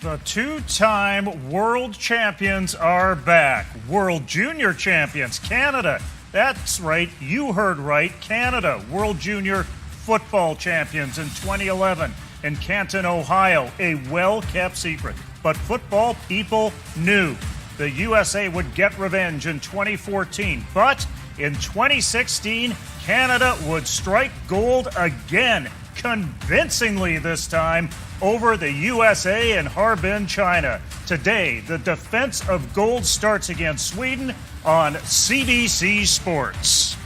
The two-time world champions are back. World junior champions, Canada. That's right, you heard right, Canada. World junior football champions in 2011 in Canton, Ohio. A well-kept secret. But football people knew the USA would get revenge in 2014. But in 2016, Canada would strike gold again, convincingly this time, over the USA in Harbin, China. Today, the defense of gold starts against Sweden on CBC Sports.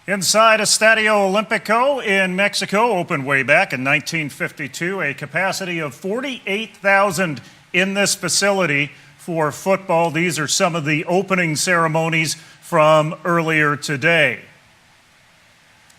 Inside Estadio Olimpico in Mexico, opened way back in 1952, a capacity of 48,000 in this facility for football. These are some of the opening ceremonies from earlier today.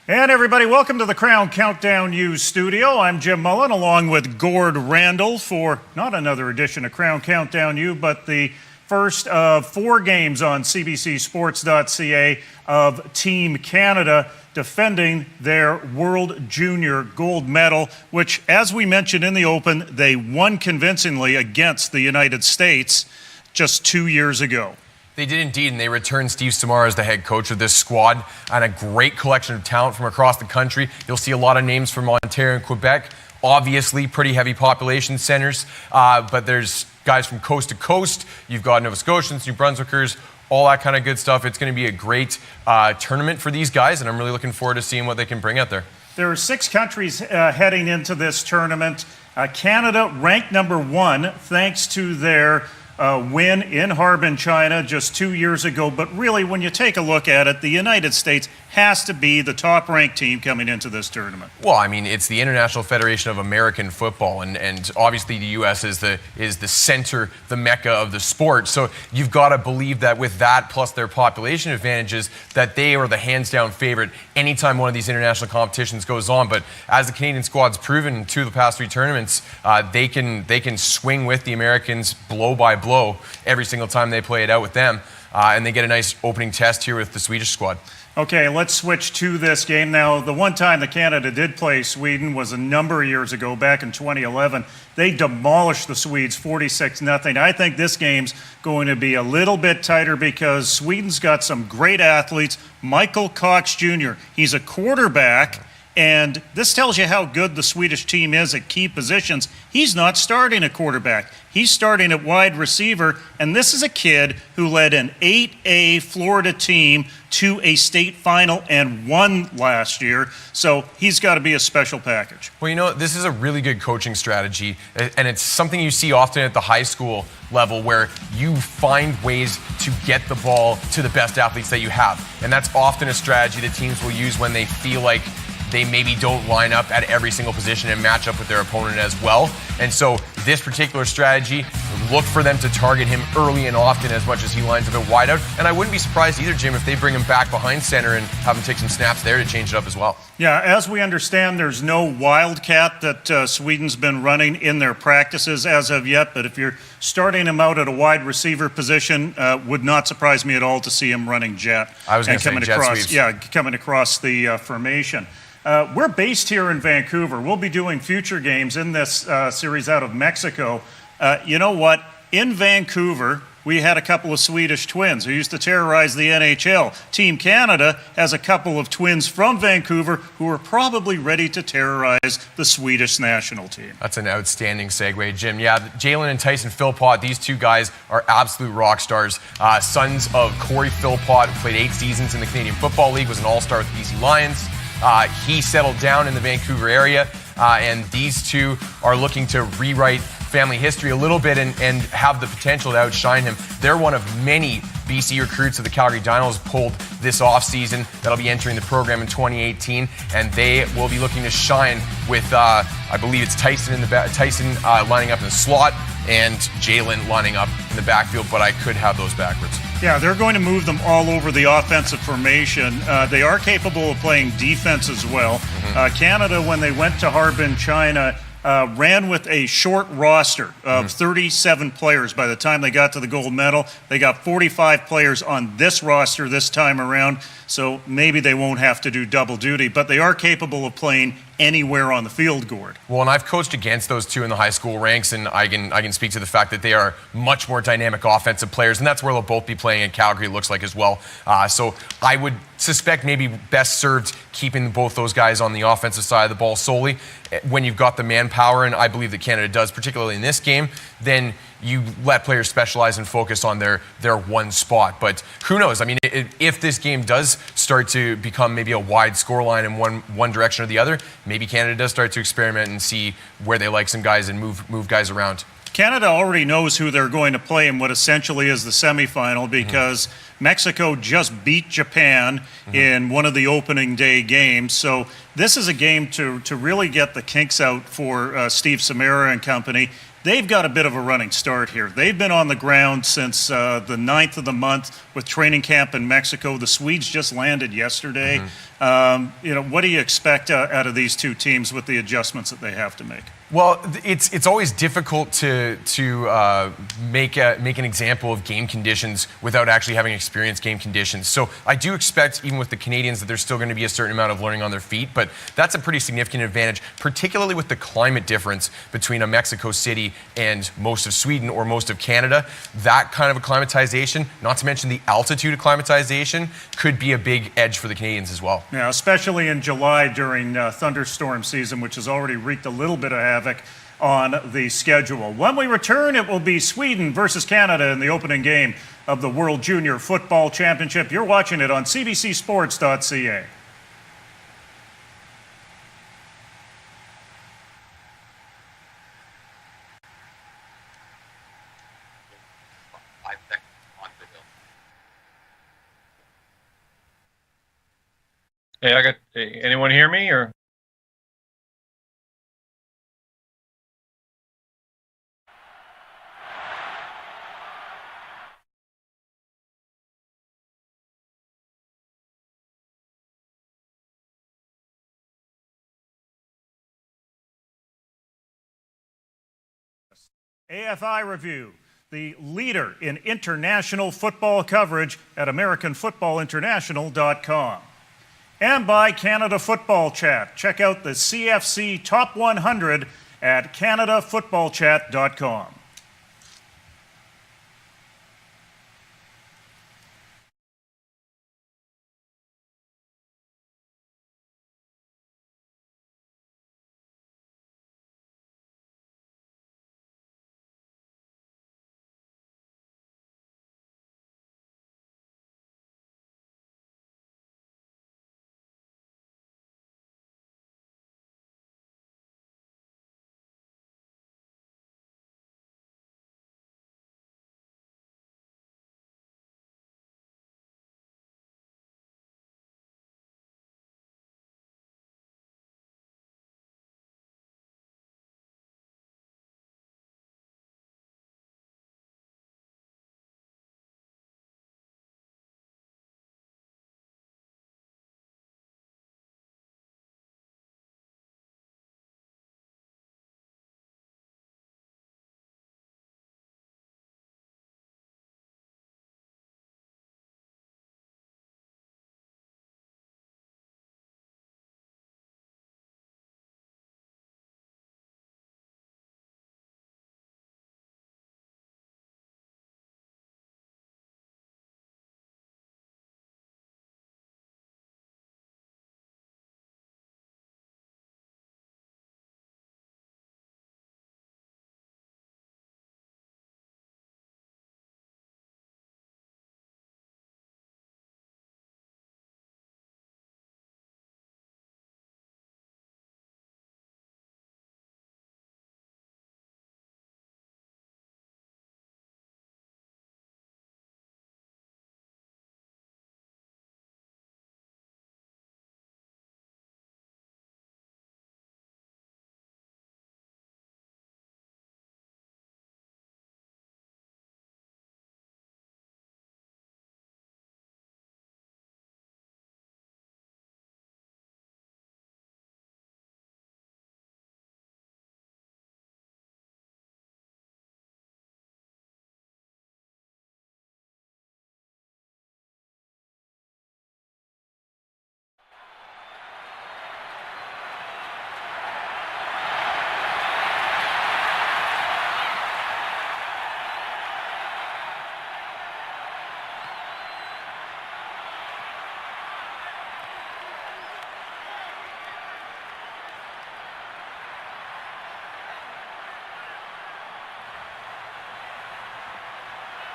And everybody, welcome to the Crown Countdown U studio. I'm Jim Mullen along with Gord Randall for not another edition of Crown Countdown U, but the first of 4 games on CBCSports.ca of Team Canada defending their World Junior gold medal, which, as we mentioned in the Open, they won convincingly against the United States just 2 years ago. They did indeed, and they returned Steve Samara as the head coach of this squad, and a great collection of talent from across the country. You'll see a lot of names from Ontario and Quebec. Obviously, pretty heavy population centers, but there's guys from coast to coast. You've got Nova Scotians, New Brunswickers, all that kind of good stuff. It's going to be a great tournament for these guys, and I'm really looking forward to seeing what they can bring out there. There are 6 countries heading into this tournament. Canada ranked number 1 thanks to their win in Harbin, China just 2 years ago. But really, when you take a look at it, the United States has to be the top-ranked team coming into this tournament. Well, I mean, it's the International Federation of American Football, and obviously the U.S. is the center, the mecca of the sport. So you've got to believe that with that, plus their population advantages, that they are the hands-down favorite anytime one of these international competitions goes on. But as the Canadian squad's proven in 2 of the past 3 tournaments, they can swing with the Americans blow by blow every single time they play it out with them, and they get a nice opening test here with the Swedish squad. Okay, let's switch to this game. Now, the one time that Canada did play Sweden was a number of years ago, back in 2011. They demolished the Swedes 46-0. I think this game's going to be a little bit tighter because Sweden's got some great athletes. Michael Cox Jr., he's a quarterback, and this tells you how good the Swedish team is at key positions. He's not starting at quarterback. He's starting at wide receiver, and this is a kid who led an 8A Florida team to a state final and won last year, so he's got to be a special package. Well, you know, this is a really good coaching strategy, and it's something you see often at the high school level where you find ways to get the ball to the best athletes that you have, and that's often a strategy that teams will use when they feel like they maybe don't line up at every single position and match up with their opponent as well. And so this particular strategy, look for them to target him early and often as much as he lines up at wideout. And I wouldn't be surprised either, Jim, if they bring him back behind center and have him take some snaps there to change it up as well. Yeah, as we understand, there's no wildcat that Sweden's been running in their practices as of yet. But if you're starting him out at a wide receiver position, would not surprise me at all to see him running jet. I was going to say jet sweeps. Yeah, coming across the formation. We're based here in Vancouver. We'll be doing future games in this series out of Mexico. You know what? In Vancouver, we had a couple of Swedish twins who used to terrorize the NHL. Team Canada has a couple of twins from Vancouver who are probably ready to terrorize the Swedish national team. That's an outstanding segue, Jim. Yeah, Jalen and Tyson Philpott, these 2 guys are absolute rock stars. Sons of Corey Philpott, who played 8 seasons in the Canadian Football League, was an all-star with the BC Lions. He settled down in the Vancouver area, and these 2 are looking to rewrite family history a little bit and have the potential to outshine him. They're one of many BC recruits that the Calgary Dinos pulled this offseason that'll be entering the program in 2018, and they will be looking to shine with, I believe it's Tyson lining up in the slot and Jalen lining up in the backfield, but I could have those backwards. Yeah, they're going to move them all over the offensive formation. They are capable of playing defense as well. Canada, when they went to Harbin, China, ran with a short roster of 37 players by the time they got to the gold medal. They got 45 players on this roster this time around, so maybe they won't have to do double duty, but they are capable of playing anywhere on the field, Gord. Well, and I've coached against those two in the high school ranks, and I can speak to the fact that they are much more dynamic offensive players, and that's where they'll both be playing in Calgary, it looks like, as well. So I would suspect maybe best served keeping both those guys on the offensive side of the ball solely. When you've got the manpower, and I believe that Canada does, particularly in this game, then you let players specialize and focus on their one spot. But who knows? I mean, if this game does start to become maybe a wide scoreline in one direction or the other, maybe Canada does start to experiment and see where they like some guys and move guys around. Canada already knows who they're going to play in what essentially is the semifinal because Mexico just beat Japan in one of the opening day games. So this is a game to really get the kinks out for Steve Samara and company. They've got a bit of a running start here. They've been on the ground since the 9th of the month with training camp in Mexico. The Swedes just landed yesterday. What do you expect out of these two teams with the adjustments that they have to make? Well, it's always difficult to make an example of game conditions without actually having experienced game conditions. So I do expect, even with the Canadians, that there's still going to be a certain amount of learning on their feet, but that's a pretty significant advantage, particularly with the climate difference between a Mexico City and most of Sweden or most of Canada. That kind of acclimatization, not to mention the altitude acclimatization, could be a big edge for the Canadians as well. Yeah, especially in July during thunderstorm season, which has already wreaked a little bit of havoc on the schedule. When we return, it will be Sweden versus Canada in the opening game of the World Junior Football Championship. You're watching it on cbcsports.ca. Hey, anyone hear me or? AFI Review, the leader in international football coverage at AmericanFootballInternational.com. And by Canada Football Chat. Check out the CFC Top 100 at CanadaFootballChat.com.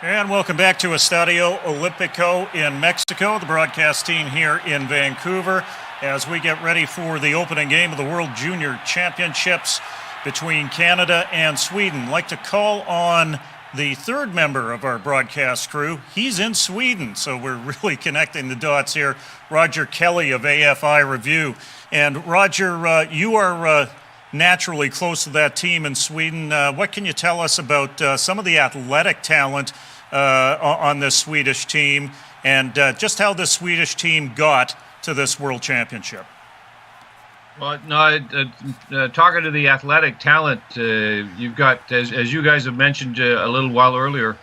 And welcome back to Estadio Olimpico in Mexico, the broadcast team here in Vancouver, as we get ready for the opening game of the World Junior Championships between Canada and Sweden. I'd like to call on the third member of our broadcast crew. He's in Sweden, so we're really connecting the dots here. Roger Kelly of AFI Review. And Roger, you are naturally close to that team in Sweden. What can you tell us about some of the athletic talent on this Swedish team, and just how the Swedish team got to this World Championship? Well, no, talking to the athletic talent, you've got, as you guys have mentioned a little while earlier,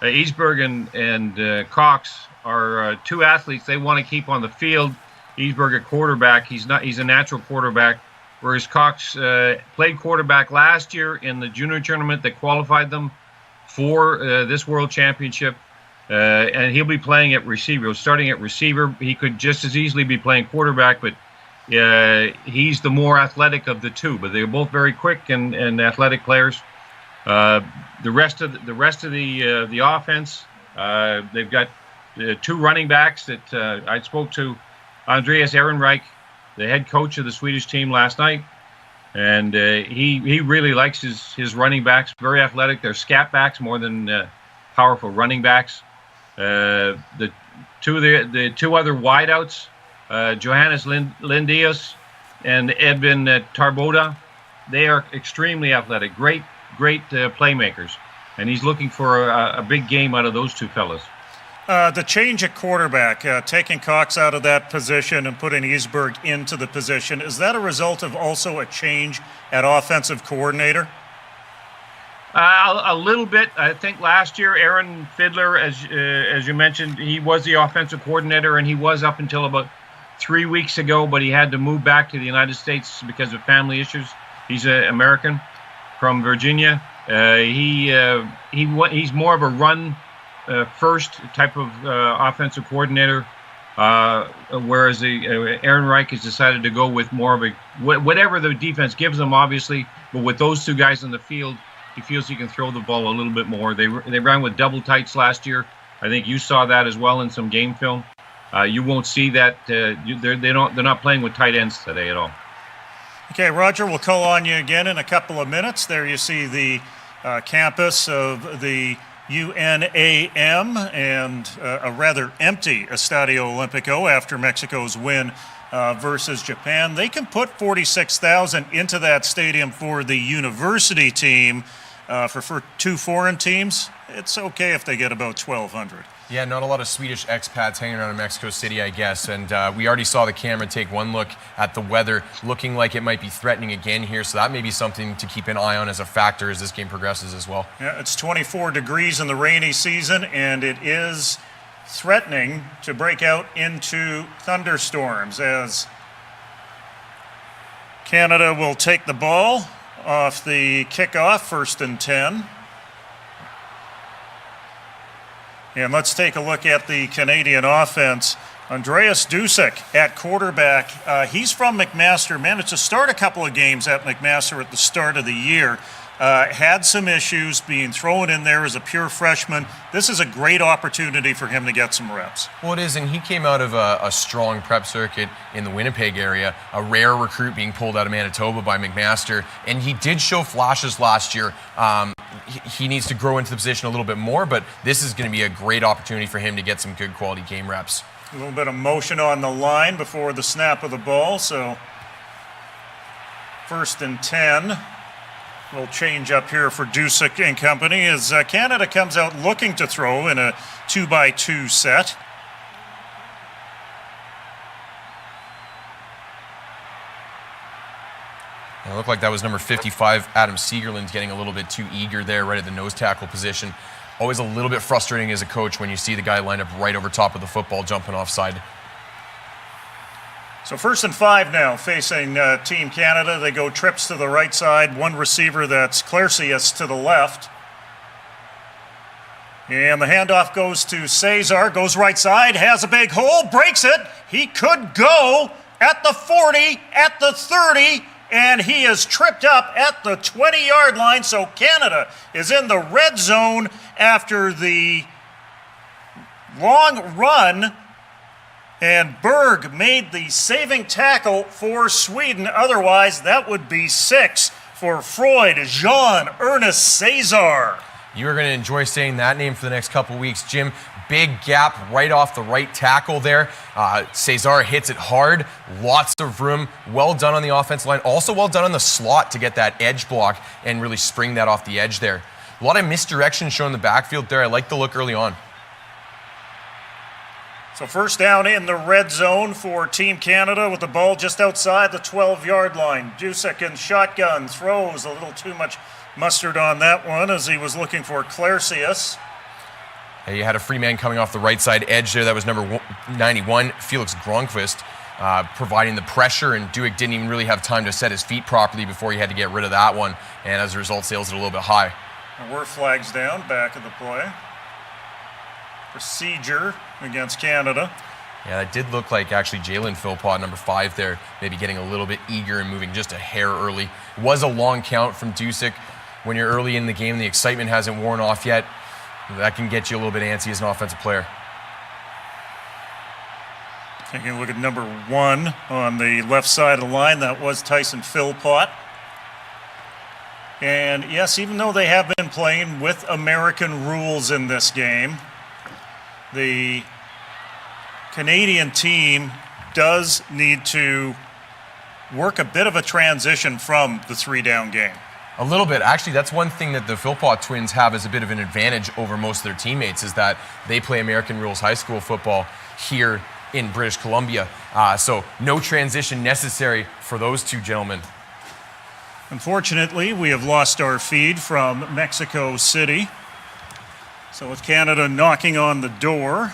Isberg and Cox are two athletes they want to keep on the field. Isberg, a quarterback, he's a natural quarterback, whereas Cox played quarterback last year in the junior tournament that qualified them for this World Championship, and he'll be playing at receiver. Starting at receiver, he could just as easily be playing quarterback, but he's the more athletic of the two. But they're both very quick and athletic players. The rest of the offense, they've got two running backs that I spoke to Andreas Ehrenreich, the head coach of the Swedish team, last night, and he really likes his running backs. Very athletic. They're scat backs more than powerful running backs. The two other wideouts, Johannes Lindius and Edvin Tarboda, they are extremely athletic. Great playmakers, and he's looking for a big game out of those two fellas. The change at quarterback, taking Cox out of that position and putting Isberg into the position, is that a result of also a change at offensive coordinator? A little bit. I think last year, Aaron Fiedler, as you mentioned, he was the offensive coordinator, and he was up until about 3 weeks ago, but he had to move back to the United States because of family issues. He's an American from Virginia. He's more of a run first type of offensive coordinator, whereas Aaron Reich has decided to go with more of a whatever the defense gives them, obviously. But with those two guys on the field, he feels he can throw the ball a little bit more. They ran with double tights last year. I think you saw that as well in some game film. You won't see that. They're not playing with tight ends today at all. Okay, Roger, we'll call on you again in a couple of minutes. There you see the campus of the UNAM and a rather empty Estadio Olimpico after Mexico's win versus Japan. They can put 46,000 into that stadium for the university team. For two foreign teams, it's okay if they get about 1,200. Yeah, not a lot of Swedish expats hanging around in Mexico City, I guess. And we already saw the camera take one look at the weather, looking like it might be threatening again here. So that may be something to keep an eye on as a factor as this game progresses as well. Yeah, it's 24 degrees in the rainy season, and it is threatening to break out into thunderstorms as Canada will take the ball off the kickoff, 1st and 10. And let's take a look at the Canadian offense. Andreas Dusek at quarterback. He's from McMaster. Managed to start a couple of games at McMaster at the start of the year. Had some issues being thrown in there as a pure freshman. This is a great opportunity for him to get some reps. Well, it is, and he came out of a strong prep circuit in the Winnipeg area, a rare recruit being pulled out of Manitoba by McMaster, and he did show flashes last year. He needs to grow into the position a little bit more, but this is going to be a great opportunity for him to get some good quality game reps. A little bit of motion on the line before the snap of the ball, so 1st and 10. We'll change up here for Dusek and company as Canada comes out looking to throw in a 2-by-2 set. It looked like that was number 55, Adam Siegerland, getting a little bit too eager there right at the nose tackle position. Always a little bit frustrating as a coach when you see the guy lined up right over top of the football jumping offside. So 1st and 5 now facing Team Canada. They go trips to the right side. One receiver, that's Clarcius, to the left. And the handoff goes to Cesar, goes right side, has a big hole, breaks it. He could go at the 40, at the 30, and he is tripped up at the 20-yard line, so Canada is in the red zone after the long run, and Berg made the saving tackle for Sweden. Otherwise, that would be 6 for Freud Jean Ernest Cesar. You are going to enjoy saying that name for the next couple weeks, Jim. Big gap right off the right tackle there. Cesar hits it hard. Lots of room. Well done on the offensive line. Also well done on the slot to get that edge block and really spring that off the edge there. A lot of misdirection shown in the backfield there. I like the look early on. So first down in the red zone for Team Canada with the ball just outside the 12-yard line. Dusick in shotgun throws a little too much mustard on that one as he was looking for Clarcius. You had a free man coming off the right side edge there. That was number 91, Felix Gronqvist, providing the pressure, and Duick didn't even really have time to set his feet properly before he had to get rid of that one, and as a result, sails it a little bit high. There were flags down, back of the play. Procedure against Canada. Yeah, that did look like actually Jalen Philpott, number 5 there, maybe getting a little bit eager and moving just a hair early. It was a long count from Dusick. When you're early in the game, the excitement hasn't worn off yet. That can get you a little bit antsy as an offensive player. Taking a look at number 1 on the left side of the line, that was Tyson Philpott. And yes, even though they have been playing with American rules in this game, the Canadian team does need to work a bit of a transition from the 3-down game. A little bit. Actually, that's one thing that the Philpott twins have as a bit of an advantage over most of their teammates, is that they play American rules high school football here in British Columbia. So no transition necessary for those two gentlemen. Unfortunately, we have lost our feed from Mexico City. So with Canada knocking on the door,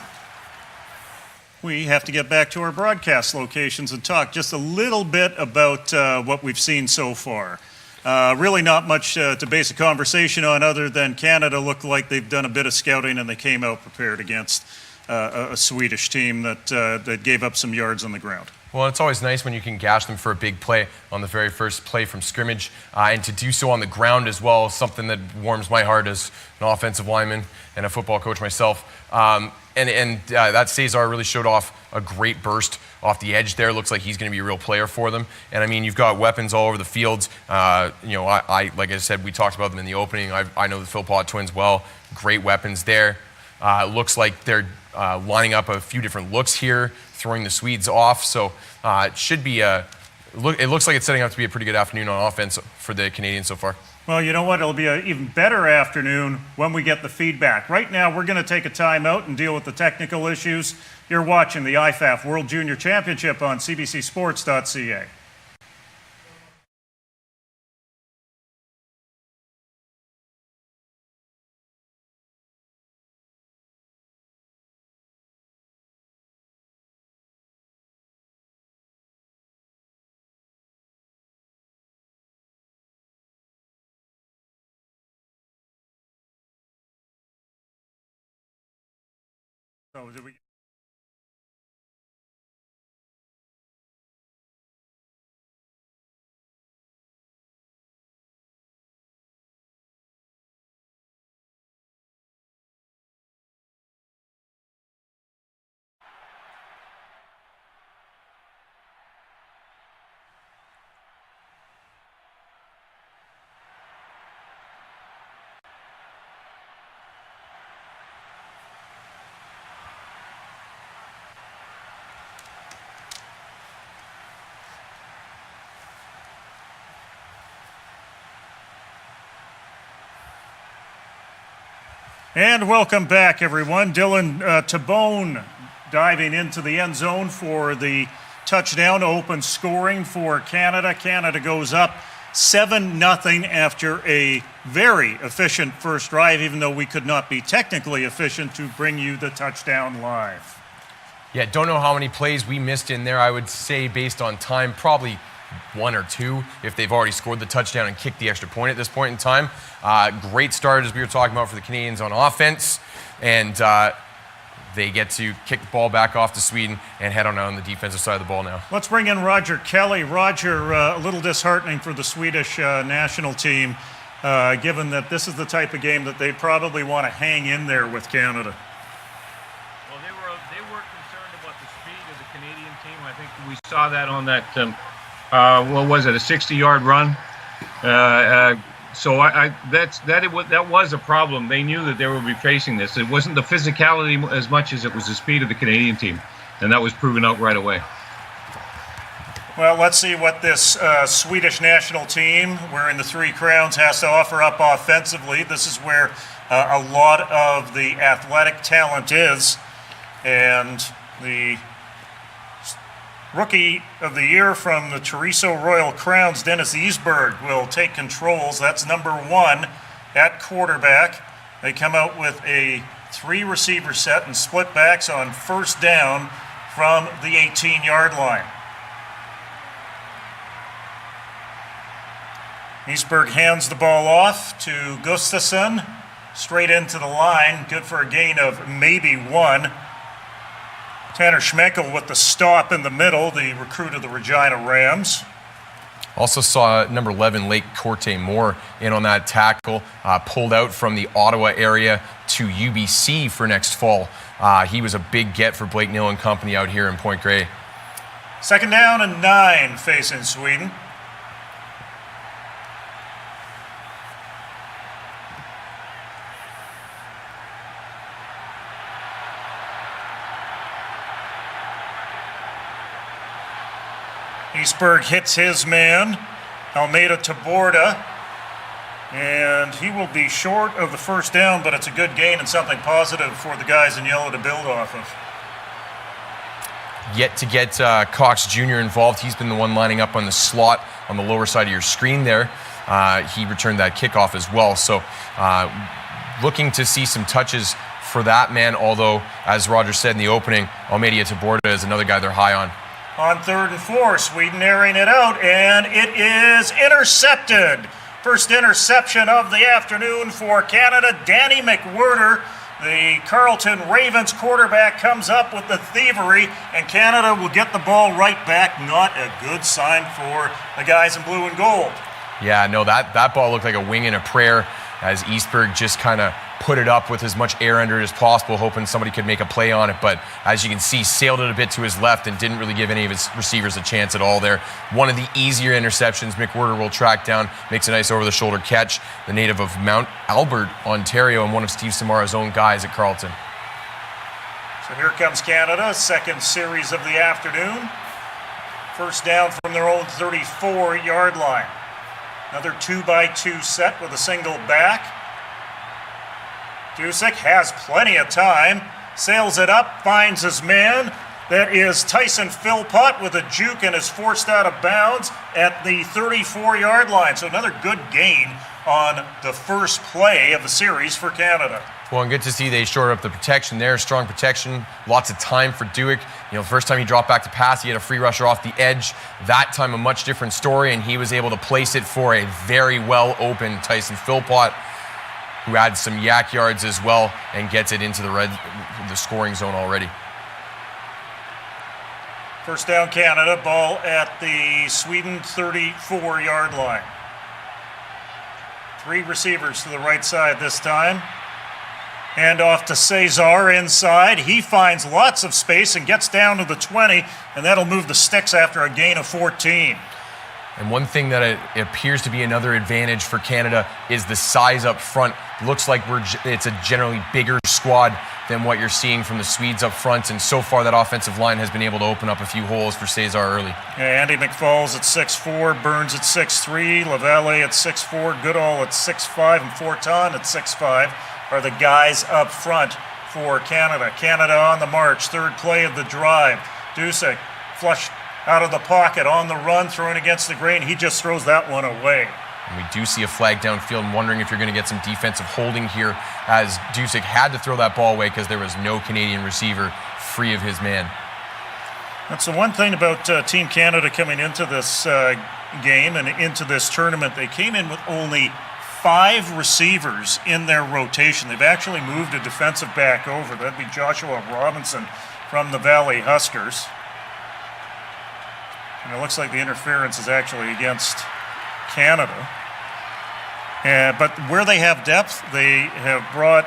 we have to get back to our broadcast locations and talk just a little bit about what we've seen so far. Really not much to base a conversation on other than Canada looked like they've done a bit of scouting and they came out prepared against a Swedish team that gave up some yards on the ground. Well, it's always nice when you can gash them for a big play on the very first play from scrimmage, and to do so on the ground as well, something that warms my heart as an offensive lineman and a football coach myself. That Cesar really showed off a great burst off the edge there. Looks like he's going to be a real player for them. And I mean, you've got weapons all over the field. Like I said, we talked about them in the opening. I know the Philpott twins well. Great weapons there. Looks like they're lining up a few different looks here, throwing the Swedes off. So it should be it looks like it's setting up to be a pretty good afternoon on offense for the Canadians so far. Well, you know what? It'll be an even better afternoon when we get the feedback. Right now, we're going to take a timeout and deal with the technical issues. You're watching the IFAF World Junior Championship on cbcsports.ca. So did we? And welcome back, everyone. Dylan Tabone diving into the end zone for the touchdown, open scoring for Canada. Canada goes up 7-0 after a very efficient first drive, even though we could not be technically efficient to bring you the touchdown live. Yeah, don't know how many plays we missed in there. I would say based on time, probably 1 or 2 if they've already scored the touchdown and kicked the extra point at this point in time. Great start, as we were talking about, for the Canadians on offense. And they get to kick the ball back off to Sweden and head on out on the defensive side of the ball now. Let's bring in Roger Kelly. Roger, a little disheartening for the Swedish national team, given that this is the type of game that they probably want to hang in there with Canada. Well, they were concerned about the speed of the Canadian team. I think we saw that on that, what was it, a 60-yard run? So that was a problem. They knew that they would be facing this. It wasn't the physicality as much as it was the speed of the Canadian team, and that was proven out right away. Well, let's see what this Swedish national team, wearing the 3 crowns, has to offer up offensively. This is where a lot of the athletic talent is, and the Rookie of the Year from the Chorizo Royal Crowns, Dennis Easberg, will take controls. That's number 1 at quarterback. They come out with a 3-receiver set and split backs on first down from the 18-yard line. Easberg hands the ball off to Gustafsson, straight into the line, good for a gain of maybe 1. Tanner Schmeichel with the stop in the middle, the recruit of the Regina Rams. Also saw number 11, Lake Corte Moore, in on that tackle, pulled out from the Ottawa area to UBC for next fall. He was a big get for Blake Nill and company out here in Point Grey. 2nd down and 9 facing Sweden. Eastberg hits his man, Almeida Taborda, and he will be short of the first down, but it's a good gain and something positive for the guys in yellow to build off of. Yet to get Cox Jr. involved. He's been the one lining up on the slot on the lower side of your screen there. He returned that kickoff as well. So looking to see some touches for that man, although, as Roger said in the opening, Almeida Taborda is another guy they're high on. On 3rd and 4, Sweden airing it out, and it is intercepted. First interception of the afternoon for Canada. Danny McWhirter, the Carleton Ravens quarterback, comes up with the thievery, and Canada will get the ball right back. Not a good sign for the guys in blue and gold. Yeah, no, that ball looked like a wing and a prayer as Eastberg just kind of put it up with as much air under it as possible, hoping somebody could make a play on it. But as you can see, sailed it a bit to his left and didn't really give any of his receivers a chance at all there. One of the easier interceptions. McWhirter will track down, makes a nice over-the-shoulder catch. The native of Mount Albert, Ontario, and one of Steve Samara's own guys at Carleton. So here comes Canada, second series of the afternoon. First down from their own 34-yard line. Another 2-by-2 set with a single back. Dusick has plenty of time, sails it up, finds his man. That is Tyson Philpott with a juke and is forced out of bounds at the 34-yard line. So another good gain on the first play of the series for Canada. Well, and good to see they shored up the protection there. Strong protection, lots of time for Duick. You know, first time he dropped back to pass, he had a free rusher off the edge. That time a much different story, and he was able to place it for a very well open Tyson Philpott, who adds some yak yards as well and gets it into the scoring zone already. First down Canada, ball at the Sweden 34-yard line. 3 receivers to the right side this time. Hand off to Cesar inside. He finds lots of space and gets down to the 20, and that'll move the sticks after a gain of 14. And one thing that it appears to be another advantage for Canada is the size up front. Looks like it's a generally bigger squad than what you're seeing from the Swedes up front, and so far that offensive line has been able to open up a few holes for Cesar early. Yeah, Andy McFalls at 6'4", Burns at 6'3", Lavalle at 6'4", Goodall at 6'5", and Fortin at 6'5", are the guys up front for Canada. Canada on the march, third play of the drive. Dusick flushed out of the pocket, on the run, throwing against the grain. He just throws that one away. And we do see a flag downfield. I'm wondering if you're going to get some defensive holding here, as Dusick had to throw that ball away because there was no Canadian receiver free of his man. That's the one thing about Team Canada coming into this game and into this tournament. They came in with only 5 receivers in their rotation. They've actually moved a defensive back over. That'd be Joshua Robinson from the Valley Huskers. And it looks like the interference is actually against Canada. But where they have depth, they have brought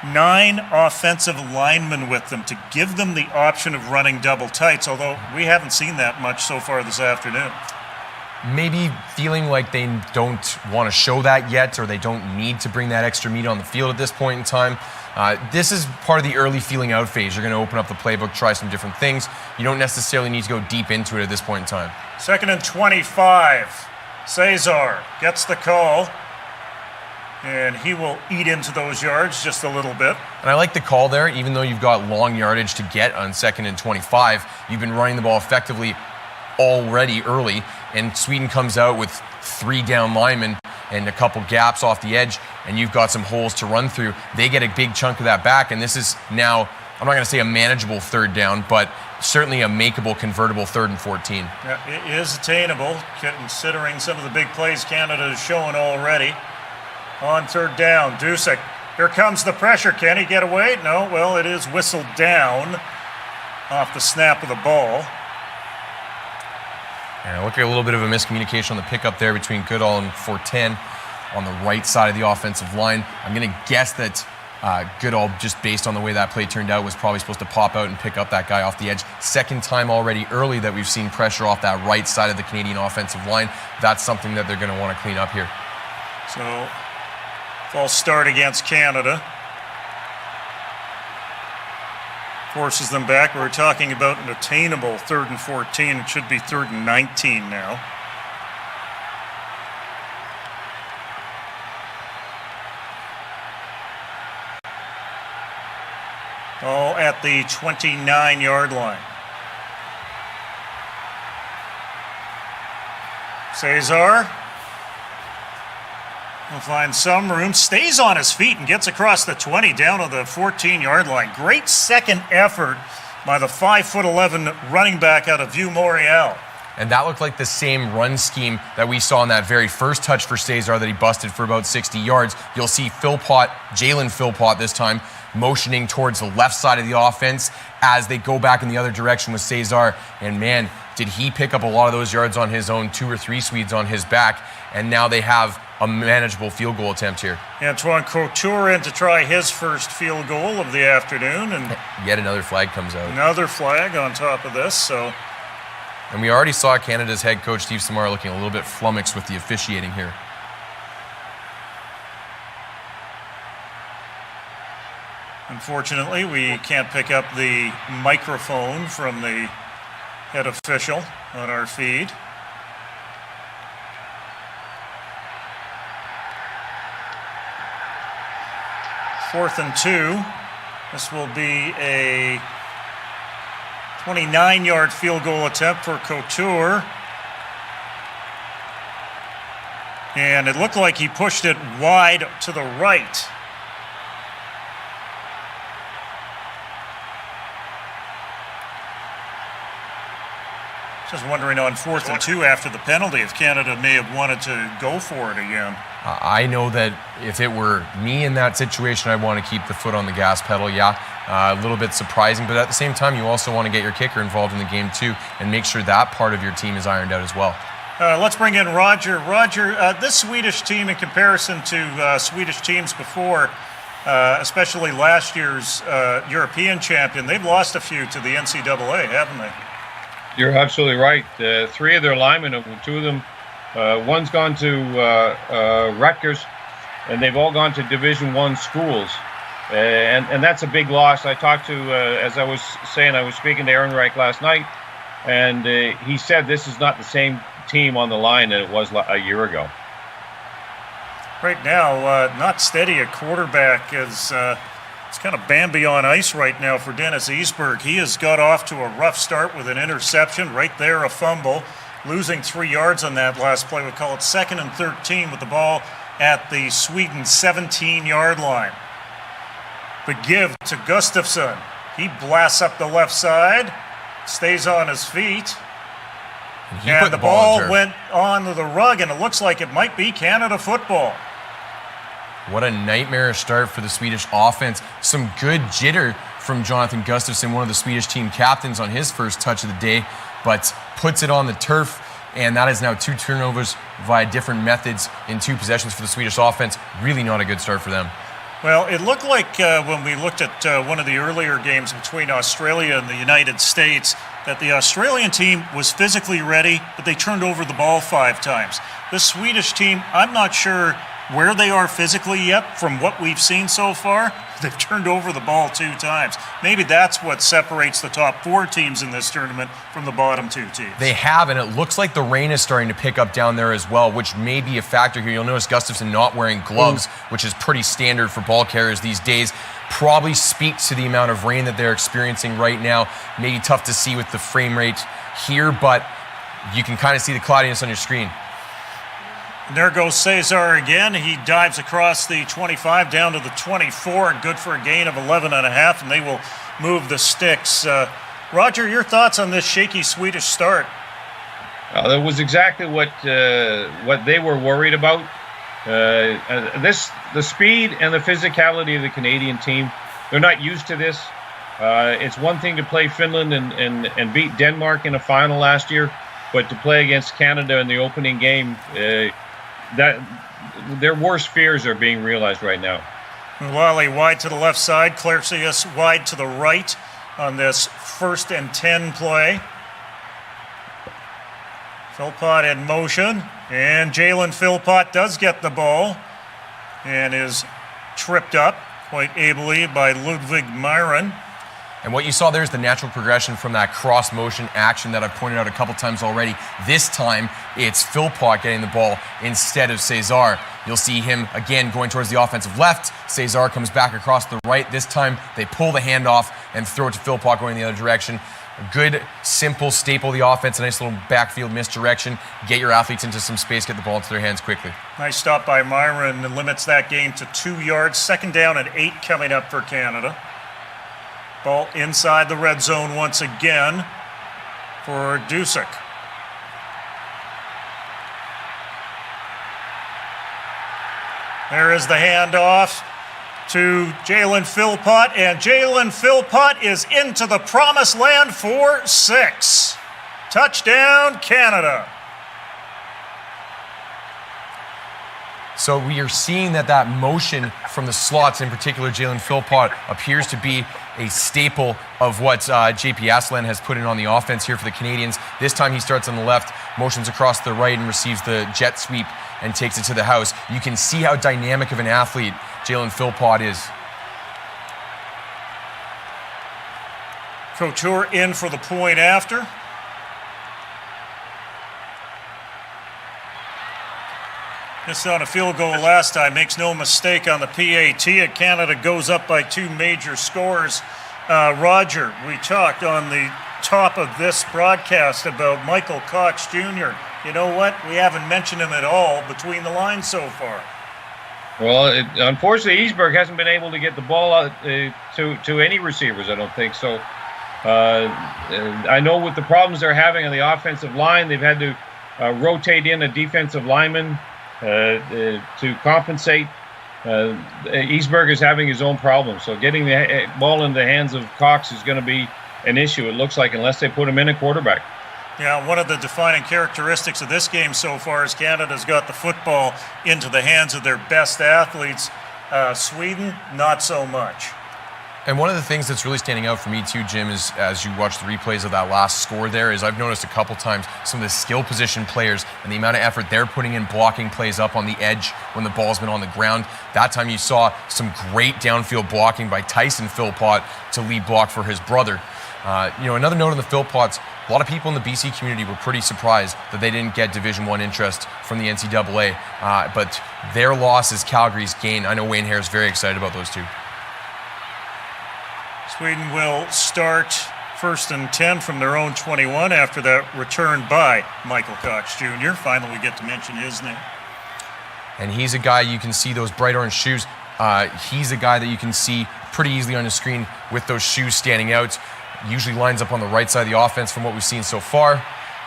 9 offensive linemen with them to give them the option of running double tights, although we haven't seen that much so far this afternoon. Maybe feeling like they don't want to show that yet, or they don't need to bring that extra meat on the field at this point in time. This is part of the early feeling out phase. You're going to open up the playbook, try some different things. You don't necessarily need to go deep into it at this point in time. 2nd and 25. Cesar gets the call, and he will eat into those yards just a little bit. And I like the call there, even though you've got long yardage to get on 2nd and 25. You've been running the ball effectively already early, and Sweden comes out with 3 down linemen and a couple gaps off the edge, and you've got some holes to run through. They get a big chunk of that back, and this is now, I'm not going to say a manageable 3rd down, but certainly a makeable, convertible 3rd and 14. Yeah, it is attainable, considering some of the big plays Canada is showing already. On 3rd down, Dusick. Here comes the pressure. Can he get away? No, well, it is whistled down off the snap of the ball. And look at a little bit of a miscommunication on the pickup there between Goodall and Fortin on the right side of the offensive line. I'm going to guess that Goodall, just based on the way that play turned out, was probably supposed to pop out and pick up that guy off the edge. 2nd time already early that we've seen pressure off that right side of the Canadian offensive line. That's something that they're going to want to clean up here. So, false start against Canada. Forces them back. We were talking about an attainable 3rd and 14. It should be 3rd and 19 now. All at the 29-yard line. Cesar will find some room, stays on his feet and gets across the 20 down to the 14-yard line. Great second effort by the 5'11" running back out of Vieux-Montréal. And that looked like the same run scheme that we saw in that very first touch for Cesar that he busted for about 60 yards. You'll see Jalen Philpott this time, motioning towards the left side of the offense as they go back in the other direction with Cesar. And man, did he pick up a lot of those yards on his own, 2 or 3 Swedes on his back. And now they have a manageable field goal attempt here. Antoine Couture in to try his first field goal of the afternoon. And yet another flag comes out. Another flag on top of this. And we already saw Canada's head coach, Steve Samara, looking a little bit flummoxed with the officiating here. Unfortunately, we can't pick up the microphone from the head official on our feed. Fourth and 2. This will be a 29-yard field goal attempt for Couture. And it looked like he pushed it wide to the right. Just wondering on 4th and 2 after the penalty if Canada may have wanted to go for it again. I know that if it were me in that situation, I'd want to keep the foot on the gas pedal. Yeah, a little bit surprising, but at the same time, you also want to get your kicker involved in the game too and make sure that part of your team is ironed out as well. Let's bring in Roger. Roger, this Swedish team in comparison to Swedish teams before, especially last year's European champion, they've lost a few to the NCAA, haven't they? You're absolutely right. 3 of their linemen, 2 of them, one's gone to Rutgers, and they've all gone to Division I schools. And that's a big loss. I talked to, as I was saying, I was speaking to Aaron Reich last night, and he said this is not the same team on the line that it was a year ago. Right now, not steady at quarterback as it's kind of Bambi on ice right now for Dennis Eastberg. He has got off to a rough start with an interception. Right there, a fumble. Losing 3 yards on that last play. We call it 2nd and 13 with the ball at the Sweden 17-yard line. The give to Gustafsson. He blasts up the left side, stays on his feet. And the ball went onto the rug, and it looks like it might be Canada football. What a nightmarish start for the Swedish offense. Some good jitter from Jonathan Gustafsson, one of the Swedish team captains, on his first touch of the day, but puts it on the turf, and that is now 2 turnovers via different methods in 2 possessions for the Swedish offense. Really not a good start for them. Well, it looked like when we looked at one of the earlier games between Australia and the United States that the Australian team was physically ready, but they turned over the ball 5 times. The Swedish team, I'm not sure where they are physically yet from what we've seen so far. They've turned over the ball 2 times. Maybe that's what separates the top 4 teams in this tournament from the bottom 2 teams. They have, and it looks like the rain is starting to pick up down there as well, which may be a factor here. You'll notice Gustafsson not wearing gloves, which is pretty standard for ball carriers these days. Probably speaks to the amount of rain that they're experiencing right now. Maybe tough to see with the frame rate here, but you can kind of see the cloudiness on your screen. And there goes Cesar again. He dives across the 25 down to the 24, good for a gain of 11.5, and they will move the sticks. Roger, your thoughts on this shaky Swedish start? That was exactly what they were worried about. The speed and the physicality of the Canadian team, they're not used to this. It's one thing to play Finland and beat Denmark in a final last year, but to play against Canada in the opening game, that their worst fears are being realized right now. Wally wide to the left side, Clarcius wide to the right on this 1st and 10 play. Philpott in motion, and Jalen Philpott does get the ball and is tripped up quite ably by Ludwig Myron. And what you saw there is the natural progression from that cross-motion action that I've pointed out a couple times already. This time, it's Philpott getting the ball instead of Cesar. You'll see him, again, going towards the offensive left. Cesar comes back across the right. This time, they pull the handoff and throw it to Philpott going the other direction. A good, simple staple of the offense, a nice little backfield misdirection. Get your athletes into some space, get the ball into their hands quickly. Nice stop by Myron, limits that game to 2 yards. 2nd down and 8 coming up for Canada. Ball inside the red zone once again for Dusick. There is the handoff to Jalen Philpott, and Jalen Philpott is into the promised land for 6. Touchdown, Canada. So we are seeing that motion from the slots, in particular Jalen Philpott, appears to be a staple of what JP Aslan has put in on the offense here for the Canadians. This time he starts on the left, motions across the right, and receives the jet sweep and takes it to the house. You can see how dynamic of an athlete Jalen Philpott is. Couture in for the point after. Missed on a field goal last time, makes no mistake on the PAT. Canada goes up by 2 major scores. Roger, we talked on the top of this broadcast about Michael Cox Jr. You know what? We haven't mentioned him at all between the lines so far. Well, unfortunately, Eastberg hasn't been able to get the ball out to any receivers, I don't think. So I know with the problems they're having on the offensive line, they've had to rotate in a defensive lineman to compensate. Eastberg is having his own problems. So getting the ball in the hands of Cox is going to be an issue, it looks like, unless they put him in a quarterback. Yeah, one of the defining characteristics of this game so far is Canada's got the football into the hands of their best athletes. Sweden, not so much. And one of the things that's really standing out for me too, Jim, is as you watch the replays of that last score there, is I've noticed a couple times some of the skill position players and the amount of effort they're putting in blocking plays up on the edge when the ball's been on the ground. That time you saw some great downfield blocking by Tyson Philpott to lead block for his brother. Another note on the Philpotts, a lot of people in the BC community were pretty surprised that they didn't get Division I interest from the NCAA, but their loss is Calgary's gain. I know Wayne Hare is very excited about those two. Sweden will start 1st and 10 from their own 21 after that return by Michael Cox Jr. Finally, we get to mention his name. And he's a guy, you can see those bright orange shoes. He's a guy that you can see pretty easily on the screen with those shoes standing out. Usually lines up on the right side of the offense from what we've seen so far.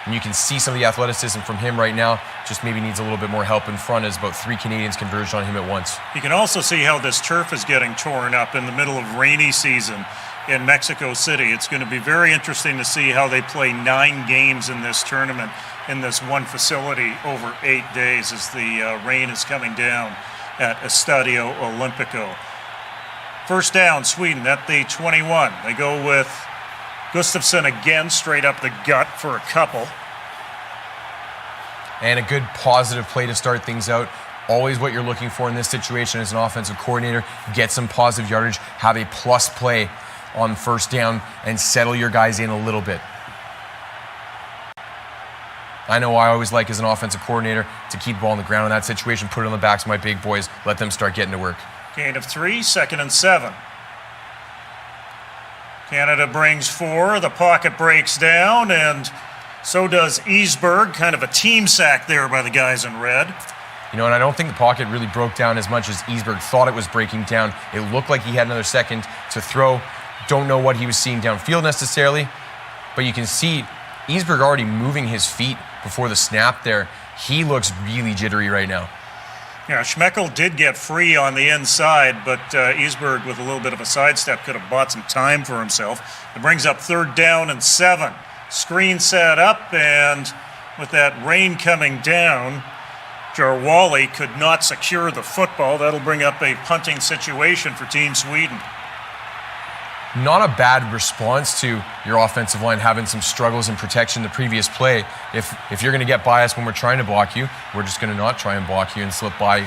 And you can see some of the athleticism from him right now. Just maybe needs a little bit more help in front as about 3 Canadians converged on him at once. You can also see how this turf is getting torn up in the middle of rainy season in Mexico City. It's going to be very interesting to see how they play 9 games in this tournament in this one facility over 8 days as the rain is coming down at Estadio Olimpico. First down, Sweden at the 21. They go with Gustafsson again, straight up the gut for a couple. And a good positive play to start things out. Always what you're looking for in this situation as an offensive coordinator. Get some positive yardage, have a plus play on first down, and settle your guys in a little bit. I know I always like as an offensive coordinator to keep the ball on the ground in that situation, put it on the backs of my big boys, let them start getting to work. Gain of 3, 2nd and 7. Canada brings 4, the pocket breaks down, and so does Easberg. Kind of a team sack there by the guys in red. You know, and I don't think the pocket really broke down as much as Easberg thought it was breaking down. It looked like he had another second to throw. Don't know what he was seeing downfield necessarily, but you can see Easberg already moving his feet before the snap there. He looks really jittery right now. Yeah, Schmeckel did get free on the inside, but Easberg with a little bit of a sidestep could have bought some time for himself. It brings up 3rd down and 7. Screen set up, and with that rain coming down, Jarwali could not secure the football. That'll bring up a punting situation for Team Sweden. Not a bad response to your offensive line having some struggles in protection the previous play. If you're going to get by us when we're trying to block you, we're just going to not try and block you and slip by you.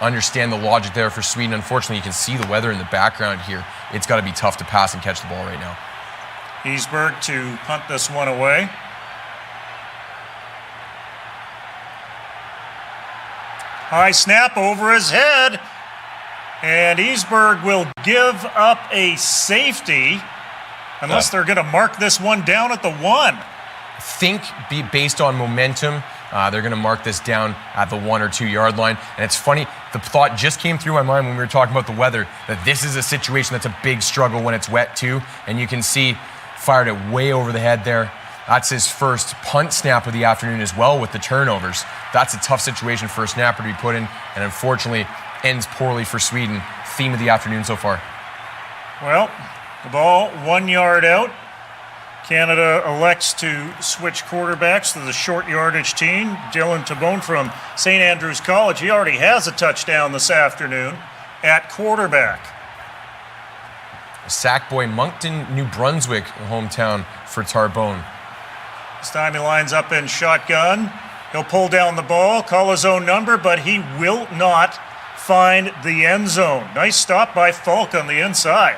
Understand the logic there for Sweden. Unfortunately, you can see the weather in the background here. It's got to be tough to pass and catch the ball right now. Easberg to punt this one away. High snap over his head. And Easberg will give up a safety unless they're going to mark this one down at the 1. Think based on momentum, they're going to mark this down at the 1 or 2 yard line. And it's funny, the thought just came through my mind when we were talking about the weather, that this is a situation that's a big struggle when it's wet too. And you can see, fired it way over the head there. That's his first punt snap of the afternoon as well with the turnovers. That's a tough situation for a snapper to be put in, and unfortunately ends poorly for Sweden. Theme of the afternoon so far. Well, the ball 1 yard out. Canada elects to switch quarterbacks to the short yardage team. Dylan Tabone from St. Andrews College. He already has a touchdown this afternoon at quarterback. Sackboy, Moncton, New Brunswick, hometown for Tarbone. This time he lines up in shotgun. He'll pull down the ball, call his own number, but he will not find the end zone. Nice stop by Falk on the inside.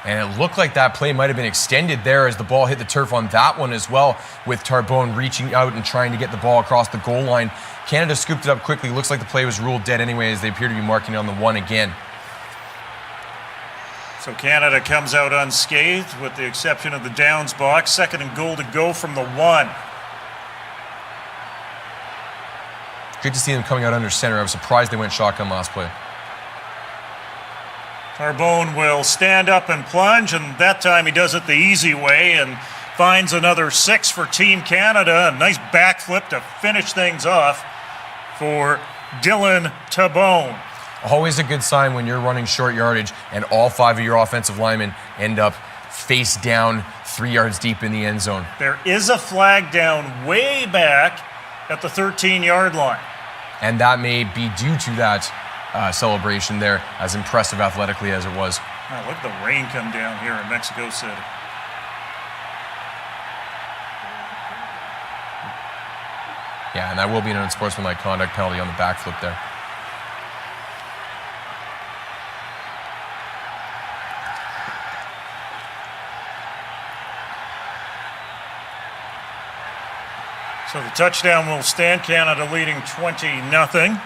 And it looked like that play might have been extended there as the ball hit the turf on that one as well, with Tarbone reaching out and trying to get the ball across the goal line. Canada scooped it up quickly. Looks like the play was ruled dead anyway as they appear to be marking on the 1 again. So Canada comes out unscathed with the exception of the downs box. 2nd and goal to go from the 1. Good to see them coming out under center. I was surprised they went shotgun last play. Tarbone will stand up and plunge, and that time he does it the easy way and finds another 6 for Team Canada. A nice backflip to finish things off for Dylan Tabone. Always a good sign when you're running short yardage and all 5 of your offensive linemen end up face down 3 yards deep in the end zone. There is a flag down way back at the 13-yard line. And that may be due to that celebration there, as impressive athletically as it was. Oh, look at the rain come down here in Mexico City. Yeah, and that will be an unsportsmanlike conduct penalty on the backflip there. So the touchdown will stand. Canada leading 20-0.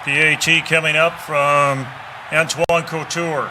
PAT coming up from Antoine Couture.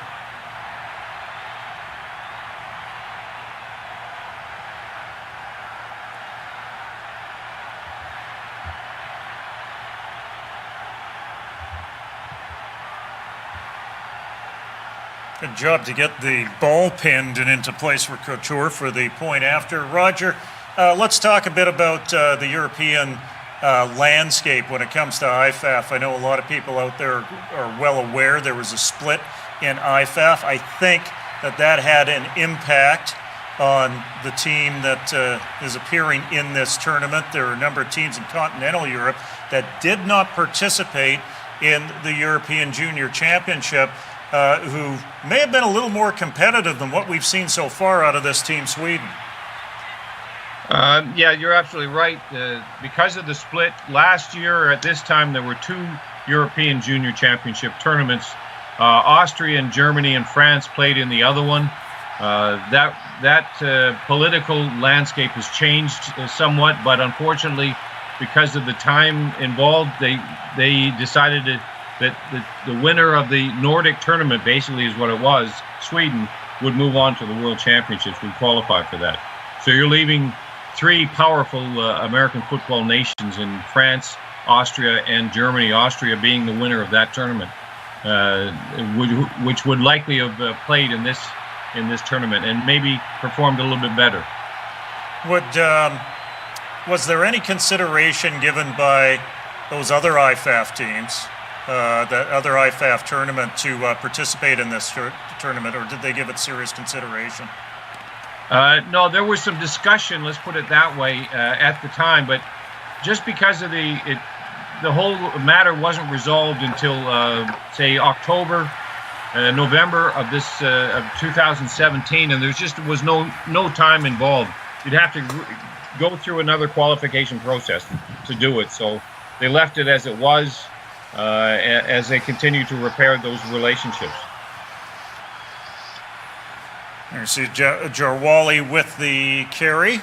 Good job to get the ball pinned and into place for Couture for the point after. Roger, let's talk a bit about the European landscape when it comes to IFAF. I know a lot of people out there are well aware there was a split in IFAF. I think that had an impact on the team that is appearing in this tournament. There are a number of teams in continental Europe that did not participate in the European Junior Championship who may have been a little more competitive than what we've seen so far out of this team, Sweden. Yeah, you're absolutely right. Because of the split, last year at this time there were 2 European Junior Championship tournaments. Austria and Germany and France played in the other one. That political landscape has changed somewhat, but unfortunately, because of the time involved, they decided that the winner of the Nordic tournament, basically is what it was, Sweden, would move on to the World Championships, would qualify for that. So you're leaving 3 powerful American football nations in France, Austria, and Germany. Austria being the winner of that tournament, which would likely have played in this tournament and maybe performed a little bit better. Was there any consideration given by those other IFAF teams, that other IFAF tournament, to participate in this tournament, or did they give it serious consideration? No, there was some discussion, let's put it that way, at the time, but just because of the whole matter wasn't resolved until, say, October, November of this of 2017, and there just was no time involved. You'd have to go through another qualification process to do it. So they left it as it was, as they continue to repair those relationships. You see Jarwali with the carry.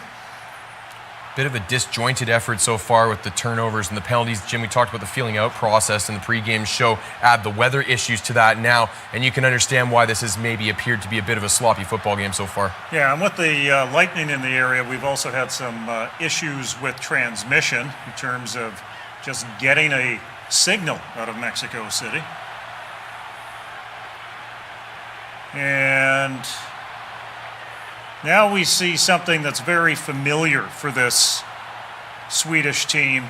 Bit of a disjointed effort so far with the turnovers and the penalties. Jim, we talked about the feeling out process in the pregame show. Add the weather issues to that now, and you can understand why this has maybe appeared to be a bit of a sloppy football game so far. Yeah, and with the lightning in the area, we've also had some issues with transmission in terms of just getting a signal out of Mexico City. And now we see something that's very familiar for this Swedish team,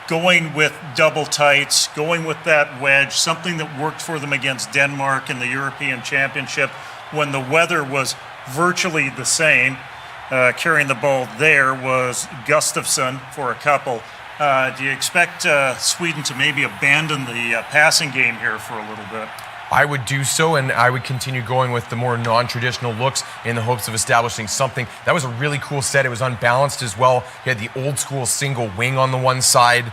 going with double tights, going with that wedge, something that worked for them against Denmark in the European Championship when the weather was virtually the same. Carrying the ball there was Gustafsson for a couple. Do you expect Sweden to maybe abandon the passing game here for a little bit? I would do so, and I would continue going with the more non-traditional looks in the hopes of establishing something. That was a really cool set. It was unbalanced as well. You had the old school single wing on the one side.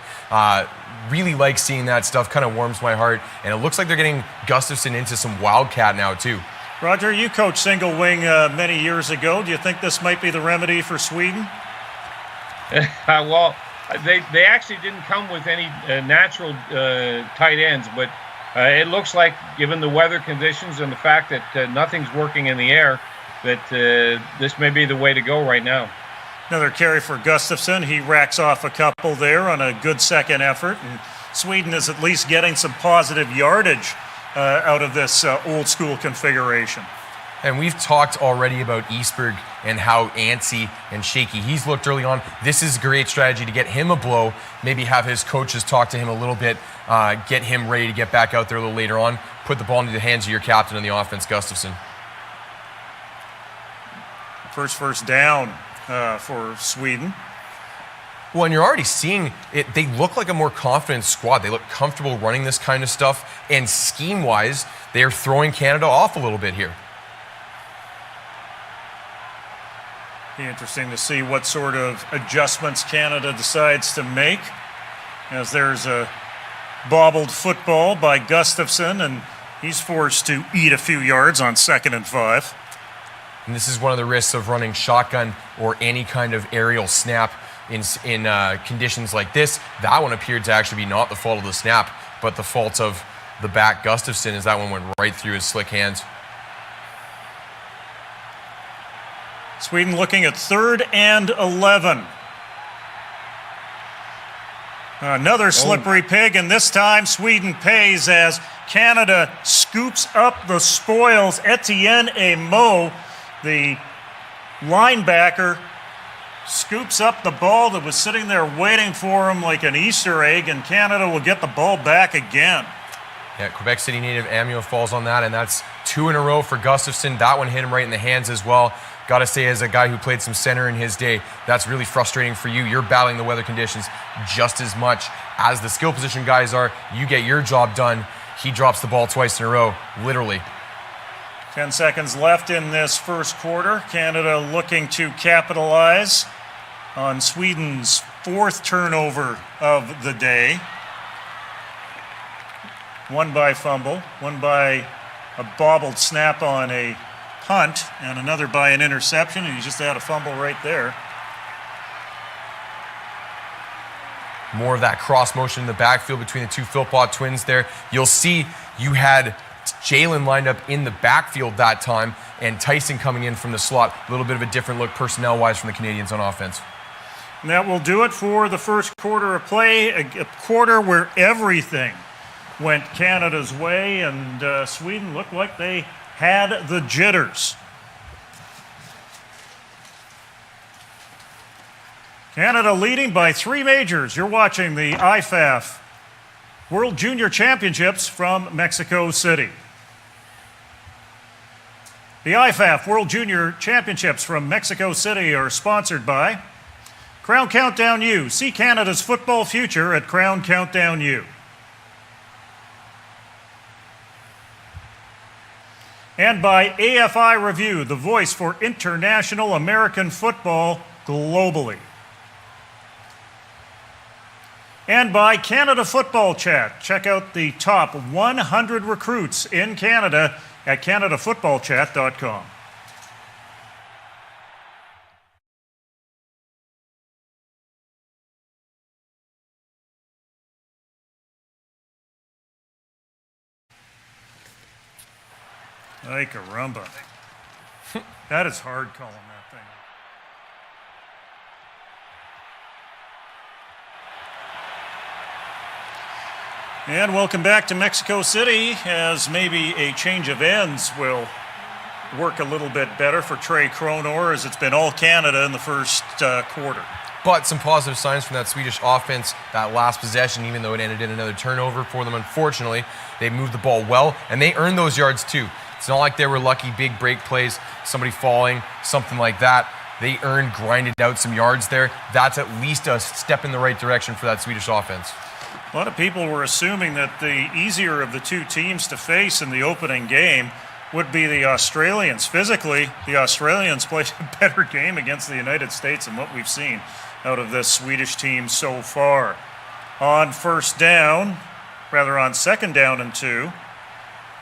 Really like seeing that stuff. Kind of warms my heart. And it looks like they're getting Gustafsson into some wildcat now too. Roger, you coached single wing many years ago. Do you think this might be the remedy for Sweden? Well, they actually didn't come with any natural tight ends, but it looks like, given the weather conditions and the fact that nothing's working in the air, that this may be the way to go right now. Another carry for Gustafsson. He racks off a couple there on a good second effort, and Sweden is at least getting some positive yardage out of this old school configuration. And we've talked already about Eastberg and how antsy and shaky he's looked early on. This is a great strategy to get him a blow, maybe have his coaches talk to him a little bit, get him ready to get back out there a little later on, put the ball into the hands of your captain on the offense, Gustafsson. First down for Sweden. Well, and you're already seeing it. They look like a more confident squad. They look comfortable running this kind of stuff. And scheme-wise, they're throwing Canada off a little bit here. Be interesting to see what sort of adjustments Canada decides to make, as there's a bobbled football by Gustafsson, and he's forced to eat a few yards on 2nd and 5. And this is one of the risks of running shotgun or any kind of aerial snap in conditions like this. That one appeared to actually be not the fault of the snap, but the fault of the back, Gustafsson, as that one went right through his slick hands. Sweden looking at 3rd and 11. Another slippery pig, and this time Sweden pays as Canada scoops up the spoils. Etienne Amo, the linebacker, scoops up the ball that was sitting there waiting for him like an Easter egg, and Canada will get the ball back again. Yeah, Quebec City native Amio falls on that, and that's 2 in a row for Gustafson. That one hit him right in the hands as well. Got to say, as a guy who played some center in his day, that's really frustrating for you. You're battling the weather conditions just as much as the skill position guys are. You get your job done. He drops the ball twice in a row, literally. 10 seconds left in this first quarter. Canada looking to capitalize on Sweden's 4th turnover of the day. One by fumble, one by a bobbled snap on a punt, and another by an interception, and he just had a fumble right there. More of that cross motion in the backfield between the two Philpott twins there. You'll see you had Jalen lined up in the backfield that time, and Tyson coming in from the slot. A little bit of a different look personnel-wise from the Canadians on offense. And that will do it for the first quarter of play, a quarter where everything went Canada's way, and Sweden looked like they had the jitters. Canada leading by 3 majors. You're watching the IFAF World Junior Championships from Mexico City. The IFAF World Junior Championships from Mexico City are sponsored by Crown Countdown U. See Canada's football future at Crown Countdown U. And by AFI Review, the voice for international American football globally. And by Canada Football Chat. Check out the top 100 recruits in Canada at CanadaFootballChat.com. Ay, caramba. That is hard calling that thing. And welcome back to Mexico City, as maybe a change of ends will work a little bit better for Trey Kronor, as it's been all Canada in the first quarter. But some positive signs from that Swedish offense, that last possession, even though it ended in another turnover for them, unfortunately. They moved the ball well, and they earned those yards too. It's not like they were lucky big break plays, somebody falling, something like that. They earned, grinded out some yards there. That's at least a step in the right direction for that Swedish offense. A lot of people were assuming that the easier of the two teams to face in the opening game would be the Australians. Physically, the Australians played a better game against the United States than what we've seen out of this Swedish team so far. On second down and 2,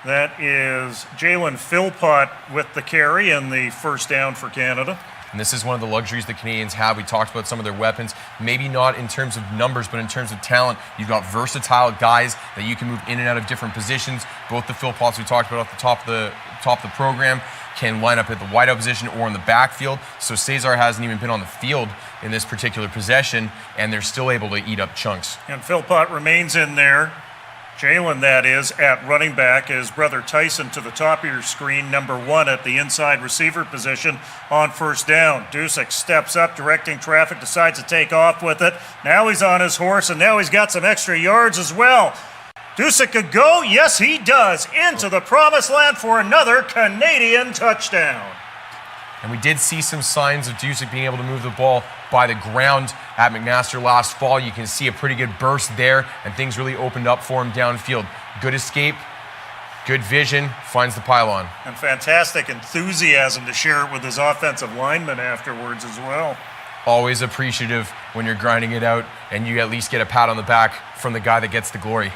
that is Jalen Philpott with the carry and the first down for Canada. And this is one of the luxuries the Canadians have. We talked about some of their weapons, maybe not in terms of numbers, but in terms of talent. You've got versatile guys that you can move in and out of different positions. Both the Philpotts we talked about off the top of the program can line up at the wideout position or in the backfield. So Cesar hasn't even been on the field in this particular possession, and they're still able to eat up chunks. And Philpott remains in there. Jalen, that is, at running back, is brother Tyson to the top of your screen, number 1 at the inside receiver position on first down. Dusick steps up, directing traffic, decides to take off with it. Now he's on his horse, and now he's got some extra yards as well. Dusick could go, yes he does, into the promised land for another Canadian touchdown. And we did see some signs of Dusick being able to move the ball by the ground at McMaster last fall. You can see a pretty good burst there, and things really opened up for him downfield. Good escape, good vision, finds the pylon. And fantastic enthusiasm to share it with his offensive lineman afterwards as well. Always appreciative when you're grinding it out, and you at least get a pat on the back from the guy that gets the glory.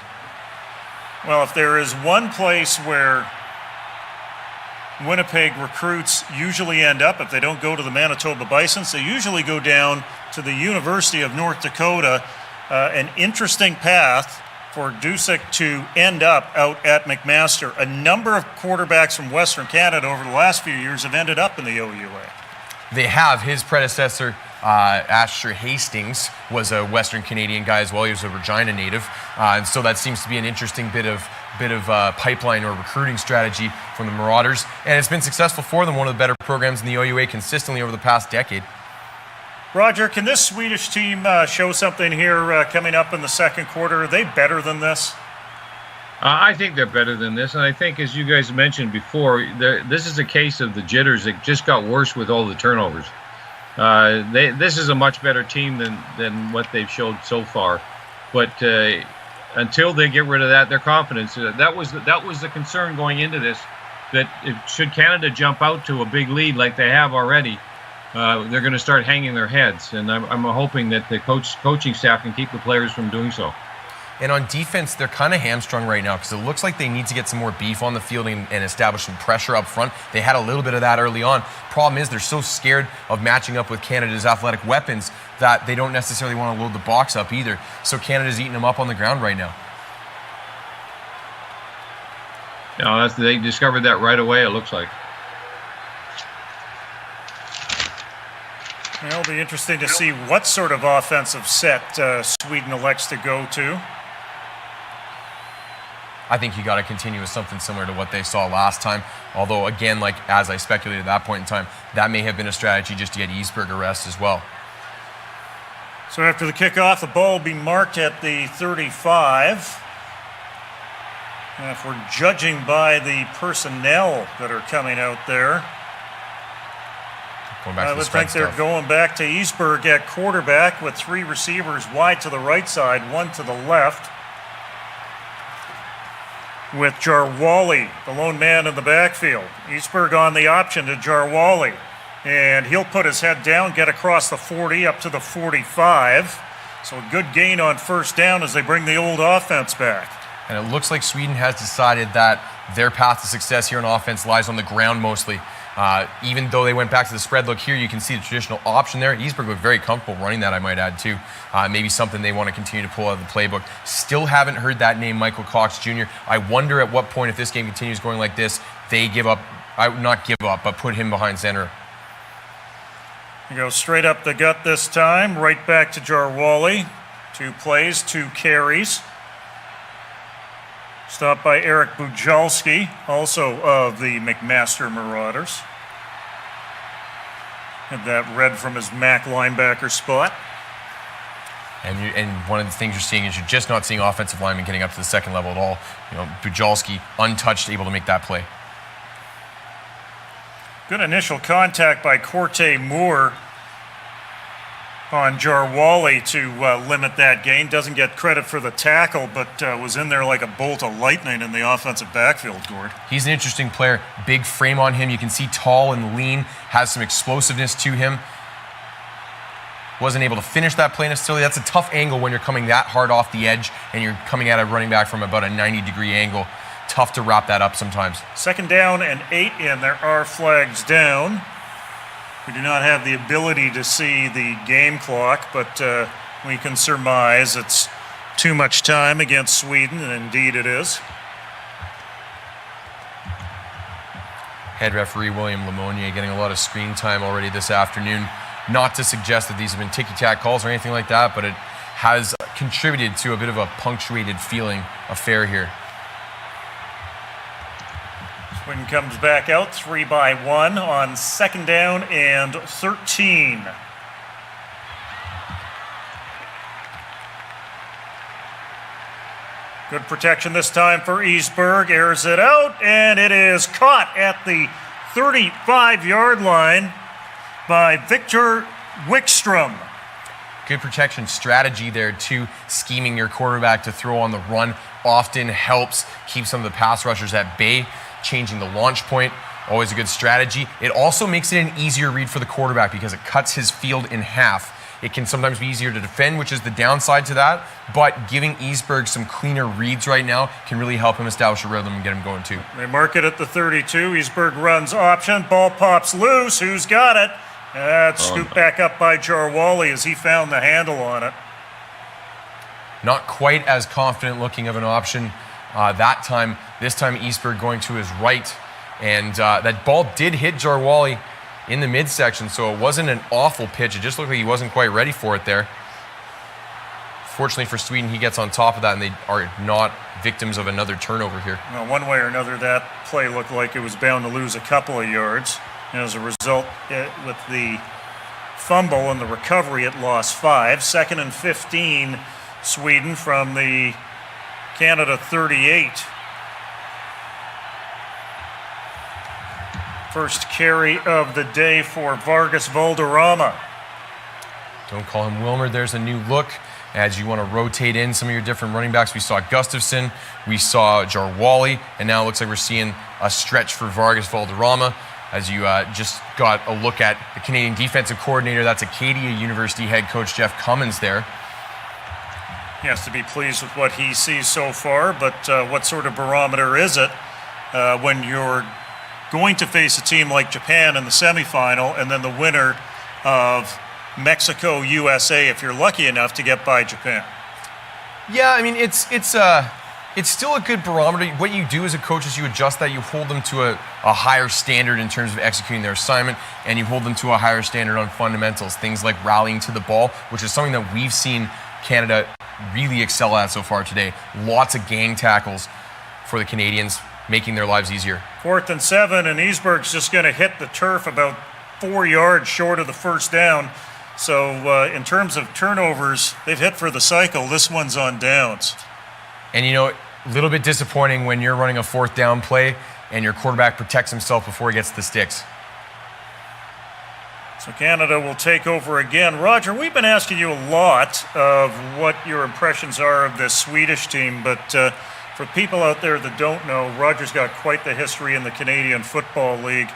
Well, if there is one place where Winnipeg recruits usually end up, if they don't go to the Manitoba Bisons, they usually go down to the University of North Dakota. An interesting path for Dusick to end up out at McMaster. A number of quarterbacks from Western Canada over the last few years have ended up in the OUA. They have. His predecessor, Asher Hastings, was a Western Canadian guy as well. He was a Regina native. And so that seems to be an interesting bit of pipeline or recruiting strategy from the Marauders. And it's been successful for them, one of the better programs in the OUA consistently over the past decade. Roger, can this Swedish team show something here coming up in the second quarter? Are they better than this? I think they're better than this, and I think, as you guys mentioned before, this is a case of the jitters that just got worse with all the turnovers. This is a much better team than what they've showed so far, but until they get rid of that, their confidence. That was the concern going into this. That should Canada jump out to a big lead like they have already, they're going to start hanging their heads, and I'm hoping that the coaching staff can keep the players from doing so. And on defense, they're kind of hamstrung right now because it looks like they need to get some more beef on the field and establish some pressure up front. They had a little bit of that early on. Problem is they're so scared of matching up with Canada's athletic weapons that they don't necessarily want to load the box up either. So Canada's eating them up on the ground right now. No, they discovered that right away, it looks like. Well, it'll be interesting to see what sort of offensive set Sweden elects to go to. I think you got to continue with something similar to what they saw last time. Although, again, like as I speculated at that point in time, that may have been a strategy just to get Eastberg a rest as well. So after the kickoff, the ball will be marked at the 35. And if we're judging by the personnel that are coming out there, I would think they're going back to Eastberg at quarterback with 3 receivers wide to the right side, 1 to the left, with Jarwali, the lone man in the backfield. Eastberg on the option to Jarwali, and he'll put his head down, get across the 40 up to the 45. So a good gain on first down as they bring the old offense back. And it looks like Sweden has decided that their path to success here on offense lies on the ground mostly. Even though they went back to the spread look here, you can see the traditional option there. Eastberg looked very comfortable running that, I might add, too. Maybe something they want to continue to pull out of the playbook. Still haven't heard that name, Michael Cox Jr. I wonder at what point, if this game continues going like this, they give up, not give up, but put him behind center. He goes straight up the gut this time, right back to Jarwali. 2 plays, 2 carries. Stopped by Eric Bujalski, also of the McMaster Marauders. Had that red from his Mac linebacker spot. And one of the things you're seeing is you're just not seeing offensive linemen getting up to the second level at all. You know, Bujalski, untouched, able to make that play. Good initial contact by Corte Moore on Jarwali to limit that gain. Doesn't get credit for the tackle, but was in there like a bolt of lightning in the offensive backfield, Gord. He's an interesting player. Big frame on him. You can see tall and lean, has some explosiveness to him. Wasn't able to finish that play necessarily. That's a tough angle when you're coming that hard off the edge and you're coming at a running back from about a 90-degree angle. Tough to wrap that up sometimes. 2nd down and 8, and there are flags down. We do not have the ability to see the game clock, but we can surmise it's too much time against Sweden, and indeed it is. Head referee William Lemonnier getting a lot of screen time already this afternoon. Not to suggest that these have been ticky-tack calls or anything like that, but it has contributed to a bit of a punctuated feeling affair here. Sweden comes back out 3-by-1 on 2nd down and 13. Good protection this time for Eastberg. Airs it out, and it is caught at the 35-yard line by Victor Wickstrom. Good protection strategy there too. Scheming your quarterback to throw on the run often helps keep some of the pass rushers at bay. Changing the launch point, always a good strategy. It also makes it an easier read for the quarterback because it cuts his field in half. It can sometimes be easier to defend, which is the downside to that, but giving Eastberg some cleaner reads right now can really help him establish a rhythm and get him going too. They mark it at the 32. Eastberg runs option. Ball pops loose. Who's got it? That's scooped back up by Jarwali as he found the handle on it. Not quite as confident looking of an option that time. This time Eastberg going to his right. And that ball did hit Jarwali. in the midsection, so it wasn't an awful pitch. It just looked like he wasn't quite ready for it there. Fortunately for Sweden, he gets on top of that, and they are not victims of another turnover here. Well, one way or another, that play looked like it was bound to lose a couple of yards. And as a result, with the fumble and the recovery, it lost 5. 2nd and 15, Sweden from the Canada 38. First carry of the day for Vargas Valderrama. Don't call him Wilmer. There's a new look as you want to rotate in some of your different running backs. We saw Gustafson, we saw Jarwali, and now it looks like we're seeing a stretch for Vargas Valderrama as you just got a look at the Canadian defensive coordinator. That's Acadia University head coach Jeff Cummins there. He has to be pleased with what he sees so far, but what sort of barometer is it when you're going to face a team like Japan in the semifinal and then the winner of Mexico, USA, if you're lucky enough to get by Japan? Yeah, I mean, it's still a good barometer. What you do as a coach is you adjust that. You hold them to a higher standard in terms of executing their assignment, and you hold them to a higher standard on fundamentals, things like rallying to the ball, which is something that we've seen Canada really excel at so far today. Lots of gang tackles for the Canadians, making their lives easier. 4th and 7, and Eastberg's just going to hit the turf about 4 yards short of the first down. So in terms of turnovers, they've hit for the cycle. This one's on downs. And you know, a little bit disappointing when you're running a 4th down play and your quarterback protects himself before he gets to the sticks. So Canada will take over again. Roger, we've been asking you a lot of what your impressions are of this Swedish team, but for people out there that don't know, Roger's got quite the history in the Canadian Football League.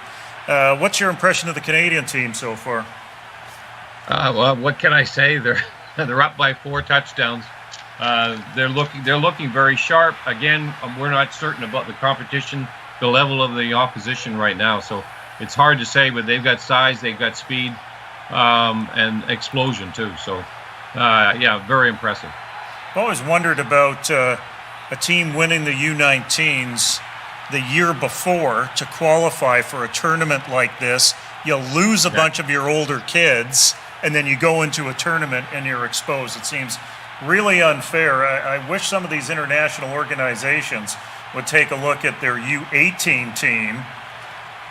What's your impression of the Canadian team so far? Well, what can I say? They're up by 4 touchdowns. They're looking very sharp. Again, we're not certain about the competition, the level of the opposition right now. So it's hard to say, but they've got size, they've got speed, and explosion too. So yeah, very impressive. I've always wondered about a team winning the U19s the year before to qualify for a tournament like this. You lose a bunch of your older kids, and then you go into a tournament and you're exposed. It seems really unfair. I wish some of these international organizations would take a look at their U18 team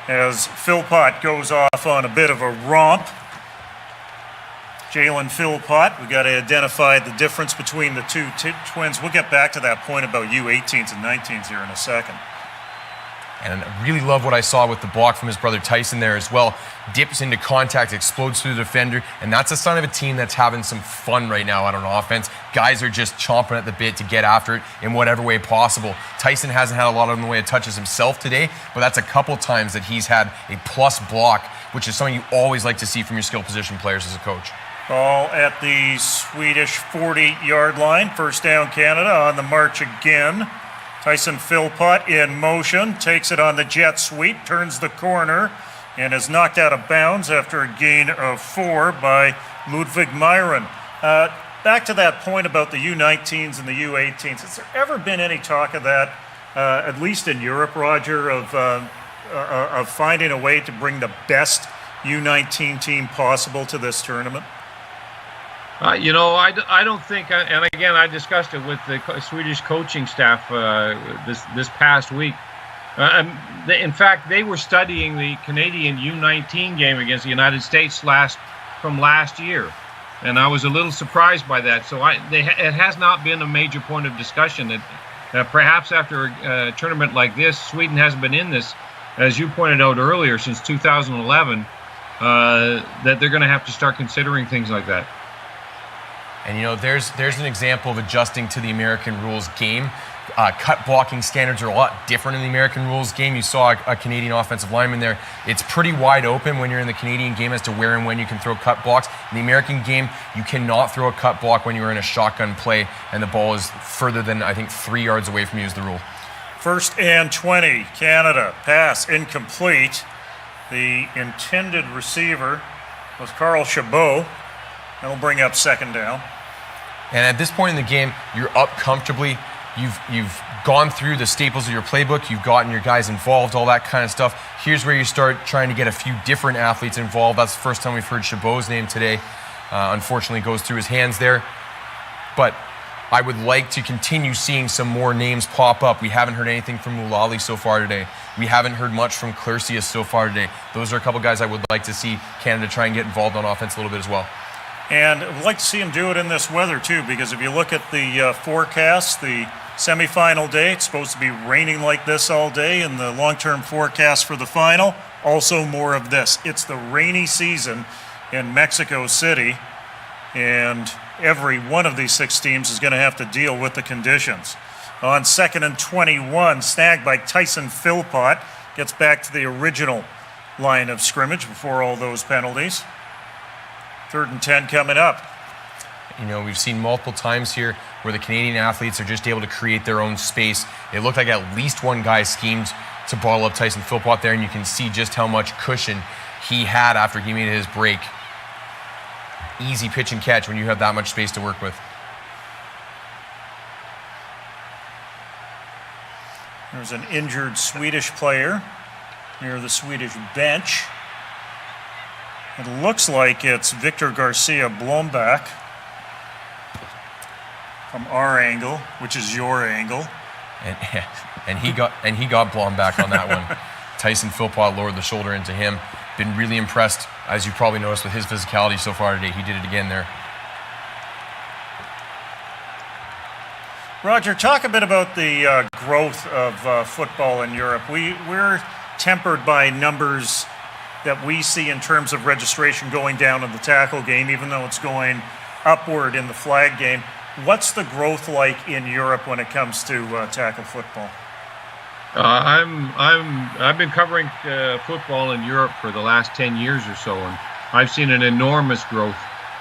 as Philpott goes off on a bit of a romp. Jalen Philpott, we got to identify the difference between the two twins. We'll get back to that point about U18s and 19s here in a second. And I really love what I saw with the block from his brother Tyson there as well. Dips into contact, explodes through the defender, and that's a sign of a team that's having some fun right now out on offense. Guys are just chomping at the bit to get after it in whatever way possible. Tyson hasn't had a lot in the way of touches himself today, but that's a couple times that he's had a plus block, which is something you always like to see from your skill position players as a coach. Ball at the Swedish 40-yard line. First down, Canada on the march again. Tyson Philpott in motion, takes it on the jet sweep, turns the corner, and is knocked out of bounds after a gain of 4 by Ludwig Myron. Back to that point about the U19s and the U18s. Has there ever been any talk of that, at least in Europe, Roger, of finding a way to bring the best U19 team possible to this tournament? You know, I don't think, and again, I discussed it with the Swedish coaching staff this past week. In fact, they were studying the Canadian U19 game against the United States from last year, and I was a little surprised by that. So it has not been a major point of discussion that perhaps after a tournament like this, Sweden hasn't been in this, as you pointed out earlier, since 2011, that they're going to have to start considering things like that. And you know, there's an example of adjusting to the American rules game. Cut blocking standards are a lot different in the American rules game. You saw a Canadian offensive lineman there. It's pretty wide open when you're in the Canadian game as to where and when you can throw cut blocks. In the American game, you cannot throw a cut block when you're in a shotgun play and the ball is further than, I think, 3 yards away from you is the rule. 1st and 20, Canada. Pass incomplete. The intended receiver was Carl Chabot. That'll bring up 2nd down. And at this point in the game, you're up comfortably. You've gone through the staples of your playbook. You've gotten your guys involved, all that kind of stuff. Here's where you start trying to get a few different athletes involved. That's the first time we've heard Chabot's name today. Unfortunately, goes through his hands there. But I would like to continue seeing some more names pop up. We haven't heard anything from Mulally so far today. We haven't heard much from Clercius so far today. Those are a couple guys I would like to see Canada try and get involved on offense a little bit as well. And I'd like to see him do it in this weather too, because if you look at the forecast, the semifinal day, it's supposed to be raining like this all day, and the long-term forecast for the final, also more of this. It's the rainy season in Mexico City, and every one of these 6 teams is going to have to deal with the conditions. On 2nd and 21, snagged by Tyson Philpott, gets back to the original line of scrimmage before all those penalties. 3rd and 10 coming up. You know, we've seen multiple times here where the Canadian athletes are just able to create their own space. It looked like at least one guy schemed to bottle up Tyson Philpott there, and you can see just how much cushion he had after he made his break. Easy pitch and catch when you have that much space to work with. There's an injured Swedish player near the Swedish bench. It looks like it's Victor Garcia Blomback from our angle, which is your angle. And he got Blomback on that one. Tyson Philpott lowered the shoulder into him. Been really impressed, as you probably noticed, with his physicality so far today. He did it again there. Roger, talk a bit about the growth of football in Europe. We're tempered by numbers that we see in terms of registration going down in the tackle game, even though it's going upward in the flag game. What's the growth like in Europe when it comes to tackle football? I've been covering football in Europe for the last 10 years or so, and I've seen an enormous growth.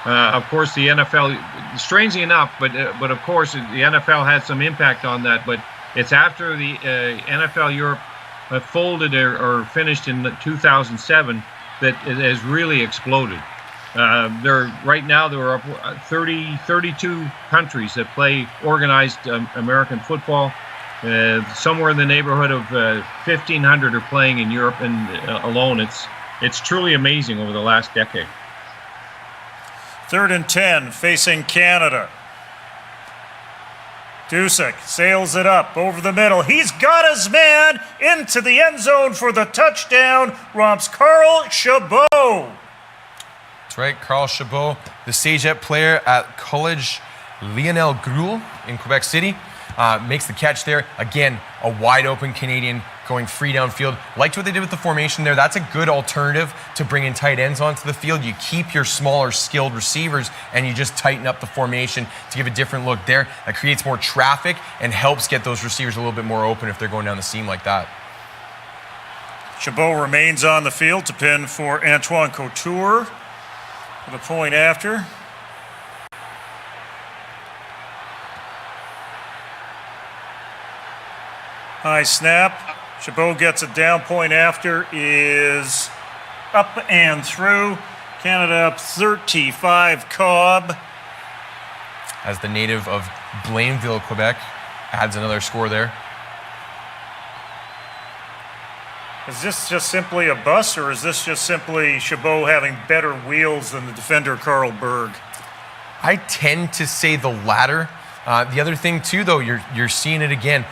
Of course, the NFL, strangely enough, but of course the NFL had some impact on that. But it's after the NFL Europe folded or finished in 2007 that it has really exploded. Right now there are 32 countries that play organized American football. Somewhere in the neighborhood of 1,500 are playing in Europe and alone. It's truly amazing over the last decade. 3rd and 10 facing Canada. Dusick sails it up over the middle. He's got his man into the end zone for the touchdown. Romps Carl Chabot. That's right, Carl Chabot, the Saget player at College Lionel Gruel in Quebec City. Makes the catch there. Again, a wide open Canadian going free downfield. Liked what they did with the formation there. That's a good alternative to bring in tight ends onto the field. You keep your smaller skilled receivers and you just tighten up the formation to give a different look there. That creates more traffic and helps get those receivers a little bit more open if they're going down the seam like that. Chabot remains on the field to pin for Antoine Couture for the point after. High snap. Chabot gets it down. Point after is up and through. Canada up 35. Cobb. As the native of Blainville, Quebec, adds another score there. Is this just simply a bust, or is this just simply Chabot having better wheels than the defender Carl Berg? I tend to say the latter. The other thing too, though, you're seeing it again.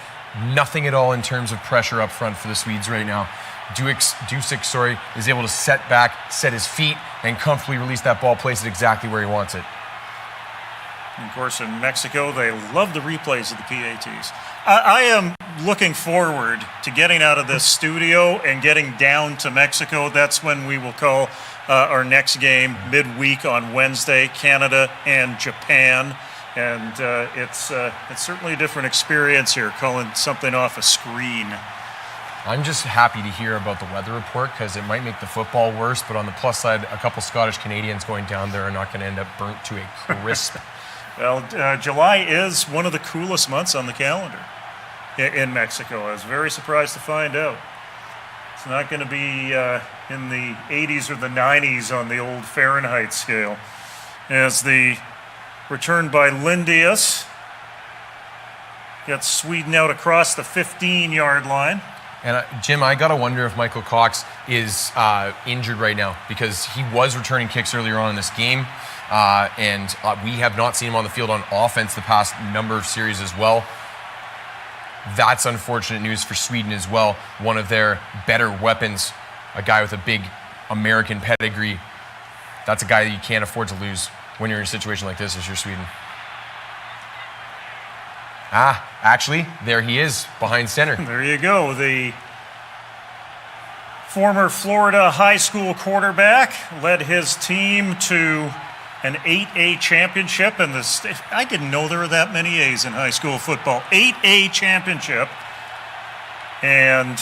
Nothing at all in terms of pressure up front for the Swedes right now. Dusick, is able to set back, set his feet, and comfortably release that ball, place it exactly where he wants it. And of course, in Mexico, they love the replays of the PATs. I am looking forward to getting out of this studio and getting down to Mexico. That's when we will call our next game midweek on Wednesday, Canada and Japan. And it's certainly a different experience here, calling something off a screen. I'm just happy to hear about the weather report because it might make the football worse, but on the plus side, a couple Scottish Canadians going down there are not going to end up burnt to a crisp. Well, July is one of the coolest months on the calendar in Mexico. I was very surprised to find out. It's not going to be in the 80s or the 90s on the old Fahrenheit scale. As the return by Lindius Gets Sweden out across the 15-yard line. And Jim, I gotta wonder if Michael Cox is injured right now, because he was returning kicks earlier on in this game, and we have not seen him on the field on offense the past number of series as well. That's unfortunate news for Sweden as well. One of their better weapons, a guy with a big American pedigree. That's a guy that you can't afford to lose when you're in a situation like this as you're Sweden. Actually, there he is, behind center. There you go. The former Florida high school quarterback led his team to an 8A championship in the state. I didn't know there were that many A's in high school football. 8A championship. And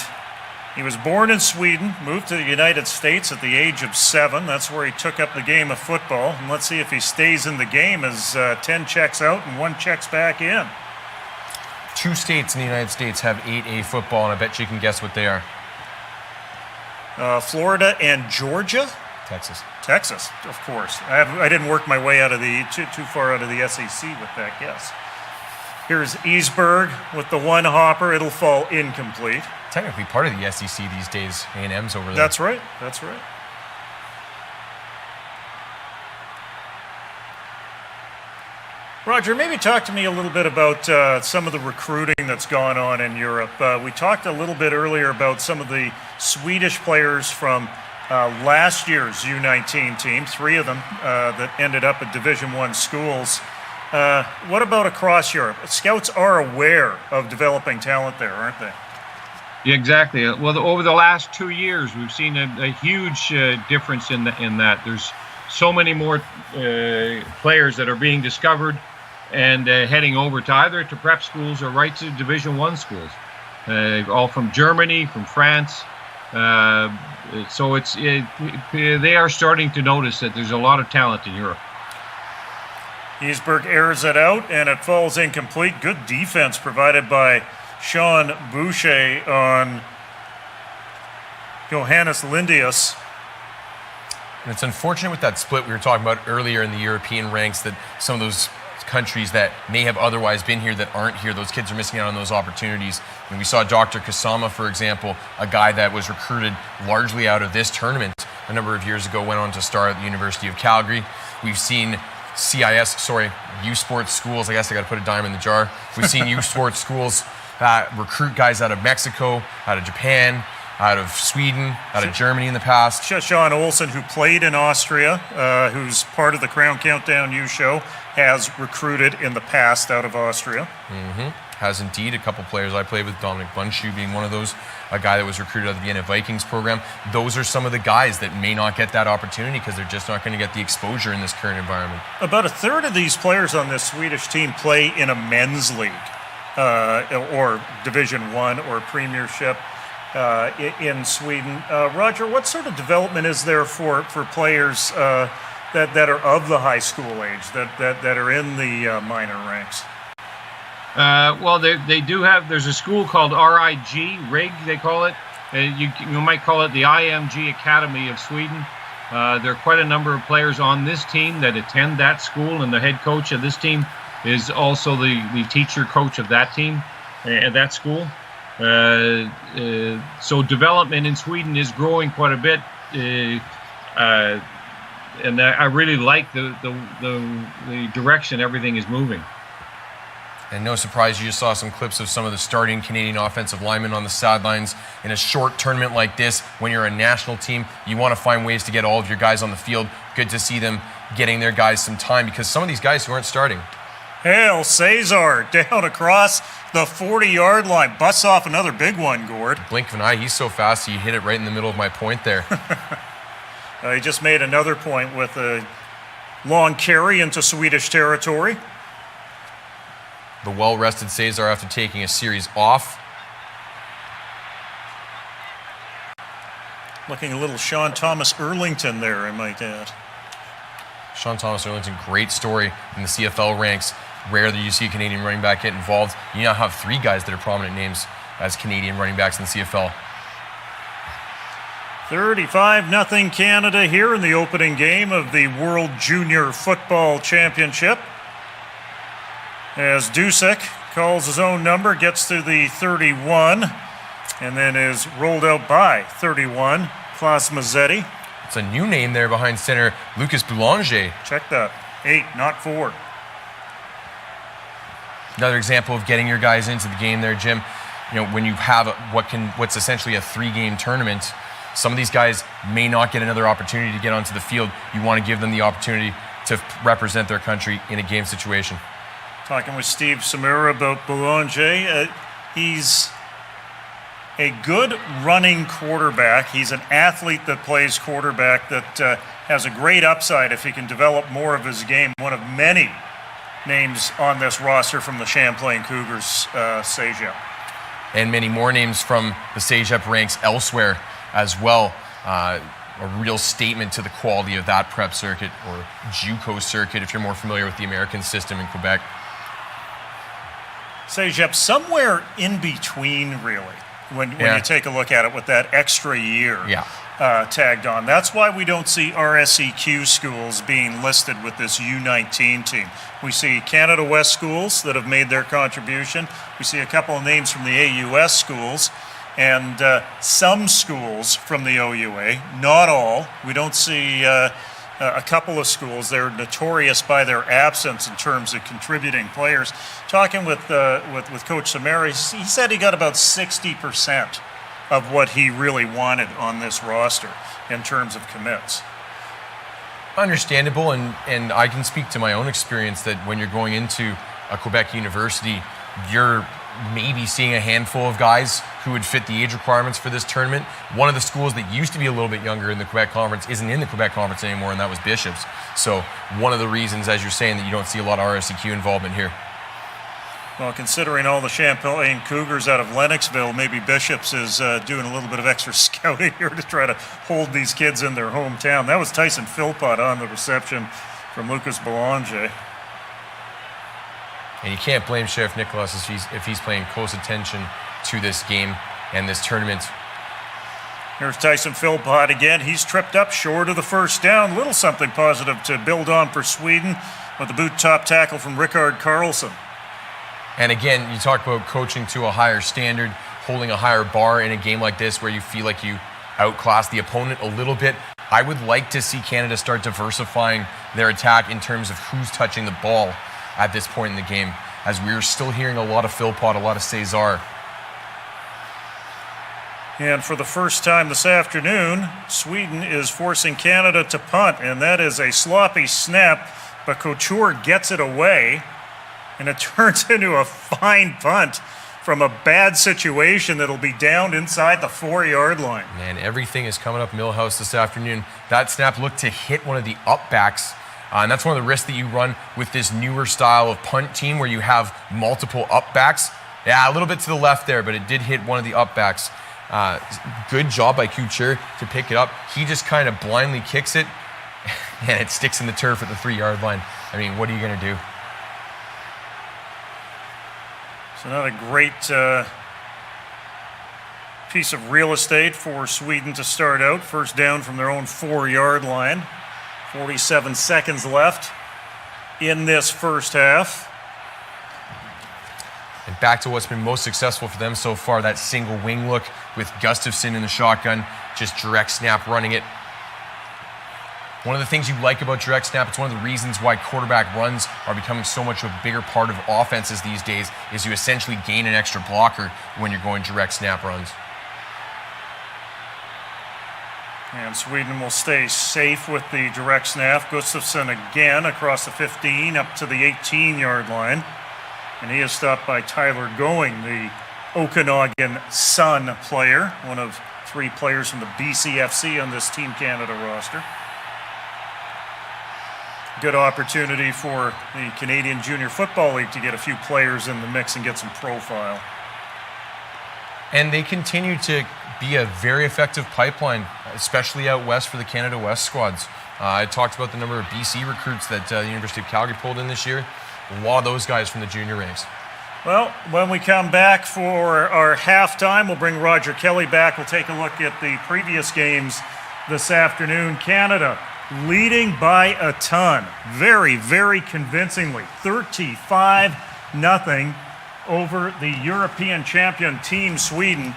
he was born in Sweden, moved to the United States at the age of 7. That's where he took up the game of football. And let's see if he stays in the game as 10 checks out and 1 checks back in. 2 states in the United States have 8A football, and I bet you can guess what they are. Florida and Georgia. Texas, of course. I didn't work my way out of the too far out of the SEC with that guess. Here's Easberg with the 1 hopper. It'll fall incomplete. Technically part of the SEC these days. A&M's over there. That's right. Roger, maybe talk to me a little bit about some of the recruiting that's gone on in Europe. We talked a little bit earlier about some of the Swedish players from last year's U19 team, 3 of them that ended up at Division I schools. What about across Europe? Scouts are aware of developing talent there, aren't they? Yeah, exactly. Well, over the last 2 years, we've seen a huge difference in that. There's so many more players that are being discovered and heading over to either to prep schools or right to Division I schools, all from Germany, from France. So they are starting to notice that there's a lot of talent in Europe. Easberg airs it out, and it falls incomplete. Good defense provided by Sean Boucher on Johannes Lindius. And it's unfortunate with that split we were talking about earlier in the European ranks, that some of those countries that may have otherwise been here that aren't here, those kids are missing out on those opportunities. And we saw Dr. Kasama, for example, a guy that was recruited largely out of this tournament a number of years ago, went on to star at the University of Calgary. We've seen U Sports schools, I guess I got to put a dime in the jar. We've seen U Sports schools recruit guys out of Mexico, out of Japan, out of Sweden, out of Germany in the past. Sean Olsen, who played in Austria, who's part of the Crown Countdown U show, has recruited in the past out of Austria. Mm-hmm. Has indeed. A couple players I played with, Dominic Bundschuh being one of those, a guy that was recruited out of the Vienna Vikings program. Those are some of the guys that may not get that opportunity because they're just not going to get the exposure in this current environment. About a third of these players on this Swedish team play in a men's league, or Division I or Premiership in Sweden. Roger, what sort of development is there for players that are of the high school age, that are in the minor ranks? Well, they do have. There's a school called RIG, they call it. You might call it the IMG Academy of Sweden. There are quite a number of players on this team that attend that school, and the head coach of this team is also the teacher coach of that team at that school. So development in Sweden is growing quite a bit, and I really like the direction everything is moving. And no surprise, you just saw some clips of some of the starting Canadian offensive linemen on the sidelines. In a short tournament like this, when you're a national team, you want to find ways to get all of your guys on the field. Good to see them getting their guys some time, because some of these guys who aren't starting. Hail Cesar down across the 40-yard line. Busts off another big one, Gord. Blink of an eye, he's so fast, he hit it right in the middle of my point there. He just made another point with a long carry into Swedish territory. The well-rested Cesar after taking a series off. Looking a little Sean Thomas Erlington there, I might add. Sean Thomas Erlington, great story in the CFL ranks. Rare that you see a Canadian running back get involved. You now have 3 guys that are prominent names as Canadian running backs in the CFL. 35-0 Canada here in the opening game of the World Junior Football Championship. As Dusek calls his own number, gets to the 31, and then is rolled out by 31, Klaus Mazzetti. It's a new name there behind center, Lucas Boulanger. Check that. 8, not 4. Another example of getting your guys into the game there, Jim. You know, when you have what's essentially a 3-game tournament, some of these guys may not get another opportunity to get onto the field. You want to give them the opportunity to represent their country in a game situation. Talking with Steve Samura about Boulanger. He's a good running quarterback. He's an athlete that plays quarterback that has a great upside if he can develop more of his game. One of many names on this roster from the Champlain Cougars, CEGEP. And many more names from the CEGEP ranks elsewhere as well. A real statement to the quality of that prep circuit, or JUCO circuit, if you're more familiar with the American system in Quebec. CEGEP somewhere in between, really, when you take a look at it with that extra year tagged on. That's why we don't see RSEQ schools being listed with this U19 team. We see Canada West schools that have made their contribution. We see a couple of names from the AUS schools and some schools from the OUA, not all. We don't see a couple of schools. They're notorious by their absence in terms of contributing players. Talking with Coach Samara, he said he got about 60% of what he really wanted on this roster in terms of commits. Understandable, and I can speak to my own experience that when you're going into a Quebec university, you're maybe seeing a handful of guys who would fit the age requirements for this tournament. One of the schools that used to be a little bit younger in the Quebec Conference isn't in the Quebec Conference anymore, and that was Bishops. So one of the reasons, as you're saying, that you don't see a lot of RSEQ involvement here. Well, considering all the Champlain Cougars out of Lennoxville, maybe Bishops is doing a little bit of extra scouting here to try to hold these kids in their hometown. That was Tyson Philpott on the reception from Lucas Boulanger. And you can't blame Sheriff Nicholas if he's paying close attention to this game and this tournament. Here's Tyson Philpott again. He's tripped up short of the first down. Little something positive to build on for Sweden with the boot top tackle from Rickard Carlson. And again, you talk about coaching to a higher standard, holding a higher bar in a game like this where you feel like you outclass the opponent a little bit. I would like to see Canada start diversifying their attack in terms of who's touching the ball at this point in the game, as we're still hearing a lot of Philpott, a lot of Cesar. And for the first time this afternoon, Sweden is forcing Canada to punt, and that is a sloppy snap, but Couture gets it away, and it turns into a fine punt from a bad situation that'll be down inside the 4-yard line. Man, everything is coming up Millhouse this afternoon. That snap looked to hit one of the up-backs, and that's one of the risks that you run with this newer style of punt team where you have multiple up-backs. Yeah, a little bit to the left there, but it did hit one of the up-backs. Good job by Couture to pick it up. He just kind of blindly kicks it, and it sticks in the turf at the 3-yard line. I mean, what are you going to do? So not a great piece of real estate for Sweden to start out. First down from their own 4-yard line. 47 seconds left in this first half. And back to what's been most successful for them so far, that single wing look with Gustafsson in the shotgun, just direct snap running it. One of the things you like about direct snap, it's one of the reasons why quarterback runs are becoming so much a bigger part of offenses these days, is you essentially gain an extra blocker when you're going direct snap runs. And Sweden will stay safe with the direct snap. Gustafsson again across the 15 up to the 18-yard line. And he is stopped by Tyler Going, the Okanagan Sun player, one of 3 players from the BCFC on this Team Canada roster. Good opportunity for the Canadian Junior Football League to get a few players in the mix and get some profile. And they continue to be a very effective pipeline, especially out west for the Canada West squads. I talked about the number of BC recruits that the University of Calgary pulled in this year. A lot of those guys from the junior ranks. Well, when we come back for our halftime, we'll bring Roger Kelly back. We'll take a look at the previous games this afternoon. Canada leading by a ton, very, very convincingly, 35-0 over the European champion Team Sweden.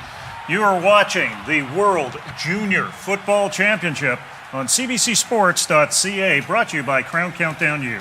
You are watching the World Junior Football Championship on CBCSports.ca, brought to you by Crown Countdown U.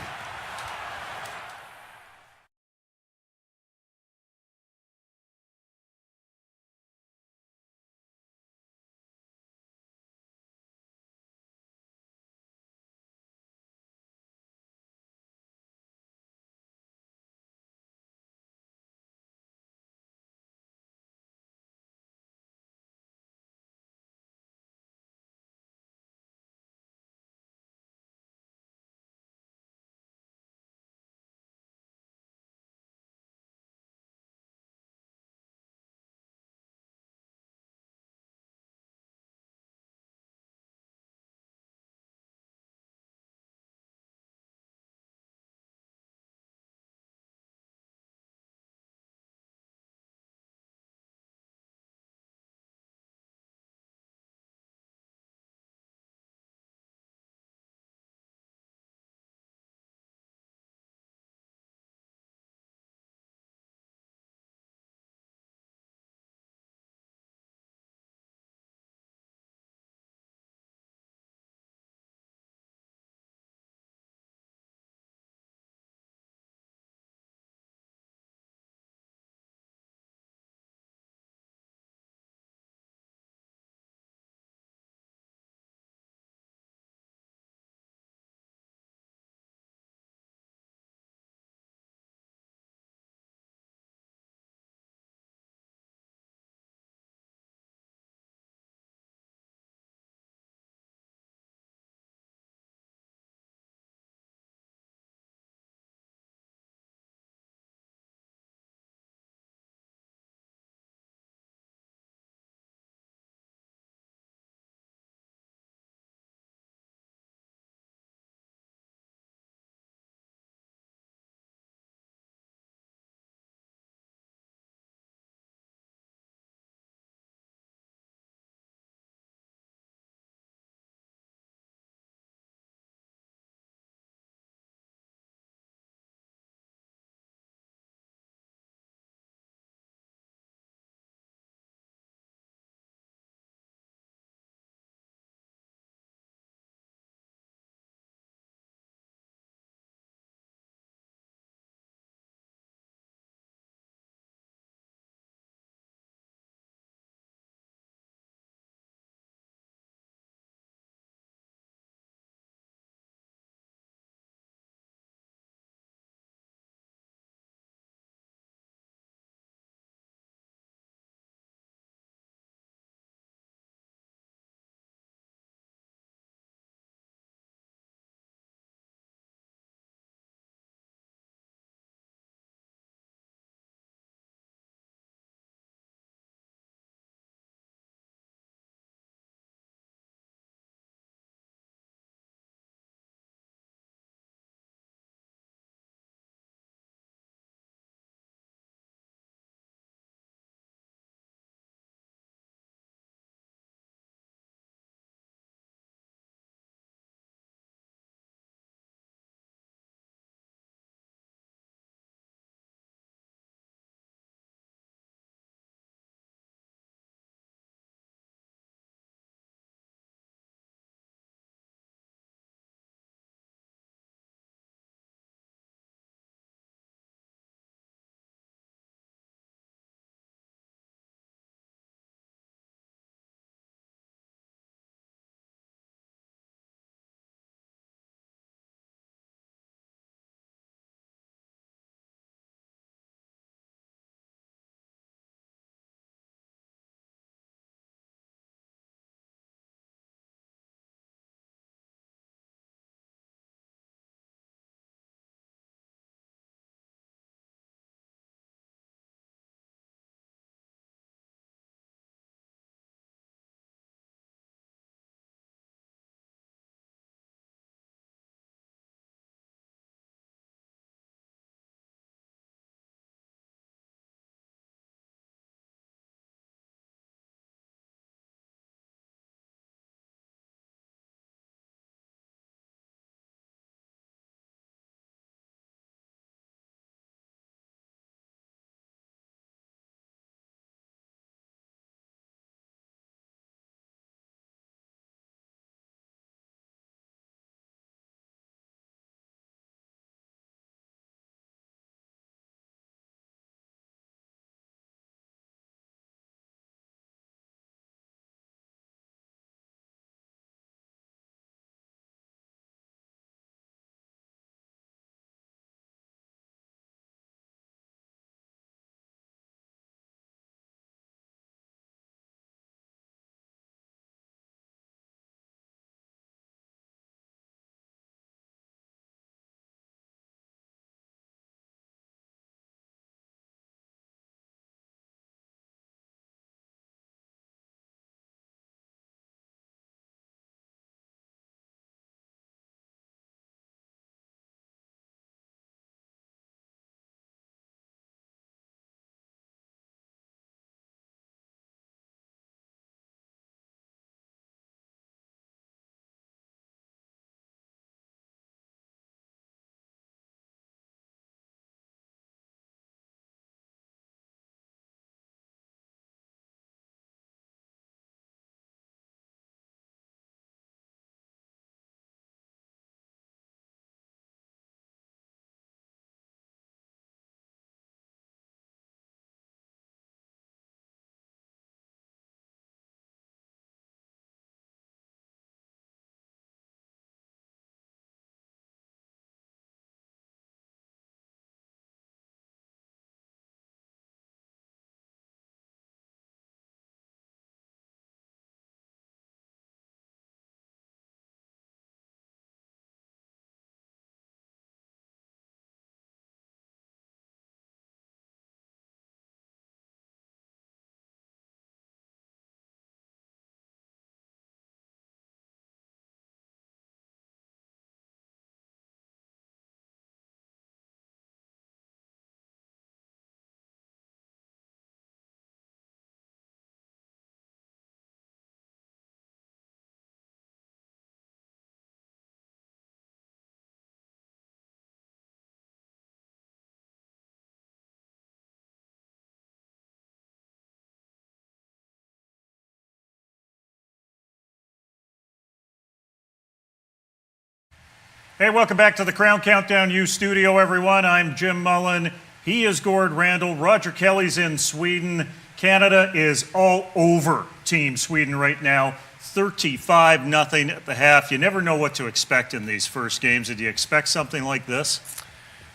Hey, welcome back to the Crown Countdown U studio, everyone. I'm Jim Mullen. He is Gord Randall. Roger Kelly's in Sweden. Canada is all over Team Sweden right now. 35-0 at the half. You never know what to expect in these first games. Did you expect something like this?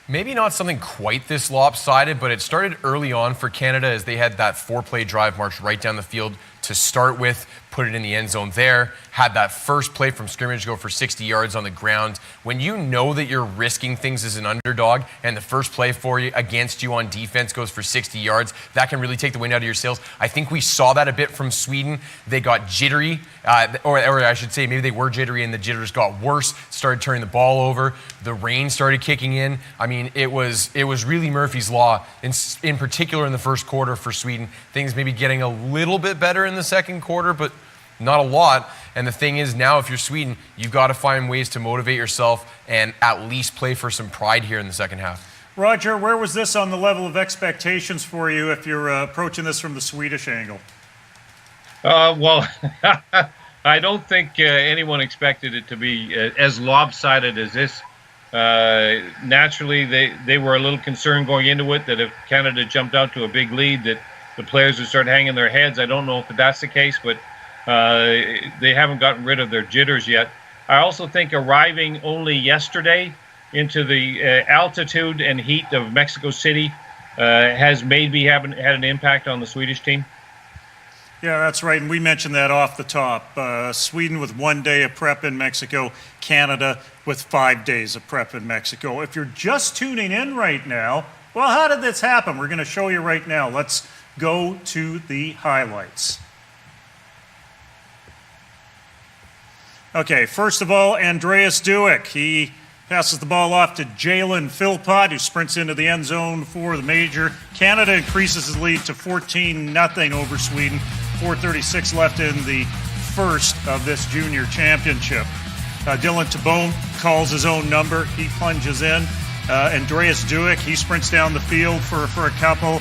Maybe not something quite this lopsided, but it started early on for Canada as they had that 4-play drive march right down the field to start with, put it in the end zone there, had that first play from scrimmage go for 60 yards on the ground. When you know that you're risking things as an underdog and the first play for you against you on defense goes for 60 yards, that can really take the wind out of your sails. I think we saw that a bit from Sweden. They got jittery, or I should say maybe they were jittery and the jitters got worse, started turning the ball over. The rain started kicking in. I mean, it was really Murphy's Law, in particular in the first quarter for Sweden. Things maybe getting a little bit better in the second quarter, but not a lot. And the thing is, now if you're Sweden, you've got to find ways to motivate yourself and at least play for some pride here in the second half. Roger, where was this on the level of expectations for you if you're approaching this from the Swedish angle? Well, I don't think anyone expected it to be as lopsided as this. Naturally, they were a little concerned going into it that if Canada jumped out to a big lead, that the players would start hanging their heads. I don't know if that's the case, but they haven't gotten rid of their jitters yet. I also think arriving only yesterday into the altitude and heat of Mexico City has maybe had an impact on the Swedish team. Yeah, that's right, and we mentioned that off the top. Sweden with 1 day of prep in Mexico, Canada with 5 days of prep in Mexico. If you're just tuning in right now, well, how did this happen? We're going to show you right now. Let's go to the highlights. Okay, first of all, Andreas Dueck. He passes the ball off to Jalen Philpott, who sprints into the end zone for the major. Canada increases his lead to 14-0 over Sweden. 4:36 left in the first of this junior championship. Dylan Tabone calls his own number. He plunges in. Andreas Dueck, he sprints down the field for a couple.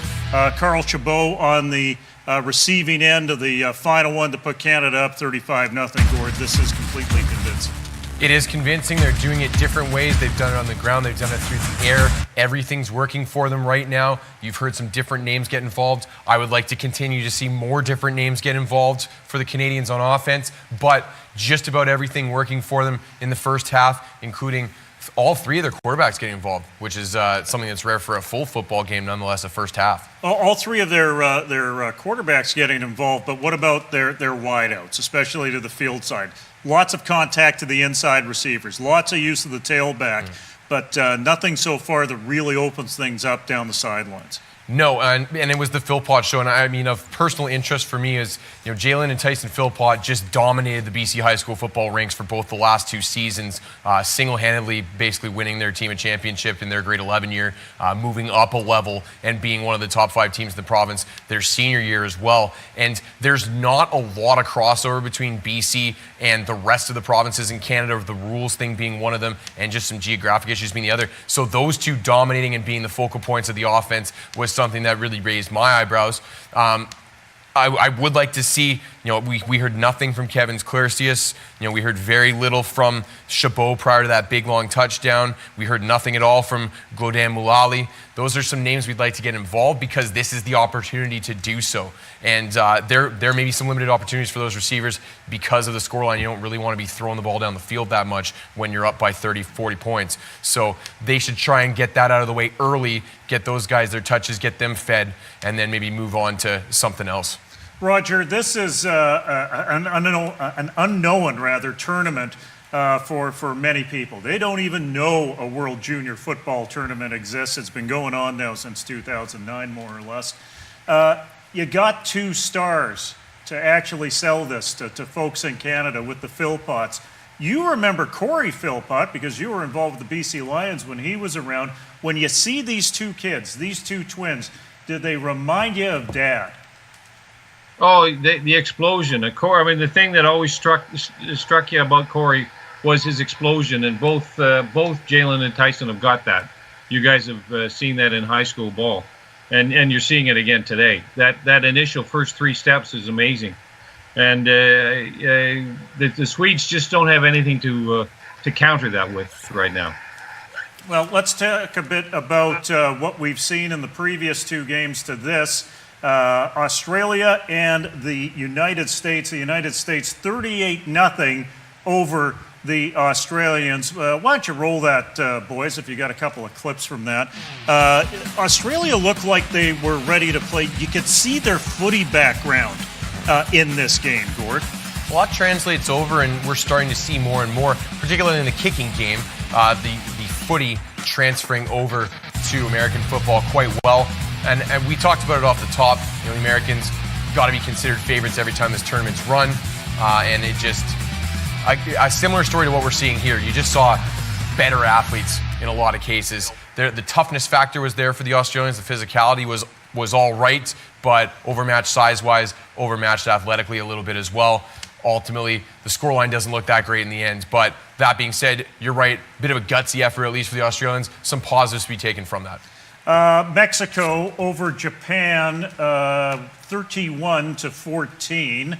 Carl Chabot on the receiving end of the final one to put Canada up 35-0. Gord, this is completely convincing. It is convincing. They're doing it different ways. They've done it on the ground. They've done it through the air. Everything's working for them right now. You've heard some different names get involved. I would like to continue to see more different names get involved for the Canadians on offense, but just about everything working for them in the first half, including all three of their quarterbacks getting involved, which is something that's rare for a full football game, nonetheless, the first half. All three of their quarterbacks getting involved, but what about their wideouts, especially to the field side? Lots of contact to the inside receivers, lots of use of the tailback, but nothing so far that really opens things up down the sidelines. No, and it was the Philpott show, and I mean, of personal interest for me is, Jalen and Tyson Philpott just dominated the BC high school football ranks for both the last two seasons, single-handedly basically winning their team a championship in their grade 11 year, moving up a level and being one of the top 5 teams in the province their senior year as well. And there's not a lot of crossover between BC and the rest of the provinces in Canada, the rules thing being one of them, and just some geographic issues being the other. So those two dominating and being the focal points of the offense was something that really raised my eyebrows. I would like to see, we heard nothing from Kevin Clarcius. We heard very little from Chabot prior to that big long touchdown. We heard nothing at all from Glodin Moulali. Those are some names we'd like to get involved because this is the opportunity to do so. And there may be some limited opportunities for those receivers because of the scoreline. You don't really want to be throwing the ball down the field that much when you're up by 30, 40 points. So they should try and get that out of the way early, get those guys their touches, get them fed, and then maybe move on to something else. Roger, this is an unknown tournament for many people. They don't even know a World Junior Football Tournament exists. It's been going on now since 2009, more or less. You got 2 stars to actually sell this to folks in Canada with the Philpotts. You remember Corey Philpott because you were involved with the BC Lions when he was around. When you see these 2 kids, these 2 twins, did they remind you of Dad? Oh, the explosion of Corey. I mean, the thing that always struck you about Corey was his explosion, and both Jalen and Tyson have got that. You guys have seen that in high school ball, and you're seeing it again today. That initial first 3 steps is amazing, and the Swedes just don't have anything to counter that with right now. Well, let's talk a bit about what we've seen in the previous two games to this. Australia and the United States. The United States 38-0 over the Australians. Why don't you roll that, boys, if you got a couple of clips from that. Australia looked like they were ready to play. You could see their footy background in this game, Gord. Well, that translates over, and we're starting to see more and more, particularly in the kicking game, the footy transferring over to American football quite well. And we talked about it off the top. You know, the Americans got to be considered favorites every time this tournament's run. And it just, a similar story to what we're seeing here. You just saw better athletes in a lot of cases. The toughness factor was there for the Australians. The physicality was all right, but overmatched size-wise, overmatched athletically a little bit as well. Ultimately, the scoreline doesn't look that great in the end. But that being said, you're right, a bit of a gutsy effort, at least for the Australians. Some positives to be taken from that. Mexico over Japan, 31-14.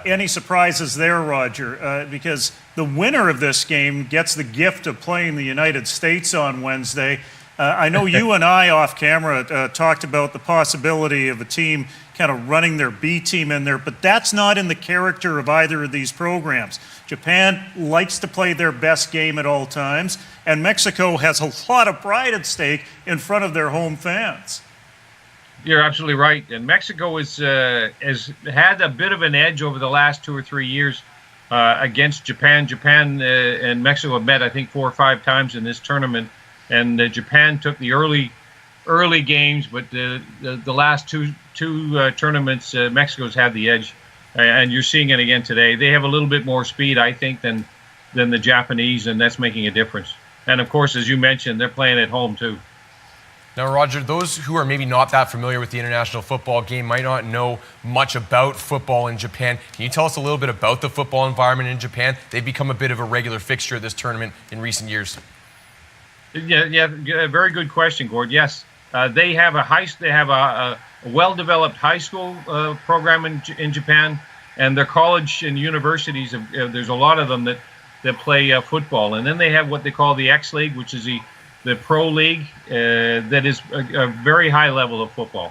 Any surprises there, Roger? Because the winner of this game gets the gift of playing the United States on Wednesday. I know you and I, off camera, talked about the possibility of a team kind of running their B team in there, but that's not in the character of either of these programs. Japan likes to play their best game at all times, and Mexico has a lot of pride at stake in front of their home fans. You're absolutely right. And Mexico has had a bit of an edge over the last 2 or 3 years against Japan. Japan and Mexico have met, I think, 4 or 5 times in this tournament. And Japan took the early games, but the last two tournaments, Mexico's had the edge. And you're seeing it again today. They have a little bit more speed, I think, than the Japanese, and that's making a difference. And, of course, as you mentioned, they're playing at home, too. Now, Roger, those who are maybe not that familiar with the international football game might not know much about football in Japan. Can you tell us a little bit about the football environment in Japan? They've become a bit of a regular fixture of this tournament in recent years. Yeah, very good question, Gord. Yes, they have a well-developed high school program in Japan, and their college and universities. There's a lot of them that play football, and then they have what they call the X League, which is the pro league that is a very high level of football.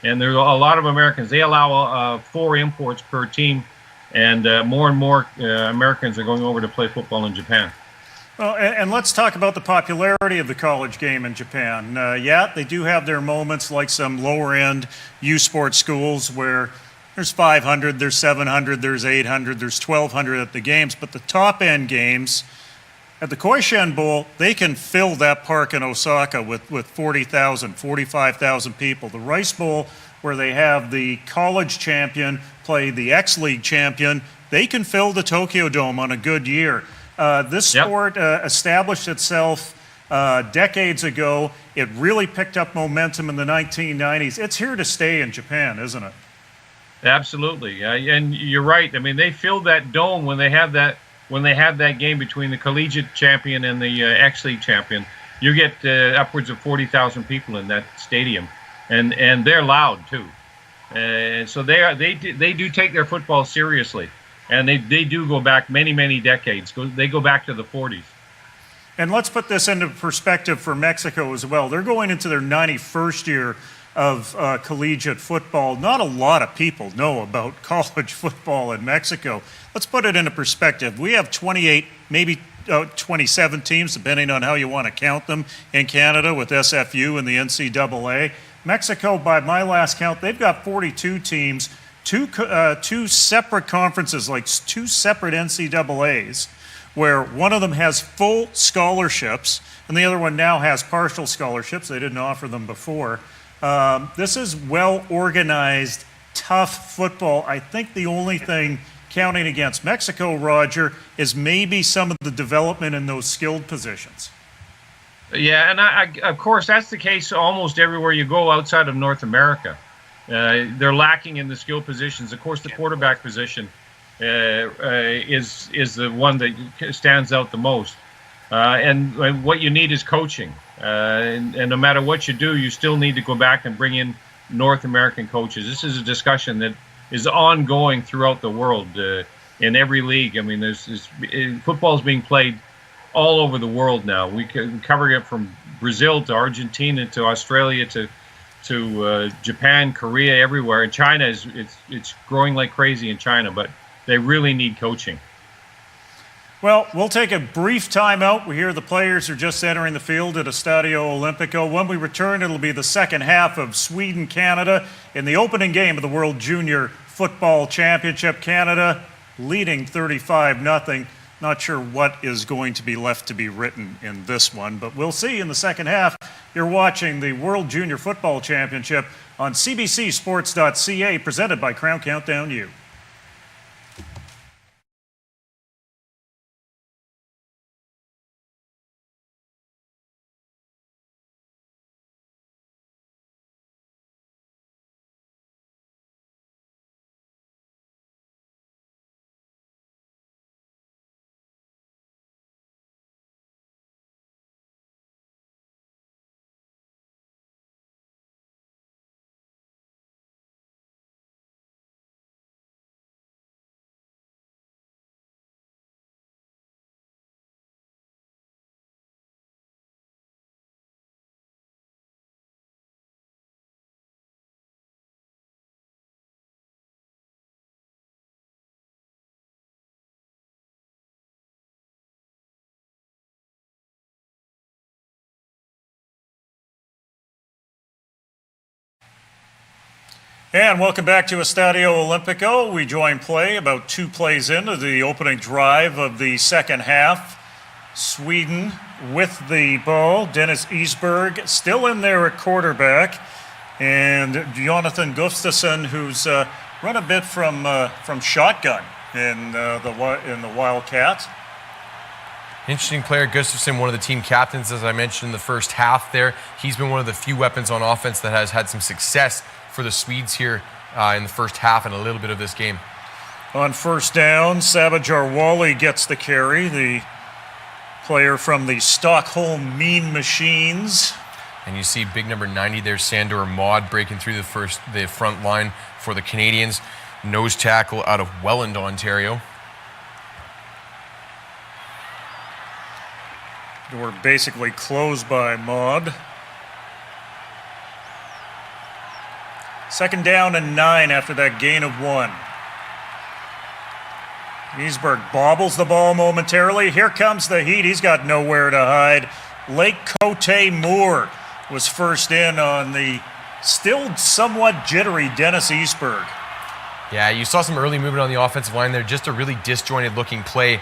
And there are a lot of Americans. They allow 4 imports per team, and more Americans are going over to play football in Japan. Well, and let's talk about the popularity of the college game in Japan. Yeah, they do have their moments, like some lower-end U Sport schools where there's 500, there's 700, there's 800, there's 1,200 at the games. But the top-end games, at the Koishin Bowl, they can fill that park in Osaka with 40,000, 45,000 people. The Rice Bowl, where they have the college champion play the X League champion, they can fill the Tokyo Dome on a good year. This sport established itself decades ago. It really picked up momentum in the 1990s. It's here to stay in Japan, isn't it? Absolutely, and you're right. I mean, they filled that dome when they have that game between the collegiate champion and the X League champion. You get upwards of 40,000 people in that stadium, and they're loud too. So they do take their football seriously. And they do go back many decades. They go back to the 40s. And let's put this into perspective for Mexico as well. They're going into their 91st year of collegiate football. Not a lot of people know about college football in Mexico. Let's put it into perspective. We have 28, maybe 27 teams, depending on how you want to count them, in Canada with SFU and the NCAA. Mexico, by my last count, they've got 42 teams. Two separate conferences, like 2 separate NCAAs, where one of them has full scholarships and the other one now has partial scholarships. They didn't offer them before. This is well-organized, tough football. I think the only thing counting against Mexico, Roger, is maybe some of the development in those skilled positions. Yeah, and of course, that's the case almost everywhere you go outside of North America. They're lacking in the skill positions. Of course, the quarterback position is the one that stands out the most. And what you need is coaching. And no matter what you do, you still need to go back and bring in North American coaches. This is a discussion that is ongoing throughout the world in every league. I mean, football is being played all over the world now. We can cover it from Brazil to Argentina to Australia to Japan, Korea, everywhere. And China it's growing like crazy in China, but they really need coaching. Well, we'll take a brief timeout. We hear the players are just entering the field at Estadio Olimpico. When we return, it'll be the second half of Sweden-Canada in the opening game of the World Junior Football Championship. Canada leading 35-0. Not sure what is going to be left to be written in this one, but we'll see in the second half. You're watching the World Junior Football Championship on CBCSports.ca, presented by Crown Countdown U. And welcome back to Estadio Olimpico. We join play about 2 plays into the opening drive of the second half. Sweden with the ball. Dennis Isberg still in there at quarterback. And Jonathan Gustafsson, who's run a bit from shotgun in the Wildcats. Interesting player, Gustafsson, one of the team captains, as I mentioned in the first half there. He's been one of the few weapons on offense that has had some success for the Swedes here in the first half and a little bit of this game. On first down, Sabajar Wally gets the carry, the player from the Stockholm Mean Machines. And you see big number 90 there, Sandor Maud, breaking through the front line for the Canadians. Nose tackle out of Welland, Ontario. Door basically closed by Maud. Second down and 9 after that gain of 1. Isberg bobbles the ball momentarily. Here comes the heat. He's got nowhere to hide. Lake Cote Moore was first in on the still somewhat jittery Dennis Isberg. Yeah, you saw some early movement on the offensive line there. Just a really disjointed looking play.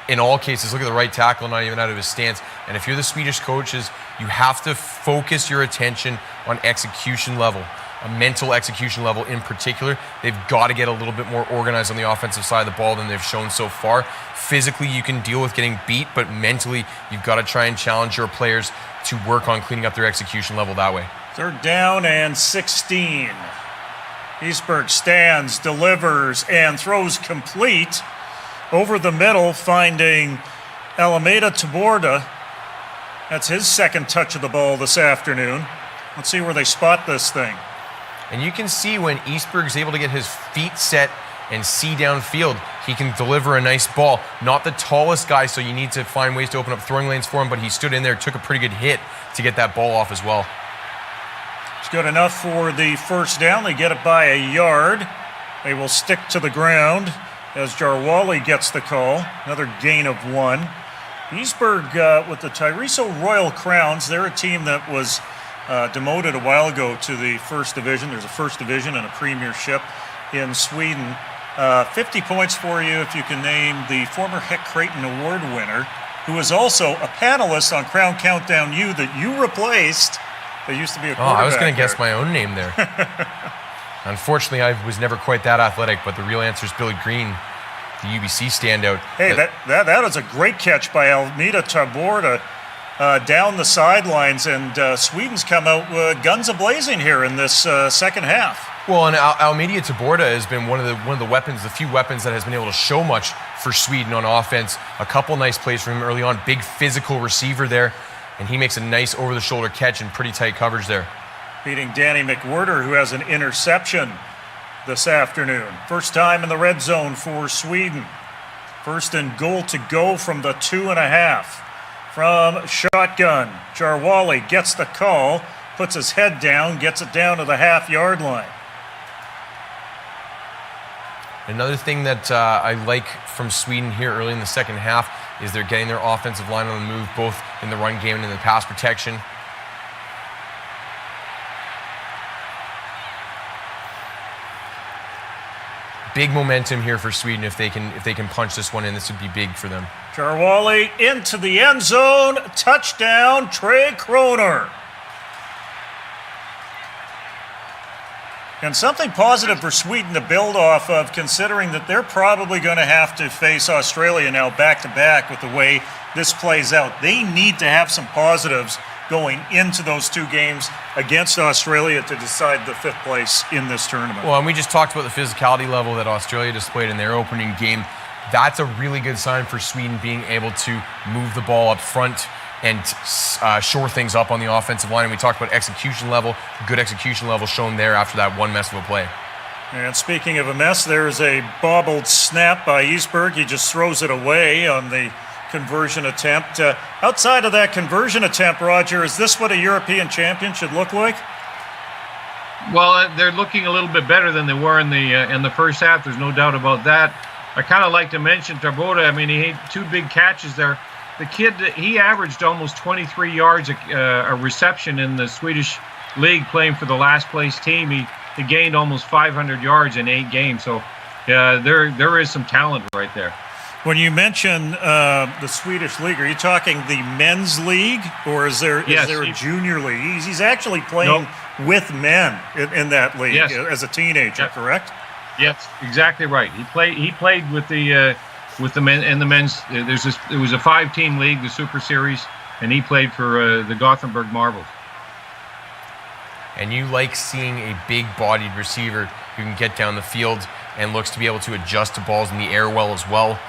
In all cases, look at the right tackle, not even out of his stance. And if you're the Swedish coaches, you have to focus your attention on execution level. A mental execution level in particular. They've got to get a little bit more organized on the offensive side of the ball than they've shown so far. Physically, you can deal with getting beat, but mentally, you've got to try and challenge your players to work on cleaning up their execution level that way. Third down and 16. Isberg stands, delivers, and throws complete over the middle, finding Alameda Taborda. That's his second touch of the ball this afternoon. Let's see where they spot this thing. And you can see when Isberg's able to get his feet set and see downfield, he can deliver a nice ball. Not the tallest guy, so you need to find ways to open up throwing lanes for him, but he stood in there, took a pretty good hit to get that ball off as well. It's good enough for the first down. They get it by a yard. They will stick to the ground as Jarwali gets the call. Another gain of 1. Isberg with the Tyreso Royal Crowns. They're a team that was demoted a while ago to the first division. There's a first division and a premiership in Sweden. 50 points for you if you can name the former Heck Creighton Award winner, who is also a panelist on Crown Countdown U that you replaced. They used to be a quarterback. I was going to guess my own name there. Unfortunately, I was never quite that athletic, but the real answer is Billy Green, the UBC standout. Hey, that is a great catch by Almeida Taborda. Down the sidelines, and Sweden's come out guns a-blazing here in this second half. Well, and Almeida Taborda has been one of the weapons, the few weapons that has been able to show much for Sweden on offense. A couple nice plays from him early on. Big physical receiver there, and he makes a nice over-the-shoulder catch in pretty tight coverage there. Beating Danny McWhirter, who has an interception this afternoon. First time in the red zone for Sweden. First and goal to go from the 2.5. from shotgun. Jarwali gets the call, puts his head down, gets it down to the half-yard line. Another thing that I like from Sweden here early in the second half is they're getting their offensive line on the move, both in the run game and in the pass protection. Big momentum here for Sweden if they can punch this one in. This would be big for them. Jarwali into the end zone. Touchdown, Trey Kroner. And something positive for Sweden to build off of, considering that they're probably going to have to face Australia now back-to-back with the way this plays out. They need to have some positives going into those two games against Australia to decide the fifth place in this tournament. Well, and we just talked about the physicality level that Australia displayed in their opening game. That's a really good sign for Sweden being able to move the ball up front and shore things up on the offensive line. And we talked about execution level, good execution level shown there after that one mess of a play. And speaking of a mess, there's a bobbled snap by Eastberg. He just throws it away on the conversion attempt. Outside of that conversion attempt, Roger, is this what a European champion should look like? Well, they're looking a little bit better than they were in the first half. There's no doubt about that. I kind of like to mention Tarboda. I mean, he had two big catches there. The kid, he averaged almost 23 yards a reception in the Swedish league playing for the last place team. He gained almost 500 yards in 8 games. So there is some talent right there. When you mention the Swedish league, are you talking the men's league, or is there a junior league? He's actually playing with men in that league as a teenager, correct? Yes, exactly right. He played with the men and the men's. It was a 5-team league, the Super Series, and he played for the Gothenburg Marbles. And you like seeing a big-bodied receiver who can get down the field and looks to be able to adjust to balls in the air well as well.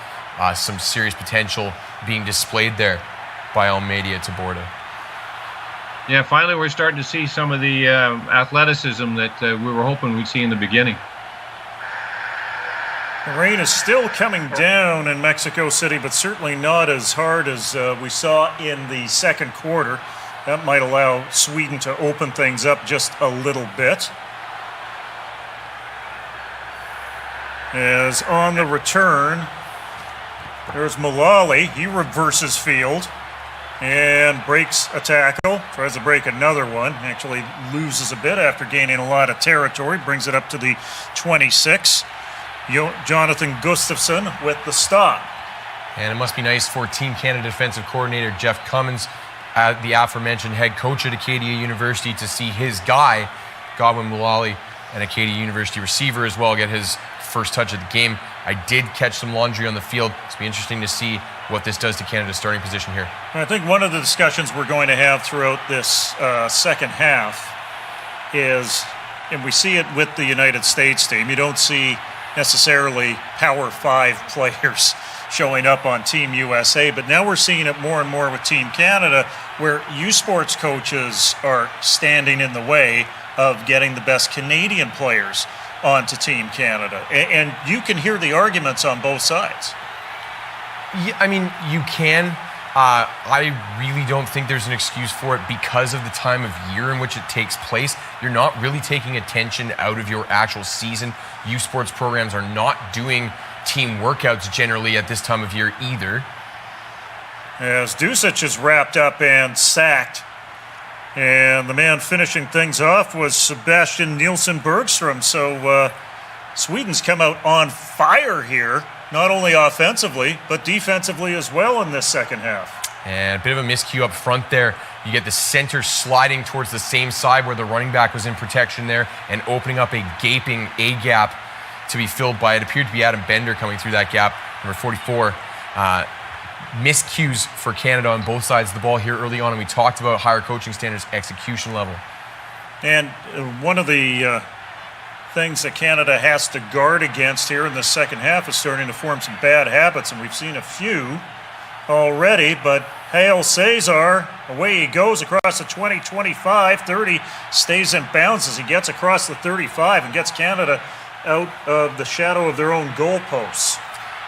Some serious potential being displayed there by Almeida Taborda. Yeah, finally we're starting to see some of the athleticism that we were hoping we'd see in the beginning. The rain is still coming down in Mexico City, but certainly not as hard as we saw in the second quarter. That might allow Sweden to open things up just a little bit. As on the return, there's Mullally. He reverses field and breaks a tackle. Tries to break another one. Actually loses a bit after gaining a lot of territory. Brings it up to the 26. Jonathan Gustafsson with the stop. And it must be nice for Team Canada defensive coordinator Jeff Cummins, the aforementioned head coach at Acadia University, to see his guy, Godwin Mullally, an Acadia University receiver as well, get his first touch of the game. I did catch some laundry on the field. It's be interesting to see what this does to Canada's starting position here. I think one of the discussions we're going to have throughout this second half is, and we see it with the United States team, you don't see necessarily Power 5 players showing up on Team USA, but now we're seeing it more and more with Team Canada, where U Sports coaches are standing in the way of getting the best Canadian players onto Team Canada. And you can hear the arguments on both sides. Yeah, I mean, you can. I really don't think there's an excuse for it because of the time of year in which it takes place. You're not really taking attention out of your actual season. U Sports programs are not doing team workouts generally at this time of year either. As Dusic is wrapped up and sacked. And the man finishing things off was Sebastian Nielsen Bergstrom. So Sweden's come out on fire here, not only offensively, but defensively as well in this second half. And a bit of a miscue up front there. You get the center sliding towards the same side where the running back was in protection there and opening up a gaping A gap to be filled by, it appeared to be Adam Bender coming through that gap, number 44. Miscues for Canada on both sides of the ball here early on, and we talked about higher coaching standards, execution level. And one of the things that Canada has to guard against here in the second half is starting to form some bad habits, and we've seen a few already, but Hail Cesar, away he goes across the 20, 25, 30, stays in bounds as he gets across the 35 and gets Canada out of the shadow of their own goalposts.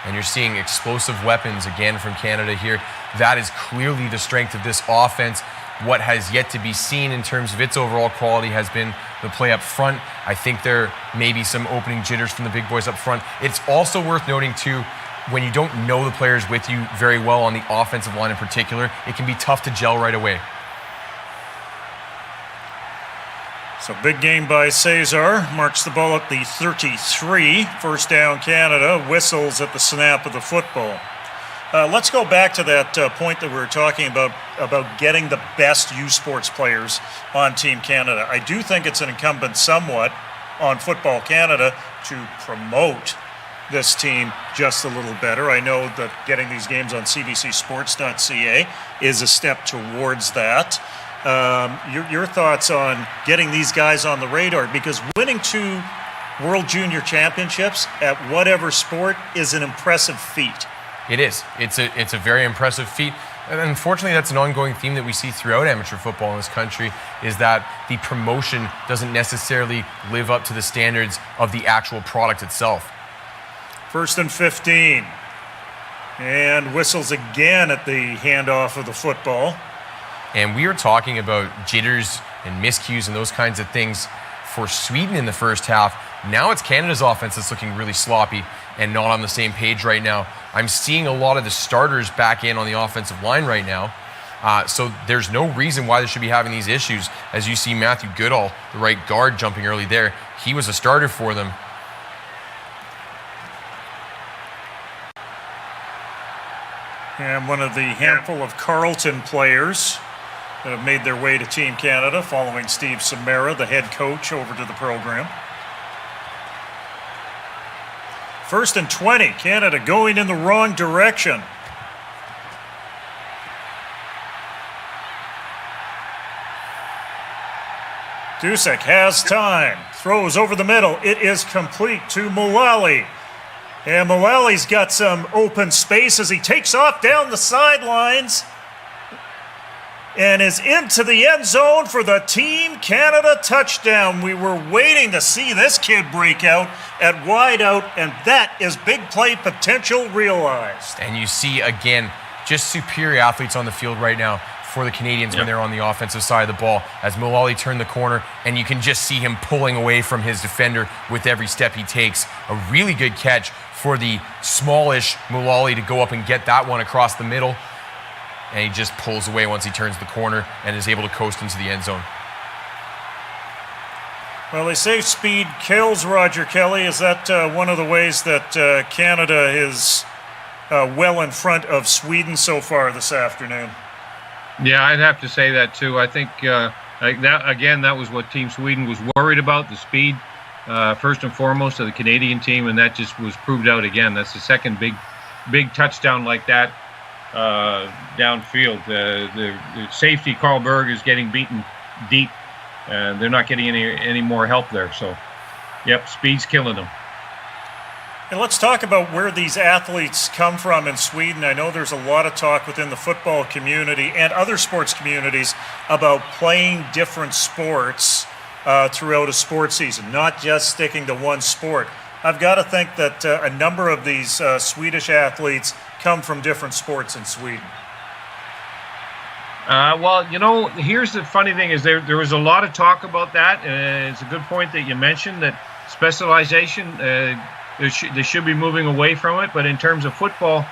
and you're seeing explosive weapons again from Canada here. That is clearly the strength of this offense. What has yet to be seen in terms of its overall quality has been the play up front. I think there may be some opening jitters from the big boys up front. It's also worth noting, too, when you don't know the players with you very well on the offensive line in particular, it can be tough to gel right away. So big game by Cesar, marks the ball at the 33, first down Canada, whistles at the snap of the football. Let's go back to that point that we were talking about getting the best U Sports players on Team Canada. I do think it's an incumbent somewhat on Football Canada to promote this team just a little better. I know that getting these games on cbcsports.ca is a step towards that. Your thoughts on getting these guys on the radar, because winning 2 World Junior Championships at whatever sport is an impressive feat. It is. It's a very impressive feat. And unfortunately, that's an ongoing theme that we see throughout amateur football in this country, is that the promotion doesn't necessarily live up to the standards of the actual product itself. 1st and 15. And whistles again at the handoff of the football. And we were talking about jitters and miscues and those kinds of things for Sweden in the first half. Now it's Canada's offense that's looking really sloppy and not on the same page right now. I'm seeing a lot of the starters back in on the offensive line right now. So there's no reason why they should be having these issues. As you see Matthew Goodall, the right guard, jumping early there. He was a starter for them. And one of the handful of Carleton players that have made their way to Team Canada following Steve Samara, the head coach, over to the program. 1st and 20, Canada going in the wrong direction. Dusek has time, throws over the middle. It is complete to Mullally. And Mullally's got some open space as he takes off down the sidelines and is into the end zone for the Team Canada touchdown. We were waiting to see this kid break out at wide out, and that is big play potential realized. And you see, again, just superior athletes on the field right now for the Canadians when they're on the offensive side of the ball. As Mullally turned the corner, and you can just see him pulling away from his defender with every step he takes. A really good catch for the smallish Mullally to go up and get that one across the middle. And he just pulls away once he turns the corner and is able to coast into the end zone. Well, they say speed kills, Roger Kelly. Is that one of the ways that Canada is well in front of Sweden so far this afternoon? Yeah, I'd have to say that too. I think that was what Team Sweden was worried about, the speed, first and foremost, of the Canadian team, and that just was proved out again. That's the second big touchdown like that downfield. The safety, Carl Berg, is getting beaten deep, and they're not getting any more help there. So, yep, speed's killing them. And let's talk about where these athletes come from in Sweden. I know there's a lot of talk within the football community and other sports communities about playing different sports throughout a sports season, not just sticking to one sport. I've got to think that a number of these Swedish athletes come from different sports in Sweden. Well, you know, here's the funny thing is there was a lot of talk about that. It's a good point that you mentioned that specialization, they should be moving away from it. But in terms of football,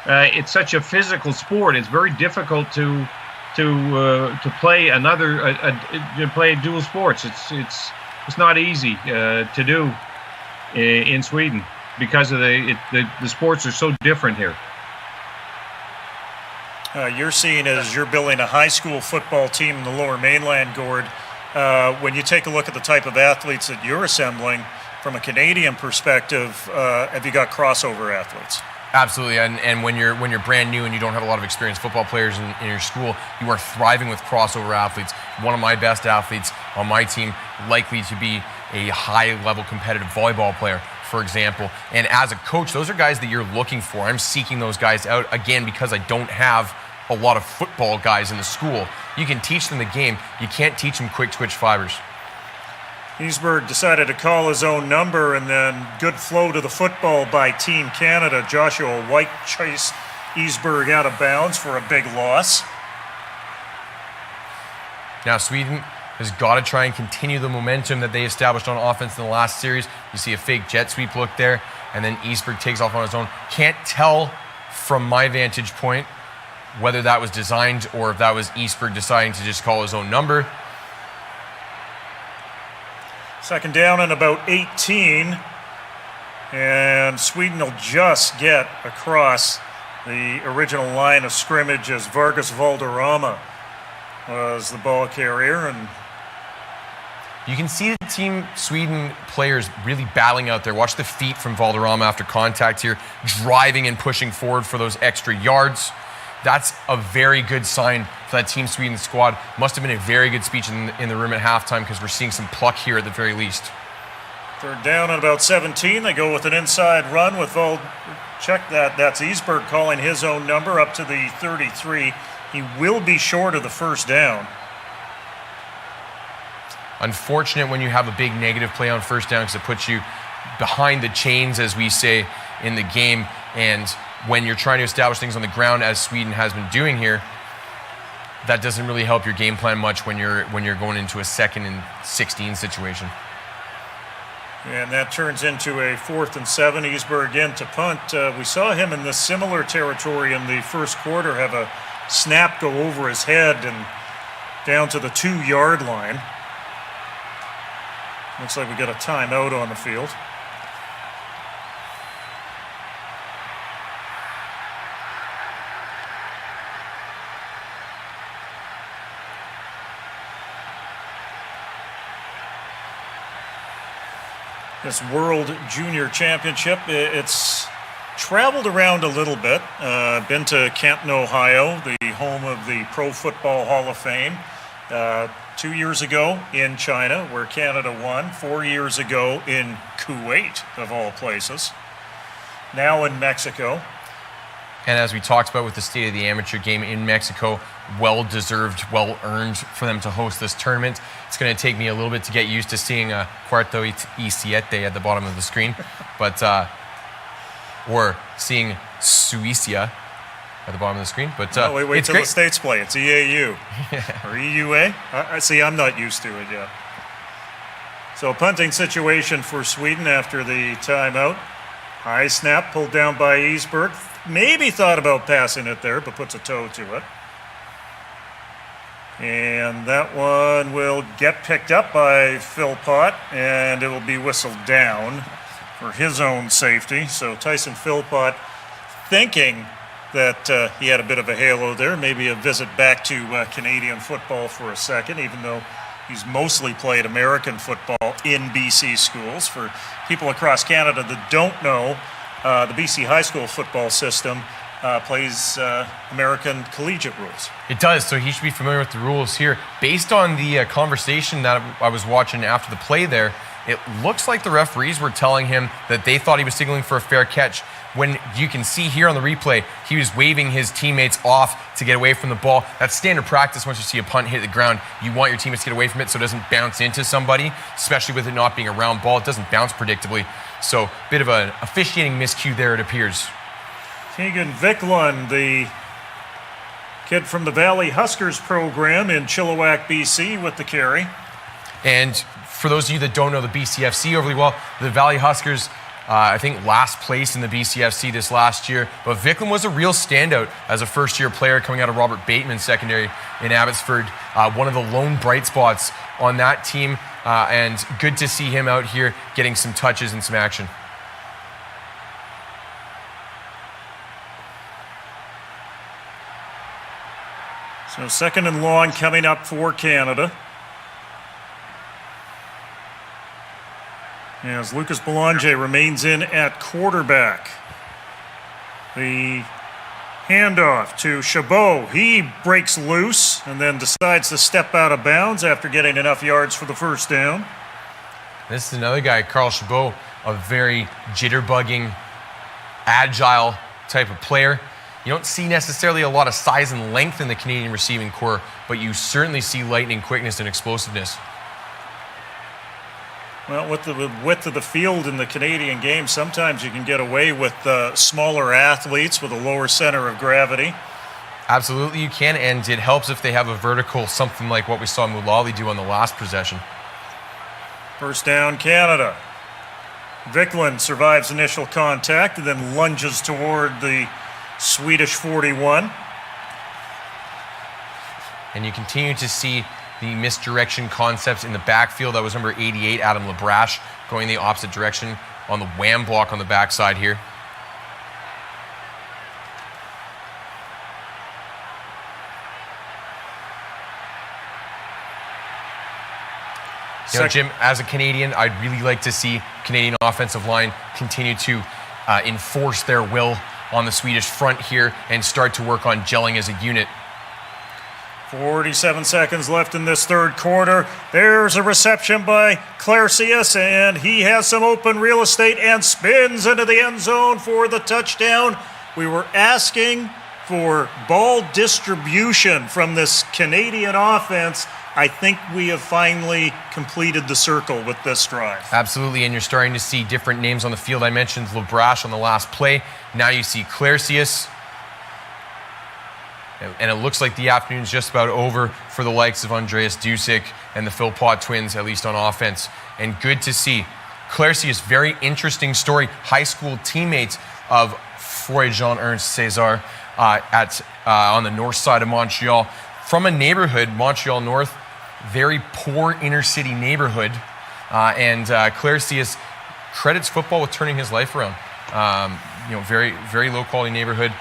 it's such a physical sport. It's very difficult to play play dual sports. It's not easy to do in Sweden because of the sports are so different here. You're seeing as you're building a high school football team in the Lower Mainland, Gord. When you take a look at the type of athletes that you're assembling, from a Canadian perspective, have you got crossover athletes? Absolutely, and when you're brand new and you don't have a lot of experienced football players in your school, you are thriving with crossover athletes. One of my best athletes on my team likely to be a high-level competitive volleyball player, for example. And as a coach, those are guys that you're looking for. I'm seeking those guys out, again, because I don't have a lot of football guys in the school. You can teach them the game. You can't teach them quick twitch fibers. Easberg decided to call his own number, and then good flow to the football by Team Canada. Joshua White chased Easberg out of bounds for a big loss. Now Sweden has got to try and continue the momentum that they established on offense in the last series. You see a fake jet sweep look there, and then Easberg takes off on his own. Can't tell from my vantage point whether that was designed or if that was Easberg deciding to just call his own number. Second down and about 18, and Sweden will just get across the original line of scrimmage as Vargas Valderrama was the ball carrier. And you can see the Team Sweden players really battling out there. Watch the feet from Valderrama after contact here, driving and pushing forward for those extra yards. That's a very good sign for that Team Sweden squad. Must have been a very good speech in the room at halftime, because we're seeing some pluck here at the very least. Third down at about 17. They go with an inside run with check that. That's Easberg calling his own number up to the 33. He will be short of the first down. Unfortunate when you have a big negative play on first down, because it puts you behind the chains, as we say in the game. And when you're trying to establish things on the ground, as Sweden has been doing here, that doesn't really help your game plan much when you're going into a 2nd and 16 situation. And that turns into a 4th and 7. Easberg again to punt. We saw him in this similar territory in the first quarter have a snap go over his head and down to the 2-yard line. Looks like we got a timeout on the field. This World Junior Championship, it's traveled around a little bit. Been to Canton, Ohio, the home of the Pro Football Hall of Fame. 2 years ago in China, where Canada won. 4 years ago in Kuwait, of all places. Now in Mexico. And as we talked about with the state of the amateur game in Mexico, well-deserved, well-earned for them to host this tournament. It's going to take me a little bit to get used to seeing a cuarto y siete at the bottom of the screen, but or seeing Suicia at the bottom of the screen. But no, wait it's till great. The States play. It's EAU or EUA. I see. I'm not used to it yet. So a punting situation for Sweden after the timeout. High snap pulled down by Easberg. Maybe thought about passing it there, but puts a toe to it. And that one will get picked up by Philpott, and it will be whistled down for his own safety. So Tyson Philpott thinking that he had a bit of a halo there, maybe a visit back to Canadian football for a second, even though he's mostly played American football in BC schools. For people across Canada that don't know, the BC high school football system plays American collegiate rules. It does, so he should be familiar with the rules here. Based on the conversation that I was watching after the play there, it looks like the referees were telling him that they thought he was signaling for a fair catch. When you can see here on the replay, he was waving his teammates off to get away from the ball. That's standard practice. Once you see a punt hit the ground, you want your teammates to get away from it so it doesn't bounce into somebody, especially with it not being a round ball. It doesn't bounce predictably. So a bit of an officiating miscue there, it appears. Keegan Vicklund, the kid from the Valley Huskers program in Chilliwack, BC, with the carry. And for those of you that don't know the BCFC overly well, the Valley Huskers, I think last place in the BCFC this last year. But Vicklund was a real standout as a first-year player coming out of Robert Bateman Secondary in Abbotsford. One of the lone bright spots on that team. And good to see him out here getting some touches and some action. So second and long coming up for Canada. As Lucas Belanger remains in at quarterback. The handoff to Chabot. He breaks loose and then decides to step out of bounds after getting enough yards for the first down. This is another guy, Carl Chabot, a very jitterbugging, agile type of player. You don't see necessarily a lot of size and length in the Canadian receiving corps, but you certainly see lightning quickness and explosiveness. Well, with the width of the field in the Canadian game, sometimes you can get away with smaller athletes with a lower center of gravity. Absolutely, you can, and it helps if they have a vertical, something like what we saw Mulally do on the last possession. First down, Canada. Viklund survives initial contact and then lunges toward the Swedish 41. And you continue to see the misdirection concepts in the backfield. That was number 88, Adam Labrache, going the opposite direction on the wham block on the backside here. You know, Jim, as a Canadian, I'd really like to see Canadian offensive line continue to enforce their will on the Swedish front here and start to work on gelling as a unit. 47 seconds left in this third quarter. There's a reception by Clarcius, and he has some open real estate and spins into the end zone for the touchdown. We were asking for ball distribution from this Canadian offense. I think we have finally completed the circle with this drive. Absolutely, and you're starting to see different names on the field. I mentioned Labrache on the last play. Now you see Clarcius. And it looks like the afternoon's just about over for the likes of Andreas Dusick and the Philpott twins, at least on offense. And good to see. Clarcius, very interesting story. High school teammates of Foy Jean-Ernst César on the north side of Montreal. From a neighborhood, Montreal North, very poor inner city neighborhood. And Clarcius credits football with turning his life around. Very, very low quality neighborhood.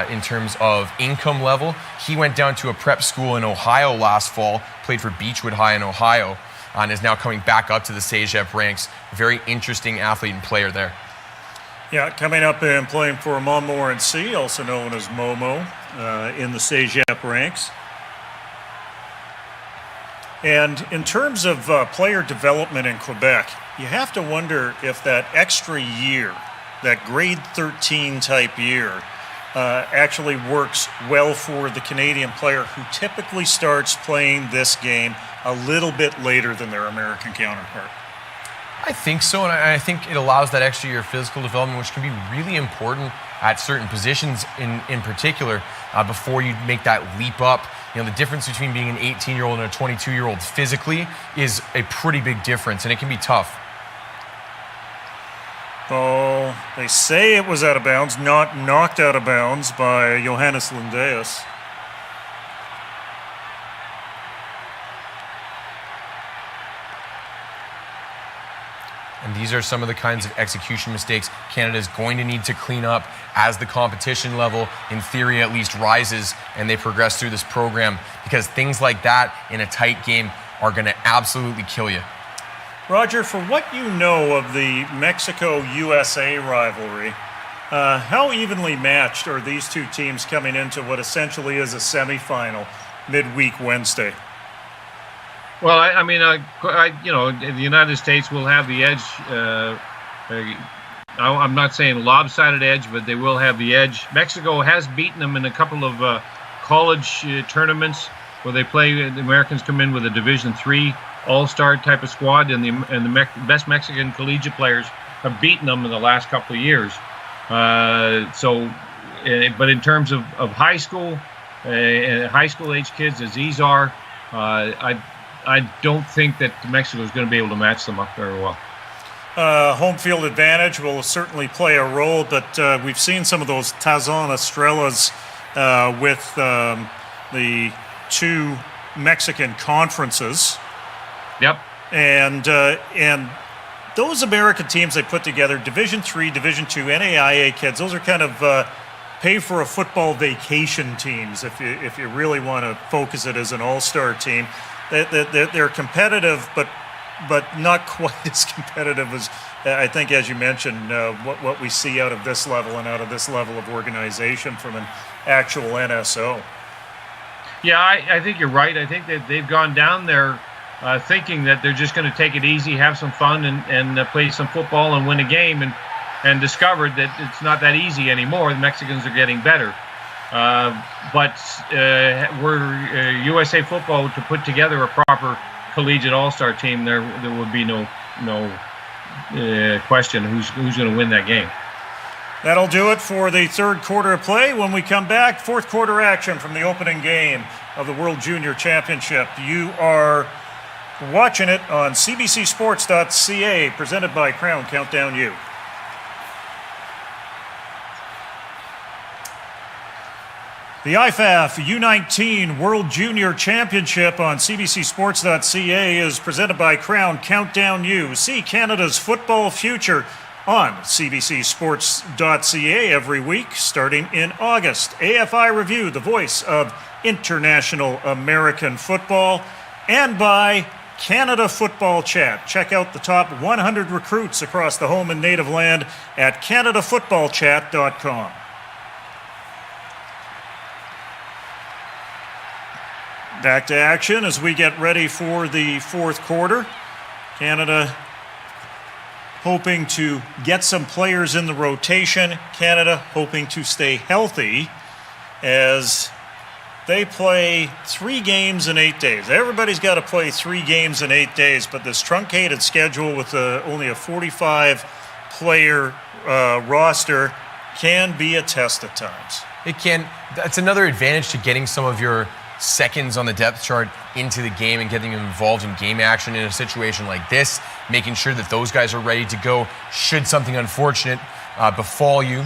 In terms of income level. He went down to a prep school in Ohio last fall, played for Beechwood High in Ohio, and is now coming back up to the CEGEP ranks. Very interesting athlete and player there. Yeah, coming up and playing for Montmorency, also known as Momo, in the CEGEP ranks. And in terms of player development in Quebec, you have to wonder if that extra year, that grade 13 type year, actually works well for the Canadian player who typically starts playing this game a little bit later than their American counterpart. I think so, and I think it allows that extra year of physical development, which can be really important at certain positions in particular before you make that leap up. You know, the difference between being an 18-year-old and a 22-year-old physically is a pretty big difference, and it can be tough. Oh, they say it was out of bounds, not knocked out of bounds by Johannes Lindeus. And these are some of the kinds of execution mistakes Canada is going to need to clean up as the competition level, in theory at least, rises and they progress through this program, because things like that in a tight game are going to absolutely kill you. Roger, for what you know of the Mexico-USA rivalry, how evenly matched are these two teams coming into what essentially is a semifinal midweek Wednesday? Well, the United States will have the edge. I'm not saying lopsided edge, but they will have the edge. Mexico has beaten them in a couple of college tournaments where they play. The Americans come in with a Division III all-star type of squad, and the best Mexican collegiate players have beaten them in the last couple of years. But in terms of high school, high school age kids, as these are, I don't think that Mexico is going to be able to match them up very well. Home field advantage will certainly play a role, but we've seen some of those Tazon Estrellas with the two Mexican conferences. Yep. And those American teams they put together, Division III, Division II, NAIA kids, those are kind of pay for a football vacation teams if you really want to focus it as an all-star team. They're competitive, but not quite as competitive as, I think, as you mentioned, what we see out of this level and out of this level of organization from an actual NSO. Yeah, I think you're right. I think that they've gone down there thinking that they're just going to take it easy, have some fun, and play some football and win a game, and discovered that it's not that easy anymore. The Mexicans are getting better. But were USA Football to put together a proper collegiate all-star team, there would be no question who's going to win that game. That'll do it for the third quarter of play. When we come back, fourth quarter action from the opening game of the World Junior Championship. You are watching it on cbcsports.ca, presented by Crown Countdown U. The IFAF U19 World Junior Championship on cbcsports.ca is presented by Crown Countdown U. See Canada's football future on cbcsports.ca every week starting in August. AFI Review, the voice of international American football, and by Canada Football Chat. Check out the top 100 recruits across the home and native land at canadafootballchat.com. Back to action as we get ready for the fourth quarter. Canada hoping to get some players in the rotation. Canada hoping to stay healthy as they play 3 games in 8 days. Everybody's got to play 3 games in 8 days, but this truncated schedule with only a 45-player roster can be a test at times. It can. That's another advantage to getting some of your seconds on the depth chart into the game and getting them involved in game action in a situation like this, making sure that those guys are ready to go should something unfortunate befall you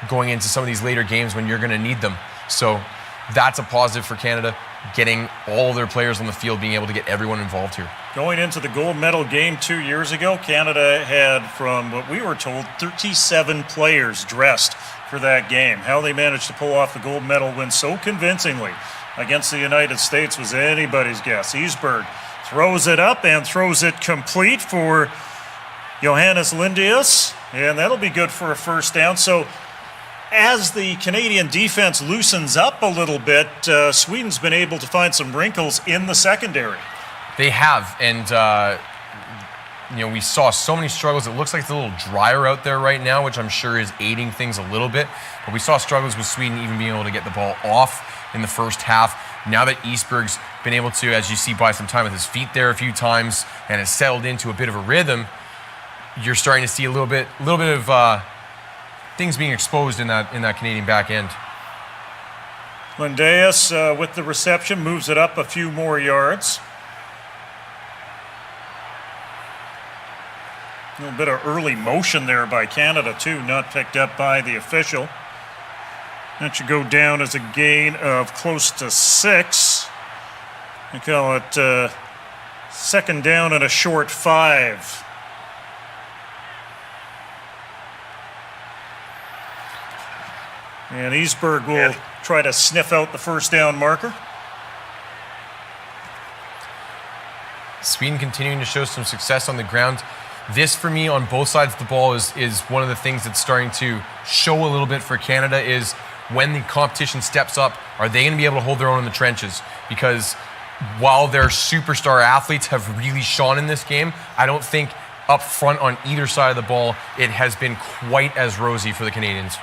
going into some of these later games when you're going to need them. So that's a positive for Canada, getting all of their players on the field, being able to get everyone involved here. Going into the gold medal game 2 years ago, Canada had, from what we were told, 37 players dressed for that game. How they managed to pull off the gold medal win so convincingly against the United States was anybody's guess. Eastberg throws it up and throws it complete for Johannes Lindius, and that'll be good for a first down. So as the Canadian defense loosens up a little bit, Sweden's been able to find some wrinkles in the secondary. They have, and we saw so many struggles. It looks like it's a little drier out there right now, which I'm sure is aiding things a little bit. But we saw struggles with Sweden even being able to get the ball off in the first half. Now that Eastberg's been able to, as you see, buy some time with his feet there a few times and has settled into a bit of a rhythm, you're starting to see a little bit of things being exposed in that Canadian back end. Lindeus with the reception moves it up a few more yards. A little bit of early motion there by Canada too, not picked up by the official. That should go down as a gain of close to 6. I call it second down and a short 5. And Eastberg will try to sniff out the first down marker. Sweden continuing to show some success on the ground. This, for me, on both sides of the ball is one of the things that's starting to show a little bit for Canada is when the competition steps up, are they going to be able to hold their own in the trenches? Because while their superstar athletes have really shone in this game, I don't think up front on either side of the ball it has been quite as rosy for the Canadians.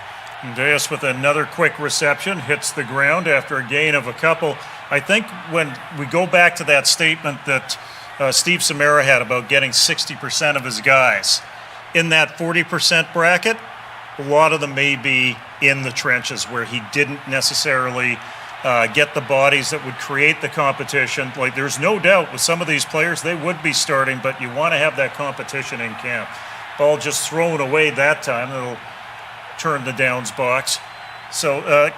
Deus with another quick reception, hits the ground after a gain of a couple. I think when we go back to that statement that Steve Samara had about getting 60% of his guys in that 40% bracket, a lot of them may be in the trenches where he didn't necessarily get the bodies that would create the competition. Like, there's no doubt with some of these players, they would be starting, but you want to have that competition in camp. Ball just thrown away that time. It'll turn the downs box. So,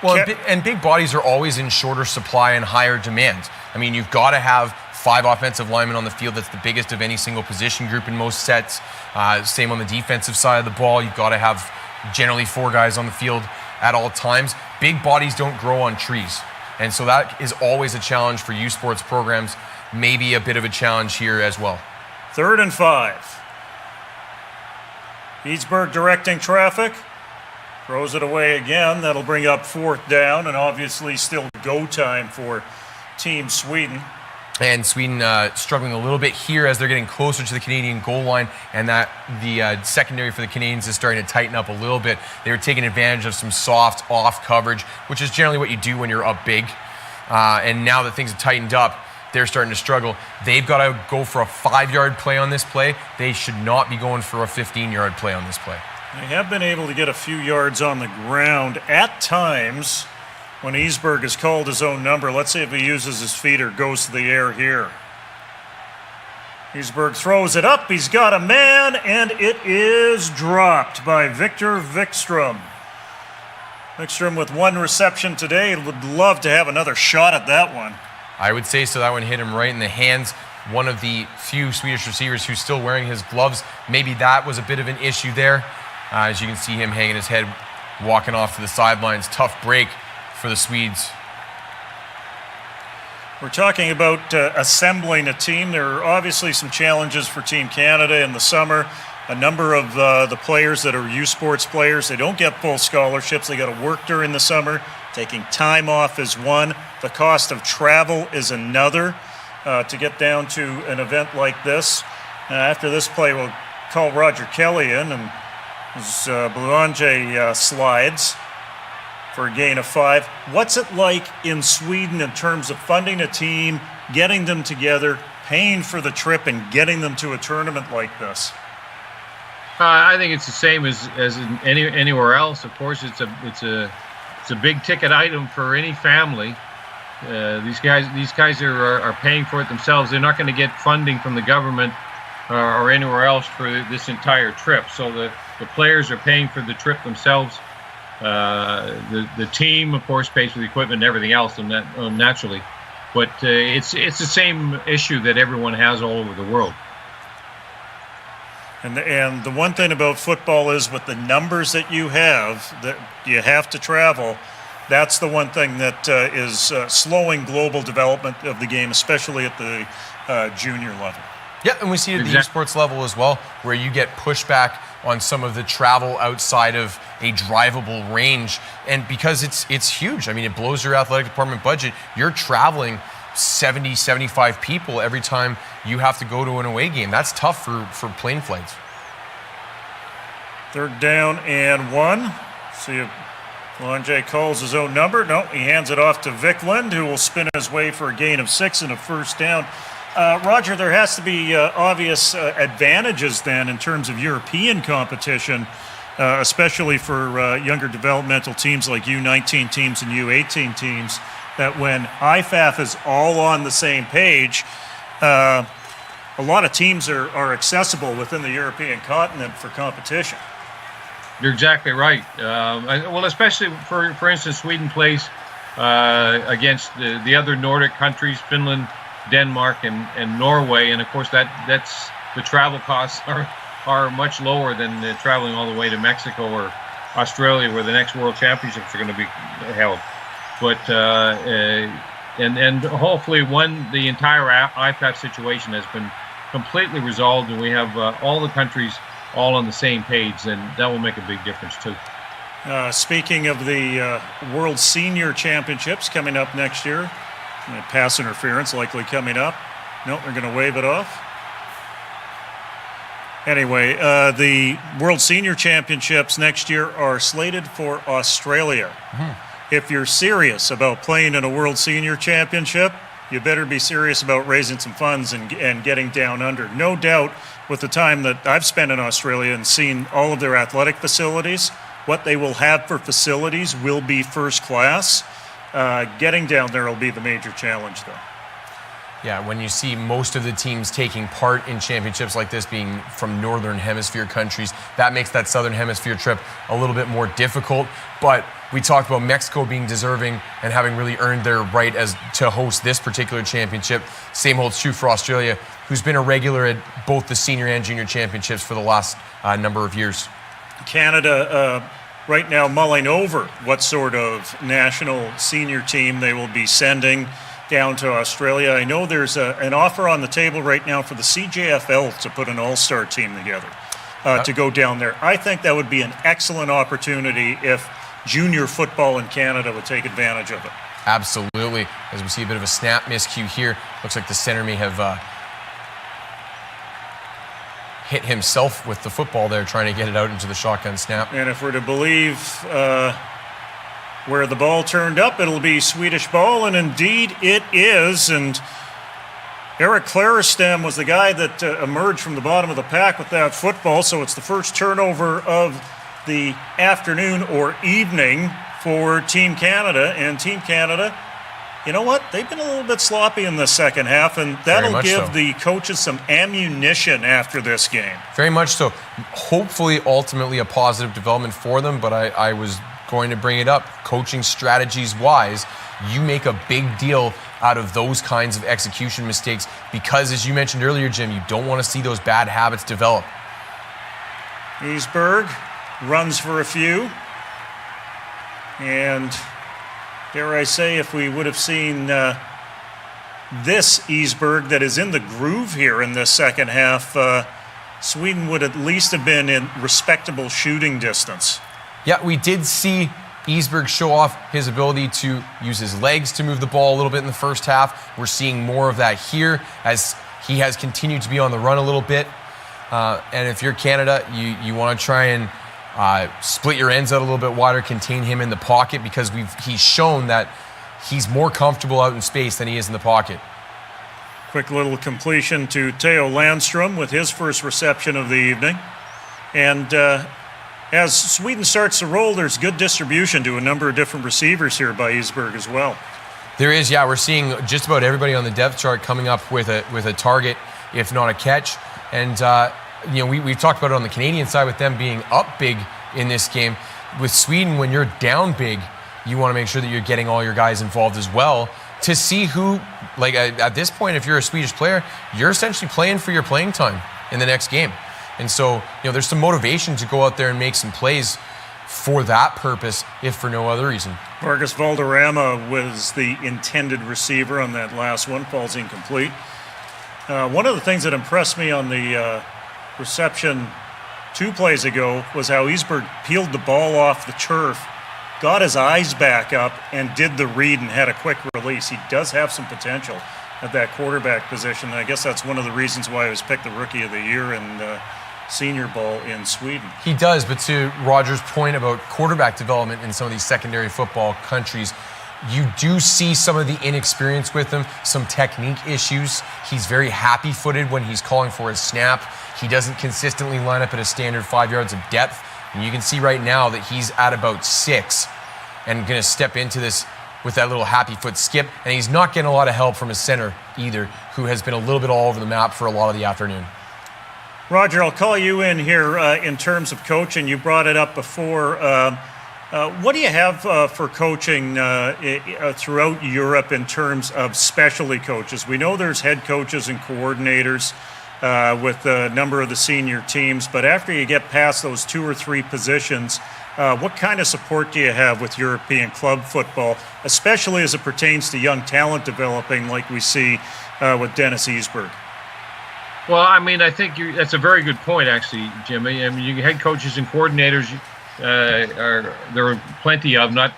and big bodies are always in shorter supply and higher demand. I mean, you've got to have 5 offensive linemen on the field. That's the biggest of any single position group in most sets. Same on the defensive side of the ball. You've got to have generally 4 guys on the field at all times. Big bodies don't grow on trees. And so that is always a challenge for youth sports programs. Maybe a bit of a challenge here as well. 3rd and 5. Eastberg directing traffic. Throws it away again. That'll bring up 4th down, and obviously still go time for Team Sweden. And Sweden struggling a little bit here as they're getting closer to the Canadian goal line, and that the secondary for the Canadians is starting to tighten up a little bit. They were taking advantage of some soft off coverage, which is generally what you do when you're up big. And now that things have tightened up, they're starting to struggle. They've got to go for a 5-yard play on this play. They should not be going for a 15-yard play on this play. They have been able to get a few yards on the ground at times when Easberg has called his own number. Let's see if he uses his feet or goes to the air here. Easberg throws it up. He's got a man, and it is dropped by Victor Vikstrom. Vikstrom with 1 reception today. Would love to have another shot at that one. I would say so. That one hit him right in the hands. One of the few Swedish receivers who's still wearing his gloves. Maybe that was a bit of an issue there. As you can see him hanging his head, walking off to the sidelines. Tough break for the Swedes. We're talking about assembling a team. There are obviously some challenges for Team Canada in the summer. A number of the players that are U Sports players, they don't get full scholarships. They got to work during the summer. Taking time off is one. The cost of travel is another to get down to an event like this. After this play, we'll call Roger Kelly in, and his Boulanger slides for a gain of 5. What's it like in Sweden in terms of funding a team, getting them together, paying for the trip, and getting them to a tournament like this? I think it's the same as in anywhere else. Of course, it's a big ticket item for any family. These guys are paying for it themselves. They're not going to get funding from the government or anywhere else for this entire trip. So the players are paying for the trip themselves. The team, of course, pays for the equipment and everything else, and naturally. But it's the same issue that everyone has all over the world. And the one thing about football is with the numbers that you have to travel. That's the one thing that is slowing global development of the game, especially at the junior level. Yeah, and we see it at the esports level as well, where you get pushback on some of the travel outside of a drivable range. And because it's huge, I mean, it blows your athletic department budget. You're traveling 70, 75 people every time you have to go to an away game. That's tough for plane flights. 3rd down and 1. See if Boulanger calls his own number. No, he hands it off to Vikland, who will spin his way for a gain of 6 and a 1st down. Roger, there has to be obvious advantages then in terms of European competition, especially for younger developmental teams like U19 teams and U18 teams, that when IFAF is all on the same page, a lot of teams are accessible within the European continent for competition. You're exactly right. Well, especially for instance, Sweden plays against the other Nordic countries, Finland, Denmark, and Norway, and of course that's the travel costs are much lower than traveling all the way to Mexico or Australia, where the next World Championships are going to be held. But and hopefully the entire IFAF situation has been completely resolved, and we have all the countries all on the same page, and that will make a big difference too. Speaking of the World Senior Championships coming up next year, pass interference likely coming up. No, they're going to wave it off. Anyway, the World Senior Championships next year are slated for Australia. Mm-hmm. If you're serious about playing in a World Senior Championship, you better be serious about raising some funds and getting down under. No doubt, with the time that I've spent in Australia and seen all of their athletic facilities, what they will have for facilities will be first class. Getting down there will be the major challenge, though. Yeah, when you see most of the teams taking part in championships like this being from Northern Hemisphere countries, that makes that Southern Hemisphere trip a little bit more difficult. But we talked about Mexico being deserving and having really earned their right to host this particular championship. Same holds true for Australia, who's been a regular at both the senior and junior championships for the last number of years. Canada right now mulling over what sort of national senior team they will be sending down to Australia. I know there's an offer on the table right now for the CJFL to put an all-star team together to go down there. I think that would be an excellent opportunity if junior football in Canada would take advantage of it. Absolutely. As we see a bit of a snap miscue here, looks like the center may have hit himself with the football there, trying to get it out into the shotgun snap. And if we're to believe where the ball turned up, it'll be Swedish ball, and indeed it is. And Eric Clarestem was the guy that emerged from the bottom of the pack with that football, so it's the first turnover of the afternoon or evening for Team Canada. And Team Canada, you know what? They've been a little bit sloppy in the second half, and that'll give the coaches some ammunition after this game. Very much so. Hopefully, ultimately, a positive development for them, but I was going to bring it up. Coaching strategies-wise, you make a big deal out of those kinds of execution mistakes because, as you mentioned earlier, Jim, you don't want to see those bad habits develop. Easberg runs for a few, and dare I say, if we would have seen this Easberg that is in the groove here in this second half, Sweden would at least have been in respectable shooting distance. Yeah, we did see Easberg show off his ability to use his legs to move the ball a little bit in the first half. We're seeing more of that here as he has continued to be on the run a little bit. And if you're Canada, you want to try and split your ends out a little bit wider, contain him in the pocket because he's shown that he's more comfortable out in space than he is in the pocket. Quick little completion to Theo Landstrom with his first reception of the evening. And as Sweden starts to roll, there's good distribution to a number of different receivers here by Easberg as well. There is, yeah. We're seeing just about everybody on the depth chart coming up with a target, if not a catch. And we've talked about it on the Canadian side with them being up big in this game. With Sweden, when you're down big, you want to make sure that you're getting all your guys involved as well to see who, like at this point, if you're a Swedish player, you're essentially playing for your playing time in the next game. And so, there's some motivation to go out there and make some plays for that purpose, if for no other reason. Marcus Valderrama was the intended receiver on that last one, falls incomplete. One of the things that impressed me on the reception 2 plays ago was how Easberg peeled the ball off the turf, got his eyes back up, and did the read and had a quick release. He does have some potential at that quarterback position. And I guess that's one of the reasons why he was picked the Rookie of the Year in senior ball in Sweden. He does, but to Roger's point about quarterback development in some of these secondary football countries, you do see some of the inexperience with him, some technique issues. He's very happy-footed when he's calling for his snap. He doesn't consistently line up at a standard 5 yards of depth. And you can see right now that he's at about 6 and going to step into this with that little happy foot skip. And he's not getting a lot of help from his center either, who has been a little bit all over the map for a lot of the afternoon. Roger, I'll call you in here in terms of coaching. You brought it up before. What do you have for coaching throughout Europe in terms of specialty coaches? We know there's head coaches and coordinators with a number of the senior teams, but after you get past those 2 or 3 positions, what kind of support do you have with European club football, especially as it pertains to young talent developing like we see with Dennis Easberg? Well, I think that's a very good point, actually, Jimmy. You head coaches and coordinators, there are plenty of, not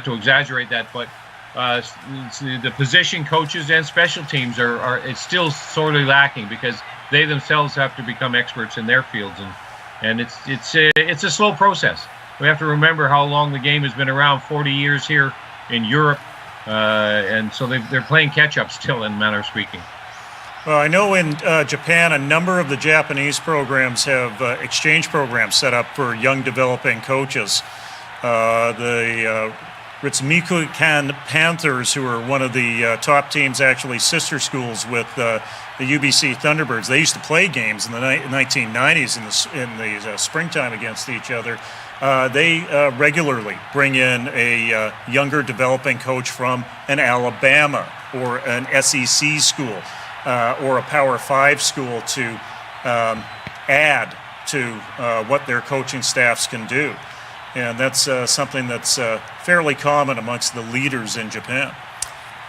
to exaggerate that, but the position coaches and special teams it's still sorely lacking because they themselves have to become experts in their fields, and it's a slow process. We have to remember how long the game has been around, 40 years here in Europe, and so they're playing catch up still, in a manner of speaking. Well, I know in Japan, a number of the Japanese programs have exchange programs set up for young developing coaches. The Ritsumeikan Panthers, who are one of the top teams, actually sister schools with the UBC Thunderbirds. They used to play games in the 1990s in the springtime against each other. They regularly bring in a younger developing coach from an Alabama or an SEC school. Or a Power 5 school to add to what their coaching staffs can do. And that's something that's fairly common amongst the leaders in Japan.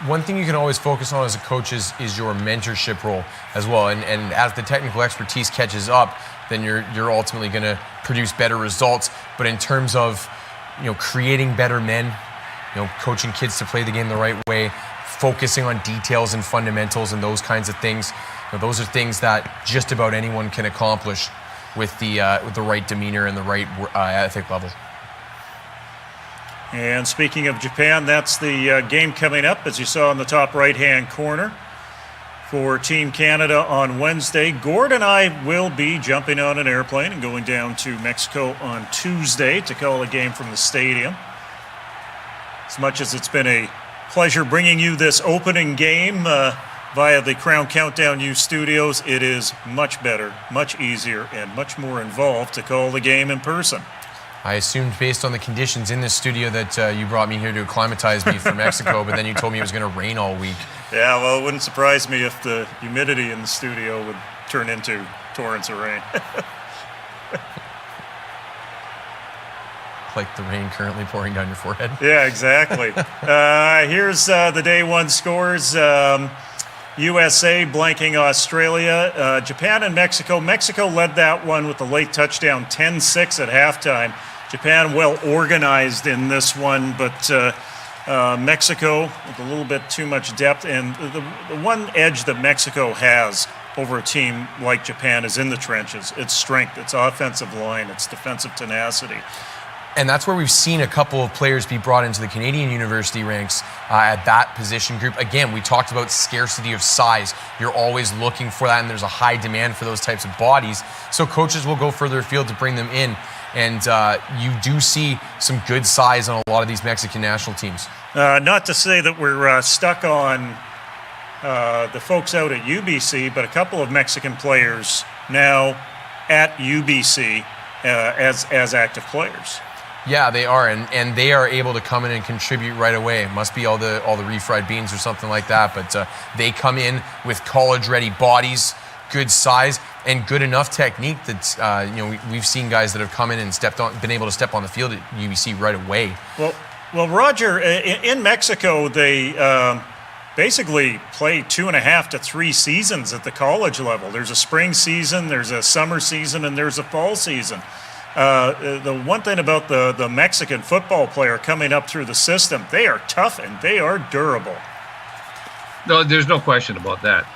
One thing you can always focus on as a coach is your mentorship role as well. And as the technical expertise catches up, then you're ultimately going to produce better results. But in terms of creating better men, coaching kids to play the game the right way, focusing on details and fundamentals and those kinds of things. Those are things that just about anyone can accomplish with the right demeanor and the right ethic level. And speaking of Japan, that's the game coming up, as you saw in the top right-hand corner. for Team Canada on Wednesday. Gord and I will be jumping on an airplane and going down to Mexico on Tuesday to call a game from the stadium. As much as it's been a pleasure bringing you this opening game via the Crown Countdown U studios, it is much better, much easier, and much more involved to call the game in person. I assumed based on the conditions in this studio that you brought me here to acclimatize me for Mexico, but then you told me it was going to rain all week. Yeah, well, it wouldn't surprise me if the humidity in the studio would turn into torrents of rain. Like the rain currently pouring down your forehead. Yeah, exactly. Here's the day one scores. USA blanking Australia. Japan and Mexico. Mexico led that one with a late touchdown, 10-6 at halftime. Japan well organized in this one, but Mexico with a little bit too much depth. And the one edge that Mexico has over a team like Japan is in the trenches. It's strength, it's offensive line, it's defensive tenacity. And that's where we've seen a couple of players be brought into the Canadian university ranks at that position group. Again, we talked about scarcity of size. You're always looking for that, and there's a high demand for those types of bodies. So coaches will go further afield to bring them in. And you do see some good size on a lot of these Mexican national teams. Not to say that we're stuck on the folks out at UBC, but a couple of Mexican players now at UBC as active players. Yeah, they are, and they are able to come in and contribute right away. It must be all the refried beans or something like that, but they come in with college-ready bodies, good size, and good enough technique that we've seen guys that have come in and been able to step on the field at UBC right away. Well, Roger, in Mexico, they basically play 2.5 to 3 seasons at the college level. There's a spring season, there's a summer season, and there's a fall season. The one thing about the Mexican football player coming up through the system, they are tough and they are durable. No, there's no question about that.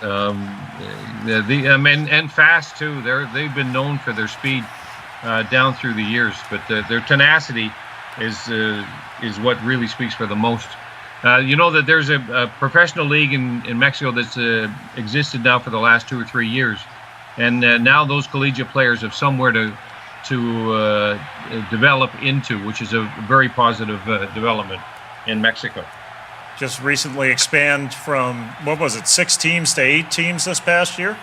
And fast too. They've been known for their speed down through the years, but their tenacity is what really speaks for the most. You know that there's a professional league in Mexico that's existed now for the last 2 or 3 years, and now those collegiate players have somewhere to develop into, which is a very positive development in Mexico. Just recently expand from, 6 teams to 8 teams this past year?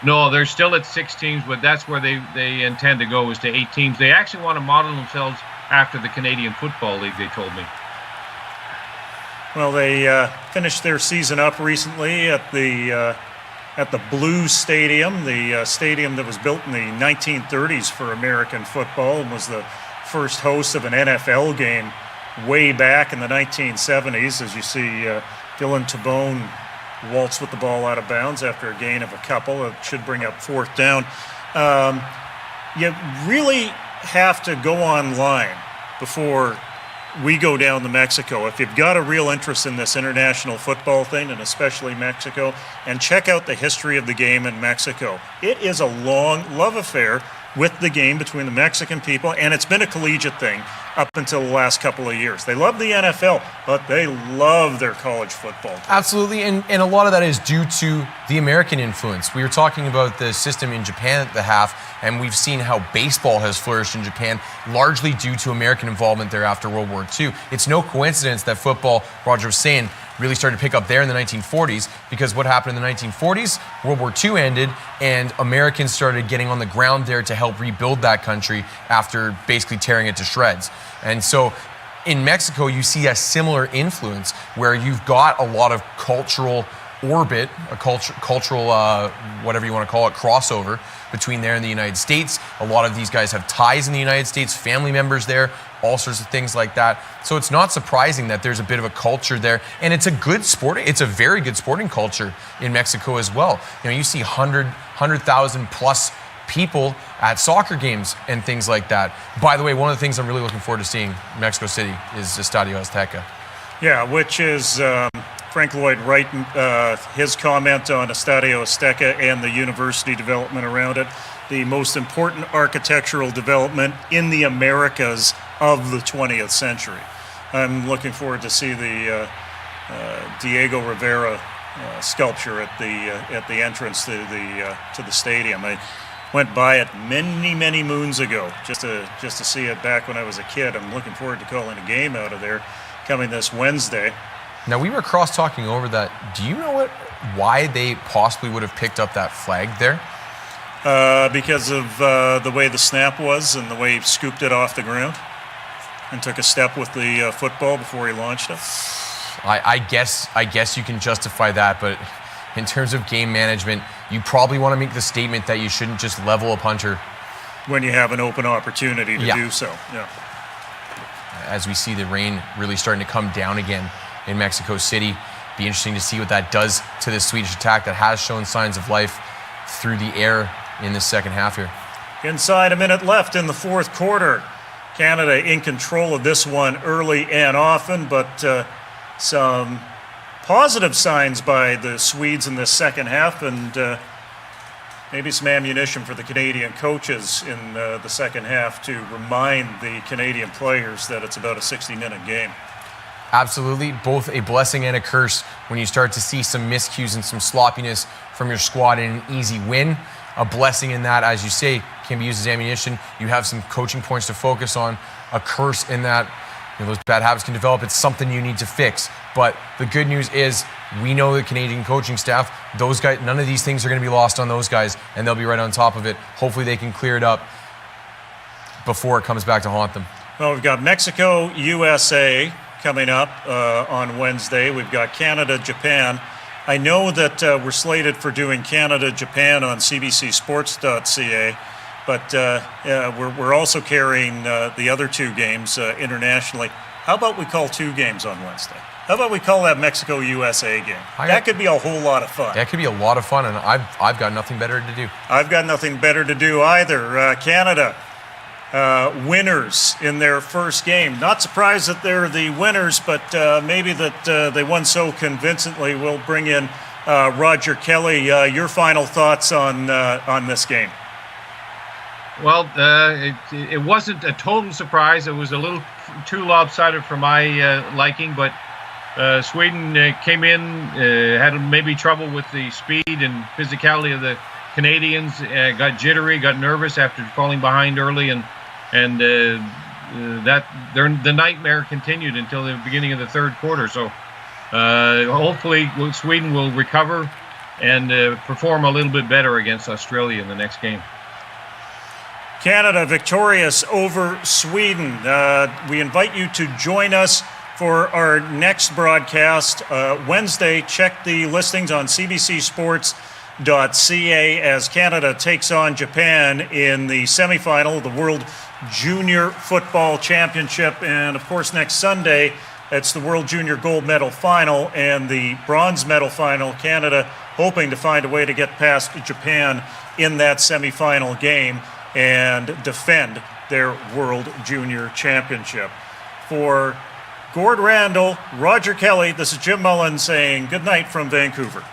No, they're still at 6 teams, but that's where they intend to go, is to 8 teams. They actually want to model themselves after the Canadian Football League, they told me. Well, they finished their season up recently at the Blue Stadium, the stadium that was built in the 1930s for American football and was the first host of an NFL game way back in the 1970s. As you see, Dylan Tabone waltz with the ball out of bounds after a gain of a couple. It should bring up 4th down. You really have to go online before we go down to Mexico. If you've got a real interest in this international football thing, and especially Mexico, and check out the history of the game in Mexico. It is a long love affair with the game between the Mexican people, and it's been a collegiate thing up until the last couple of years. They love the NFL, but they love their college football. Absolutely, and a lot of that is due to the American influence. We were talking about the system in Japan at the half, and we've seen how baseball has flourished in Japan, largely due to American involvement there after World War II. It's no coincidence that football, Roger was saying, really started to pick up there in the 1940s, because what happened in the 1940s, World War II ended, and Americans started getting on the ground there to help rebuild that country after basically tearing it to shreds. And so in Mexico, you see a similar influence where you've got a lot of cultural orbit, a cultural, whatever you want to call it, crossover between there and the United States. A lot of these guys have ties in the United States, family members there, all sorts of things like that. So it's not surprising that there's a bit of a culture there, and it's a very good sporting culture in Mexico as well. You know, you see 100,000 plus people at soccer games and things like that. By the way, one of the things I'm really looking forward to seeing in Mexico City is Estadio Azteca. Yeah, which is Frank Lloyd Wright, his comment on Estadio Azteca and the university development around it, the most important architectural development in the Americas of the 20th century. I'm looking forward to see the Diego Rivera sculpture at the entrance to the stadium. I went by it many moons ago just to see it back when I was a kid. I'm looking forward to calling a game out of there coming this Wednesday. Now, we were cross-talking over that. Do you know why they possibly would have picked up that flag there? Because of the way the snap was and the way he scooped it off the ground and took a step with the football before he launched it. I guess you can justify that, but in terms of game management, you probably want to make the statement that you shouldn't just level a punter when you have an open opportunity to do so. Yeah. As we see the rain really starting to come down again in Mexico City, be interesting to see what that does to the Swedish attack that has shown signs of life through the air in the second half here. Inside a minute left in the fourth quarter. Canada in control of this one early and often, but some positive signs by the Swedes in the second half, and maybe some ammunition for the Canadian coaches in the second half to remind the Canadian players that it's about a 60-minute game. Absolutely, both a blessing and a curse when you start to see some miscues and some sloppiness from your squad in an easy win. A blessing in that, as you say, can be used as ammunition. You have some coaching points to focus on. A curse in that those bad habits can develop. It's something you need to fix. But the good news is we know the Canadian coaching staff, those guys, none of these things are going to be lost on those guys, and they'll be right on top of it. Hopefully they can clear it up before it comes back to haunt them. Well, we've got Mexico, USA coming up on Wednesday. We've got Canada, Japan. I know that we're slated for doing Canada, Japan on cbcsports.ca, but we're also carrying the other two games internationally. How about we call two games on Wednesday? How about we call that Mexico-USA game? That could be a whole lot of fun. That could be a lot of fun, and I've got nothing better to do. I've got nothing better to do either. Canada, winners in their first game. Not surprised that they're the winners, but maybe that they won so convincingly. We'll bring in Roger Kelly. Your final thoughts on this game? Well, it wasn't a total surprise. It was a little too lopsided for my liking, but Sweden came in, had maybe trouble with the speed and physicality of the Canadians, got jittery, got nervous after falling behind early, and that the nightmare continued until the beginning of the third quarter. So hopefully Sweden will recover and perform a little bit better against Australia in the next game. Canada victorious over Sweden. We invite you to join us for our next broadcast Wednesday. Check the listings on cbcsports.ca as Canada takes on Japan in the semifinal of the World Junior Football Championship. And of course, next Sunday, it's the World Junior Gold Medal Final and the Bronze Medal Final. Canada hoping to find a way to get past Japan in that semifinal game and defend their World Junior Championship. For Gord Randall, Roger Kelly, this is Jim Mullen saying good night from Vancouver.